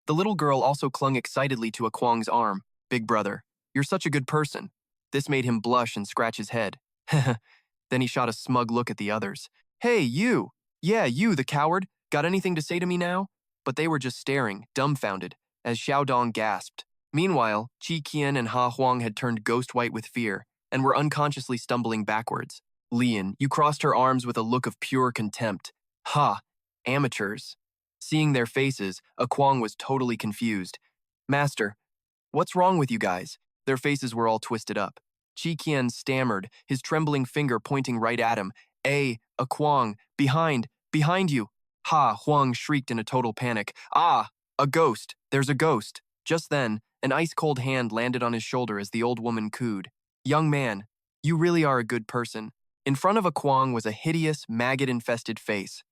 The little girl also clung excitedly to Kwang's arm. Big brother, you're such a good person. This made him blush and scratch his head. Then he shot a smug look at the others. Hey, you! Yeah, you, the coward. Got anything to say to me now? But they were just staring, dumbfounded, as Xiaodong gasped. Meanwhile, Qi Qian and Ha Huang had turned ghost white with fear and were unconsciously stumbling backwards. Lian, you crossed her arms with a look of pure contempt. Ha! Amateurs. Seeing their faces, Kwang was totally confused. Master, what's wrong with you guys? Their faces were all twisted up. Qi Qian stammered, his trembling finger pointing right at him. Kwang, behind you. Ha, Huang shrieked in a total panic. Ah, a ghost, there's a ghost. Just then, an ice-cold hand landed on his shoulder as the old woman cooed. Young man, you really are a good person. In front of Kwang was a hideous, maggot-infested face.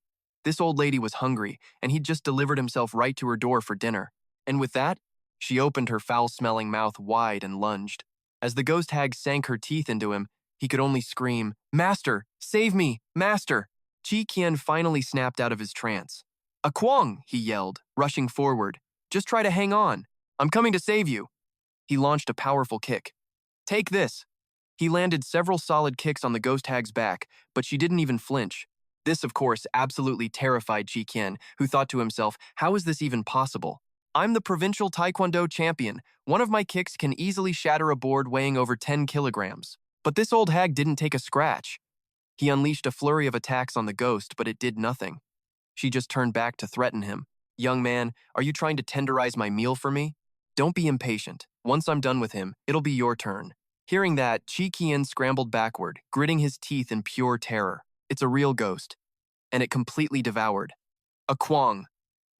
This old lady was hungry, and he'd just delivered himself right to her door for dinner. And with that, she opened her foul-smelling mouth wide and lunged. As the ghost hag sank her teeth into him, he could only scream, Master, save me, Master! Qi Qian finally snapped out of his trance. Kwang, he yelled, rushing forward. Just try to hang on. I'm coming to save you. He launched a powerful kick. Take this. He landed several solid kicks on the ghost hag's back, but she didn't even flinch. This, of course, absolutely terrified Qi Qian, who thought to himself, how is this even possible? I'm the provincial taekwondo champion. One of my kicks can easily shatter a board weighing over 10 kilograms. But this old hag didn't take a scratch. He unleashed a flurry of attacks on the ghost, but it did nothing. She just turned back to threaten him. Young man, are you trying to tenderize my meal for me? Don't be impatient. Once I'm done with him, it'll be your turn. Hearing that, Qi Qian scrambled backward, gritting his teeth in pure terror. It's a real ghost. And it completely devoured. Kwang.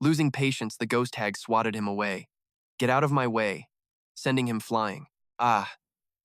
Losing patience, the ghost hag swatted him away. Get out of my way, sending him flying. Ah.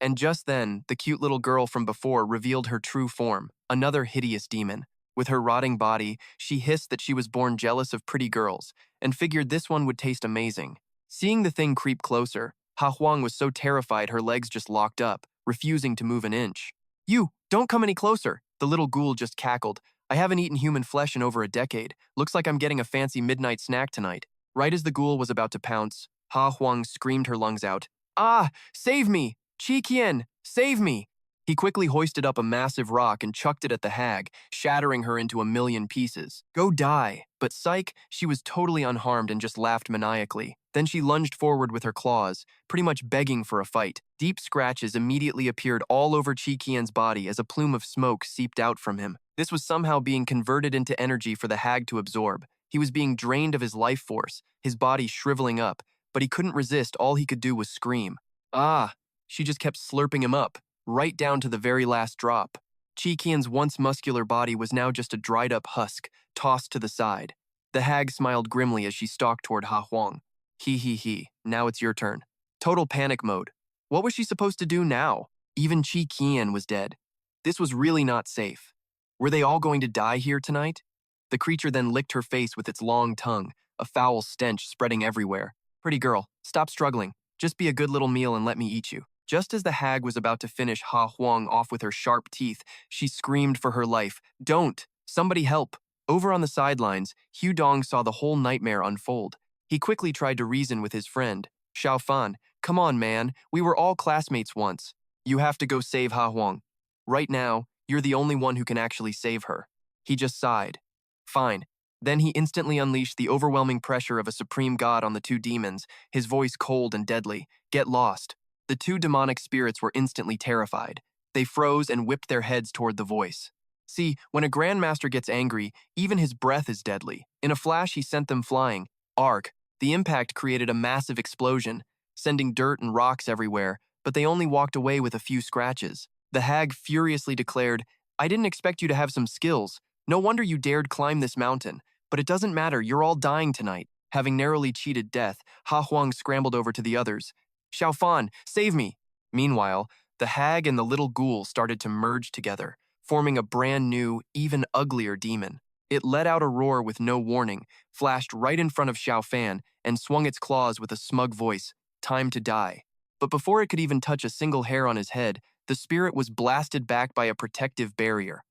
And just then, the cute little girl from before revealed her true form, another hideous demon. With her rotting body, she hissed that she was born jealous of pretty girls, and figured this one would taste amazing. Seeing the thing creep closer, Ha Huang was so terrified her legs just locked up, refusing to move an inch. You, don't come any closer, the little ghoul just cackled. I haven't eaten human flesh in over a decade. Looks like I'm getting a fancy midnight snack tonight. Right as the ghoul was about to pounce, Ha Huang screamed her lungs out. Ah, save me! Qi Qian, save me! He quickly hoisted up a massive rock and chucked it at the hag, shattering her into a million pieces. Go die! But psych, she was totally unharmed and just laughed maniacally. Then she lunged forward with her claws, pretty much begging for a fight. Deep scratches immediately appeared all over Qi Qian's body as a plume of smoke seeped out from him. This was somehow being converted into energy for the hag to absorb. He was being drained of his life force, his body shriveling up, but he couldn't resist. All he could do was scream. Ah! She just kept slurping him up, right down to the very last drop. Qi Qian's once muscular body was now just a dried-up husk, tossed to the side. The hag smiled grimly as she stalked toward Ha Huang. He, now it's your turn. Total panic mode. What was she supposed to do now? Even Qi Qian was dead. This was really not safe. Were they all going to die here tonight? The creature then licked her face with its long tongue, a foul stench spreading everywhere. Pretty girl, stop struggling. Just be a good little meal and let me eat you. Just as the hag was about to finish Ha Huang off with her sharp teeth, she screamed for her life. Don't! Somebody help! Over on the sidelines, Hu Dong saw the whole nightmare unfold. He quickly tried to reason with his friend. Xiaofan, come on, man, we were all classmates once. You have to go save Ha Huang. Right now, you're the only one who can actually save her. He just sighed. Fine. Then he instantly unleashed the overwhelming pressure of a supreme god on the two demons, his voice cold and deadly. Get lost. The two demonic spirits were instantly terrified. They froze and whipped their heads toward the voice. See, when a grandmaster gets angry, even his breath is deadly. In a flash, he sent them flying. Arc. The impact created a massive explosion, sending dirt and rocks everywhere, but they only walked away with a few scratches. The hag furiously declared, I didn't expect you to have some skills. No wonder you dared climb this mountain. But it doesn't matter, you're all dying tonight. Having narrowly cheated death, Ha Huang scrambled over to the others. Xiaofan, save me! Meanwhile, the hag and the little ghoul started to merge together, forming a brand new, even uglier demon. It let out a roar with no warning, flashed right in front of Xiaofan, and swung its claws with a smug voice, time to die. But before it could even touch a single hair on his head, the spirit was blasted back by a protective barrier.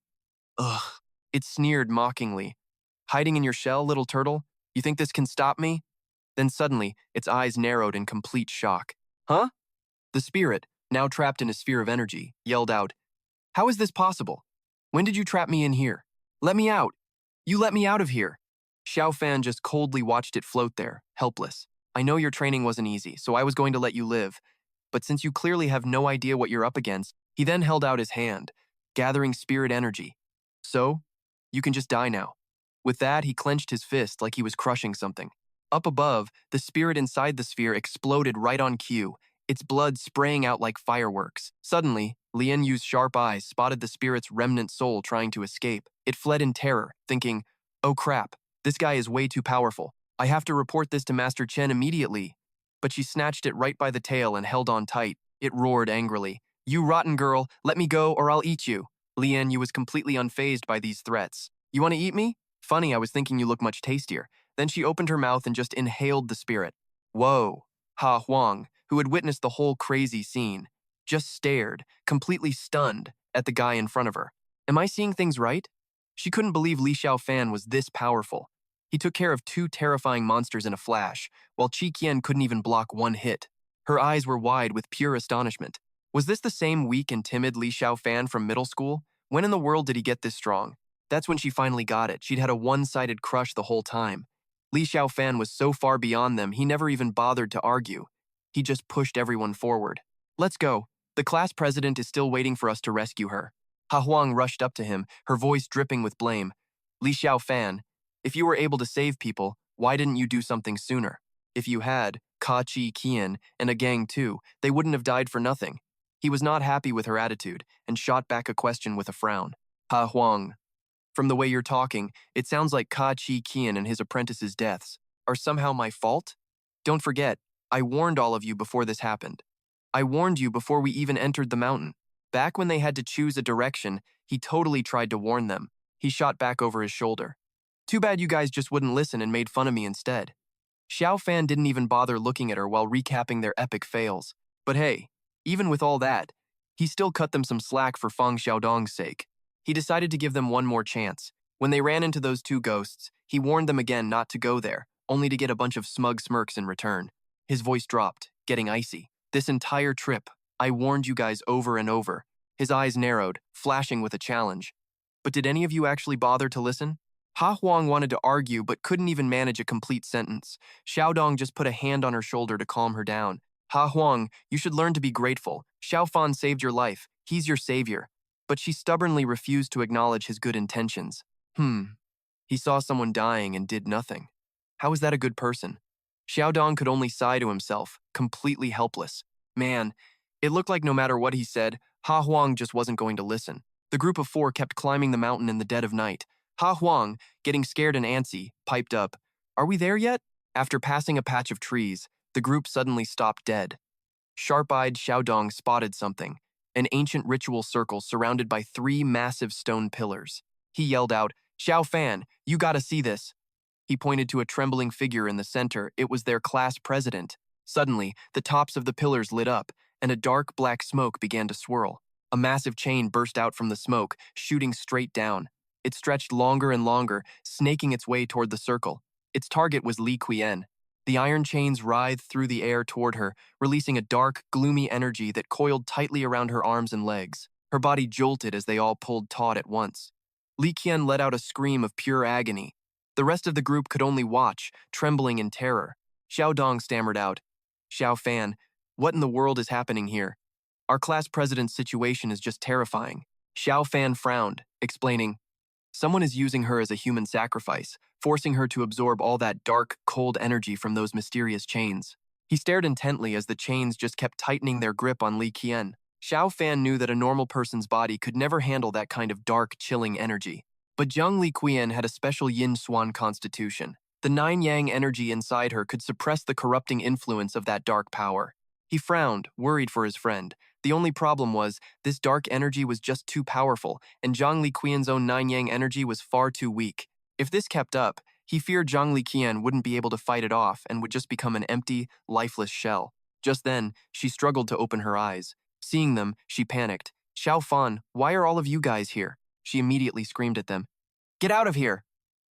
Ugh, it sneered mockingly. Hiding in your shell, little turtle? You think this can stop me? Then suddenly, its eyes narrowed in complete shock. Huh? The spirit, now trapped in a sphere of energy, yelled out, How is this possible? When did you trap me in here? Let me out! You let me out of here! Xiaofan just coldly watched it float there, helpless. I know your training wasn't easy, so I was going to let you live. But since you clearly have no idea what you're up against, he then held out his hand, gathering spirit energy. So, you can just die now. With that, he clenched his fist like he was crushing something. Up above, the spirit inside the sphere exploded right on cue, its blood spraying out like fireworks. Suddenly, Lian Yu's sharp eyes spotted the spirit's remnant soul trying to escape. It fled in terror, thinking, oh crap, this guy is way too powerful. I have to report this to Master Chen immediately. But she snatched it right by the tail and held on tight. It roared angrily. You rotten girl, let me go or I'll eat you. Lian Yu was completely unfazed by these threats. You want to eat me? Funny, I was thinking you look much tastier. Then she opened her mouth and just inhaled the spirit. Whoa. Ha Huang, who had witnessed the whole crazy scene, just stared, completely stunned, at the guy in front of her. Am I seeing things right? She couldn't believe Li Xiaofan was this powerful. He took care of two terrifying monsters in a flash, while Qi Qian couldn't even block one hit. Her eyes were wide with pure astonishment. Was this the same weak and timid Li Xiaofan from middle school? When in the world did he get this strong? That's when she finally got it. She'd had a one-sided crush the whole time. Li Xiaofan was so far beyond them, he never even bothered to argue. He just pushed everyone forward. Let's go. The class president is still waiting for us to rescue her. Ha Huang rushed up to him, her voice dripping with blame. Li Xiaofan, if you were able to save people, why didn't you do something sooner? If you had, Qi Qian, and a gang too, they wouldn't have died for nothing. He was not happy with her attitude and shot back a question with a frown. Ha Huang, from the way you're talking, it sounds like Qi Qian and his apprentice's deaths are somehow my fault? Don't forget, I warned all of you before this happened. I warned you before we even entered the mountain. Back when they had to choose a direction, he totally tried to warn them. He shot back over his shoulder. Too bad you guys just wouldn't listen and made fun of me instead. Xiaofan didn't even bother looking at her while recapping their epic fails. But hey, even with all that, he still cut them some slack for Feng Xiaodong's sake. He decided to give them one more chance. When they ran into those two ghosts, he warned them again not to go there, only to get a bunch of smug smirks in return. His voice dropped, getting icy. This entire trip, I warned you guys over and over. His eyes narrowed, flashing with a challenge. But did any of you actually bother to listen? Ha Huang wanted to argue but couldn't even manage a complete sentence. Xiaodong just put a hand on her shoulder to calm her down. Ha Huang, you should learn to be grateful. Xiaofan saved your life. He's your savior. But she stubbornly refused to acknowledge his good intentions. He saw someone dying and did nothing. How is that a good person? Xiaodong could only sigh to himself, completely helpless. Man, it looked like no matter what he said, Ha Huang just wasn't going to listen. The group of four kept climbing the mountain in the dead of night. Ha Huang, getting scared and antsy, piped up, Are we there yet? After passing a patch of trees, the group suddenly stopped dead. Sharp-eyed Xiaodong spotted something, an ancient ritual circle surrounded by 3 massive stone pillars. He yelled out, Xiaofan, you gotta see this. He pointed to a trembling figure in the center. It was their class president. Suddenly, the tops of the pillars lit up, and a dark black smoke began to swirl. A massive chain burst out from the smoke, shooting straight down. It stretched longer and longer, snaking its way toward the circle. Its target was Li Qian. The iron chains writhed through the air toward her, releasing a dark, gloomy energy that coiled tightly around her arms and legs. Her body jolted as they all pulled taut at once. Li Qian let out a scream of pure agony. The rest of the group could only watch, trembling in terror. Xiao Dong stammered out, "Xiaofan, what in the world is happening here? Our class president's situation is just terrifying." Xiaofan frowned, explaining, "Someone is using her as a human sacrifice, forcing her to absorb all that dark, cold energy from those mysterious chains." He stared intently as the chains just kept tightening their grip on Li Qian. Xiaofan knew that a normal person's body could never handle that kind of dark, chilling energy. But Zhang Li Qian had a special yin-swan constitution. The nine-yang energy inside her could suppress the corrupting influence of that dark power. He frowned, worried for his friend. The only problem was, this dark energy was just too powerful, and Zhang Li Qian's own nine-yang energy was far too weak. If this kept up, he feared Zhang Li Qian wouldn't be able to fight it off and would just become an empty, lifeless shell. Just then, she struggled to open her eyes. Seeing them, she panicked. "Xiaofan, why are all of you guys here?" She immediately screamed at them. "Get out of here!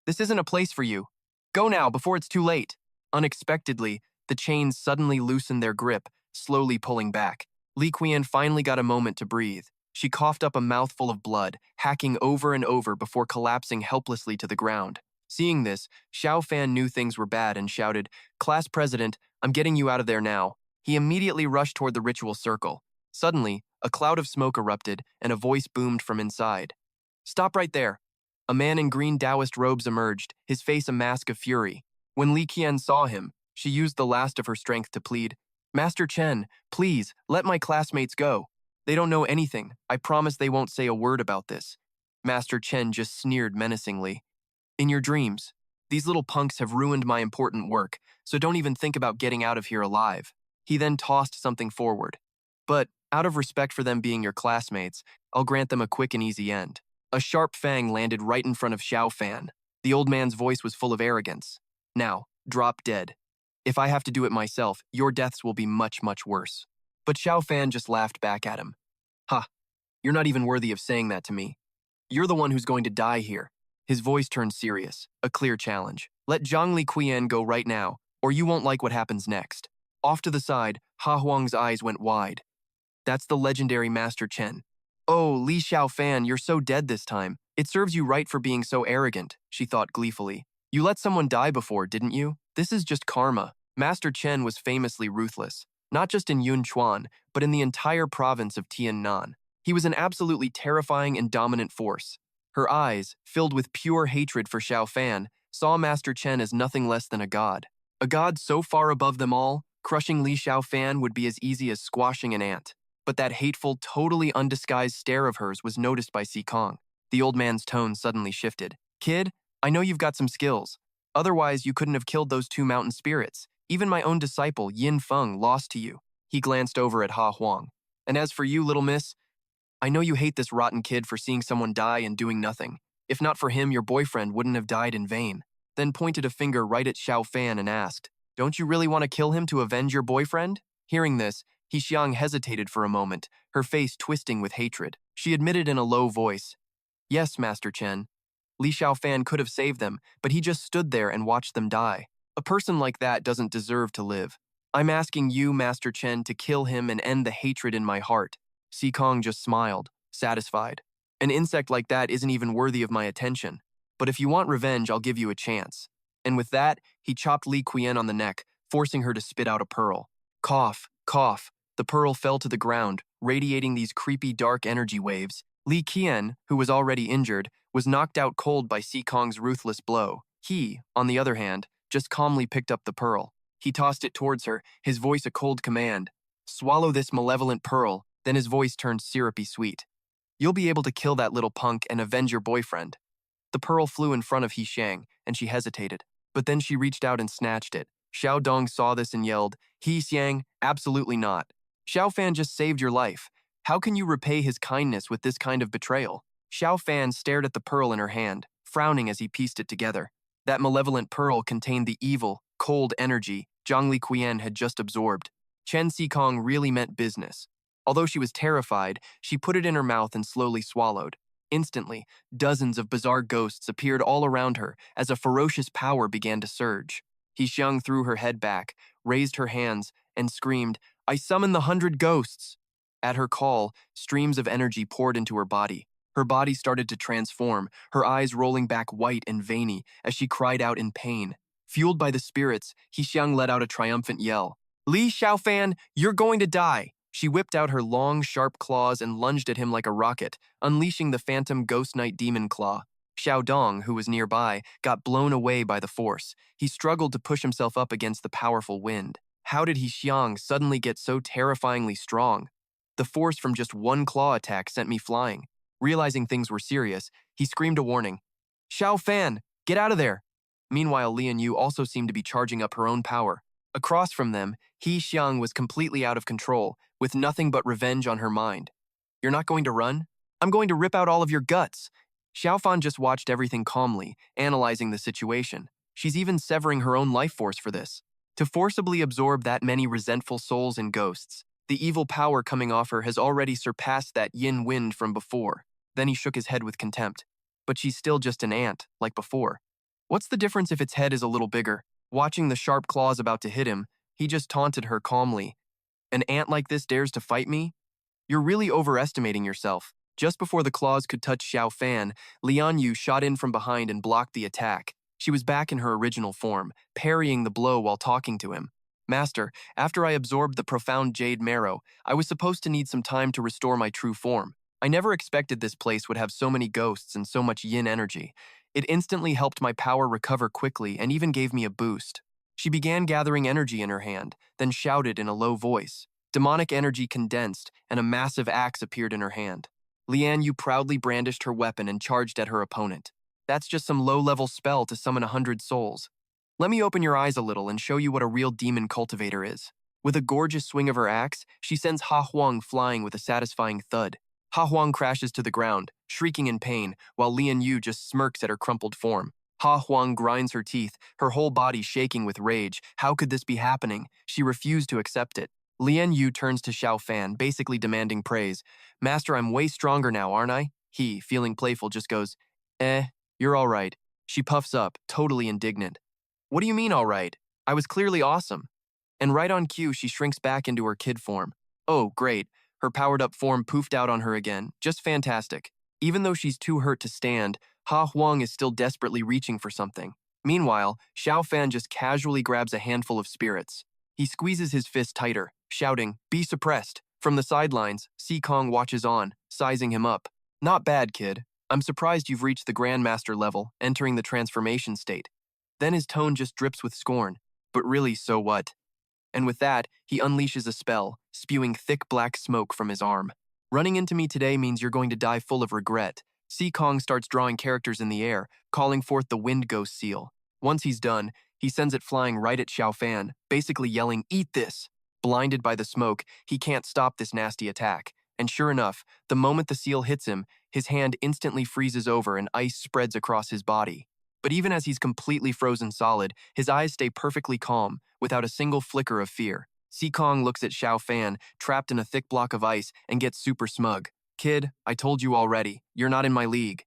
This isn't a place for you. Go now, before it's too late." Unexpectedly, the chains suddenly loosened their grip, slowly pulling back. Li Qian finally got a moment to breathe. She coughed up a mouthful of blood, hacking over and over before collapsing helplessly to the ground. Seeing this, Xiaofan knew things were bad and shouted, "Class president, I'm getting you out of there now." He immediately rushed toward the ritual circle. Suddenly, a cloud of smoke erupted and a voice boomed from inside. "Stop right there." A man in green Taoist robes emerged, his face a mask of fury. When Li Qian saw him, she used the last of her strength to plead, "Master Chen, please, let my classmates go. They don't know anything. I promise they won't say a word about this." Master Chen just sneered menacingly. "In your dreams. These little punks have ruined my important work, so don't even think about getting out of here alive." He then tossed something forward. "But, out of respect for them being your classmates, I'll grant them a quick and easy end." A sharp fang landed right in front of Xiaofan. The old man's voice was full of arrogance. "Now, drop dead. If I have to do it myself, your deaths will be much, much worse." But Xiaofan just laughed back at him. "Ha, you're not even worthy of saying that to me. You're the one who's going to die here." His voice turned serious, a clear challenge. "Let Zhang Li Qian go right now, or you won't like what happens next." Off to the side, Ha Huang's eyes went wide. "That's the legendary Master Chen. Oh, Li Xiaofan, you're so dead this time. It serves you right for being so arrogant," she thought gleefully. "You let someone die before, didn't you? This is just karma." Master Chen was famously ruthless, not just in Yunchuan, but in the entire province of Tiannan. He was an absolutely terrifying and dominant force. Her eyes, filled with pure hatred for Xiaofan, saw Master Chen as nothing less than a god. A god so far above them all, crushing Li Xiaofan would be as easy as squashing an ant. But that hateful, totally undisguised stare of hers was noticed by Kong. The old man's tone suddenly shifted. "Kid, I know you've got some skills. Otherwise, you couldn't have killed those two mountain spirits. Even my own disciple, Yin Feng, lost to you." He glanced over at Ha Huang. "And as for you, little miss, I know you hate this rotten kid for seeing someone die and doing nothing. If not for him, your boyfriend wouldn't have died in vain." Then pointed a finger right at Xiaofan and asked, "Don't you really want to kill him to avenge your boyfriend?" Hearing this, He Xiang hesitated for a moment, her face twisting with hatred. She admitted in a low voice, "Yes, Master Chen. Li Xiaofan could have saved them, but he just stood there and watched them die. A person like that doesn't deserve to live. I'm asking you, Master Chen, to kill him and end the hatred in my heart." Kong just smiled, satisfied. "An insect like that isn't even worthy of my attention. But if you want revenge, I'll give you a chance." And with that, he chopped Li Qian on the neck, forcing her to spit out a pearl. Cough, cough. The pearl fell to the ground, radiating these creepy dark energy waves. Li Qian, who was already injured, was knocked out cold by Kong's ruthless blow. He, on the other hand, just calmly picked up the pearl. He tossed it towards her, his voice a cold command. "Swallow this malevolent pearl." Then his voice turned syrupy sweet. "You'll be able to kill that little punk and avenge your boyfriend." The pearl flew in front of He Xiang, and she hesitated. But then she reached out and snatched it. Xiao Dong saw this and yelled, "He Xiang, absolutely not. Xiaofan just saved your life. How can you repay his kindness with this kind of betrayal?" Xiaofan stared at the pearl in her hand, frowning as he pieced it together. That malevolent pearl contained the evil, cold energy Zhang Li Qian had just absorbed. Chen Kong really meant business. Although she was terrified, she put it in her mouth and slowly swallowed. Instantly, dozens of bizarre ghosts appeared all around her as a ferocious power began to surge. Xiang threw her head back, raised her hands, and screamed, "I summon the 100 ghosts!" At her call, streams of energy poured into her body. Her body started to transform, her eyes rolling back white and veiny as she cried out in pain. Fueled by the spirits, Xiang let out a triumphant yell. "Li Xiaofan, you're going to die!" She whipped out her long, sharp claws and lunged at him like a rocket, unleashing the phantom ghost knight demon claw. Xiao Dong, who was nearby, got blown away by the force. He struggled to push himself up against the powerful wind. How did Xiang suddenly get so terrifyingly strong? The force from just one claw attack sent me flying. Realizing things were serious, he screamed a warning. "Xiao Fan, get out of there!" Meanwhile, Lian Yu also seemed to be charging up her own power. Across from them, Xiang was completely out of control, with nothing but revenge on her mind. "You're not going to run? I'm going to rip out all of your guts." Xiaofan just watched everything calmly, analyzing the situation. She's even severing her own life force for this. To forcibly absorb that many resentful souls and ghosts, the evil power coming off her has already surpassed that yin wind from before. Then he shook his head with contempt. But she's still just an ant, like before. What's the difference if its head is a little bigger? Watching the sharp claws about to hit him, he just taunted her calmly. "An ant like this dares to fight me? You're really overestimating yourself." Just before the claws could touch Xiao Fan, Lian Yu shot in from behind and blocked the attack. She was back in her original form, parrying the blow while talking to him. "Master, after I absorbed the profound jade marrow, I was supposed to need some time to restore my true form. I never expected this place would have so many ghosts and so much yin energy. It instantly helped my power recover quickly and even gave me a boost." She began gathering energy in her hand, then shouted in a low voice. Demonic energy condensed, and a massive axe appeared in her hand. Lian Yu proudly brandished her weapon and charged at her opponent. "That's just some low-level spell to summon 100 souls. Let me open your eyes a little and show you what a real demon cultivator is." With a gorgeous swing of her axe, she sends Ha Huang flying with a satisfying thud. Ha Huang crashes to the ground, shrieking in pain, while Lian Yu just smirks at her crumpled form. Ha Huang grinds her teeth, her whole body shaking with rage. How could this be happening? She refused to accept it. Lian Yu turns to Xiao Fan, basically demanding praise. "Master, I'm way stronger now, aren't I?" He, feeling playful, just goes, "You're all right." She puffs up, totally indignant. "What do you mean all right? I was clearly awesome." And right on cue, she shrinks back into her kid form. Oh, great. Her powered-up form poofed out on her again. Just fantastic. Even though she's too hurt to stand, Ha Huang is still desperately reaching for something. Meanwhile, Xiao Fan just casually grabs a handful of spirits. He squeezes his fist tighter, shouting, "Be suppressed." From the sidelines, Si Kong watches on, sizing him up. "Not bad, kid. I'm surprised you've reached the Grandmaster level, entering the transformation state." Then his tone just drips with scorn. "But really, so what?" And with that, he unleashes a spell, spewing thick black smoke from his arm. "Running into me today means you're going to die full of regret." Si Kong starts drawing characters in the air, calling forth the wind ghost seal. Once he's done, he sends it flying right at Xiao Fan, basically yelling, "Eat this!" Blinded by the smoke, he can't stop this nasty attack. And sure enough, the moment the seal hits him, his hand instantly freezes over and ice spreads across his body. But even as he's completely frozen solid, his eyes stay perfectly calm, without a single flicker of fear. Si Kong looks at Xiao Fan, trapped in a thick block of ice, and gets super smug. "Kid, I told you already, you're not in my league."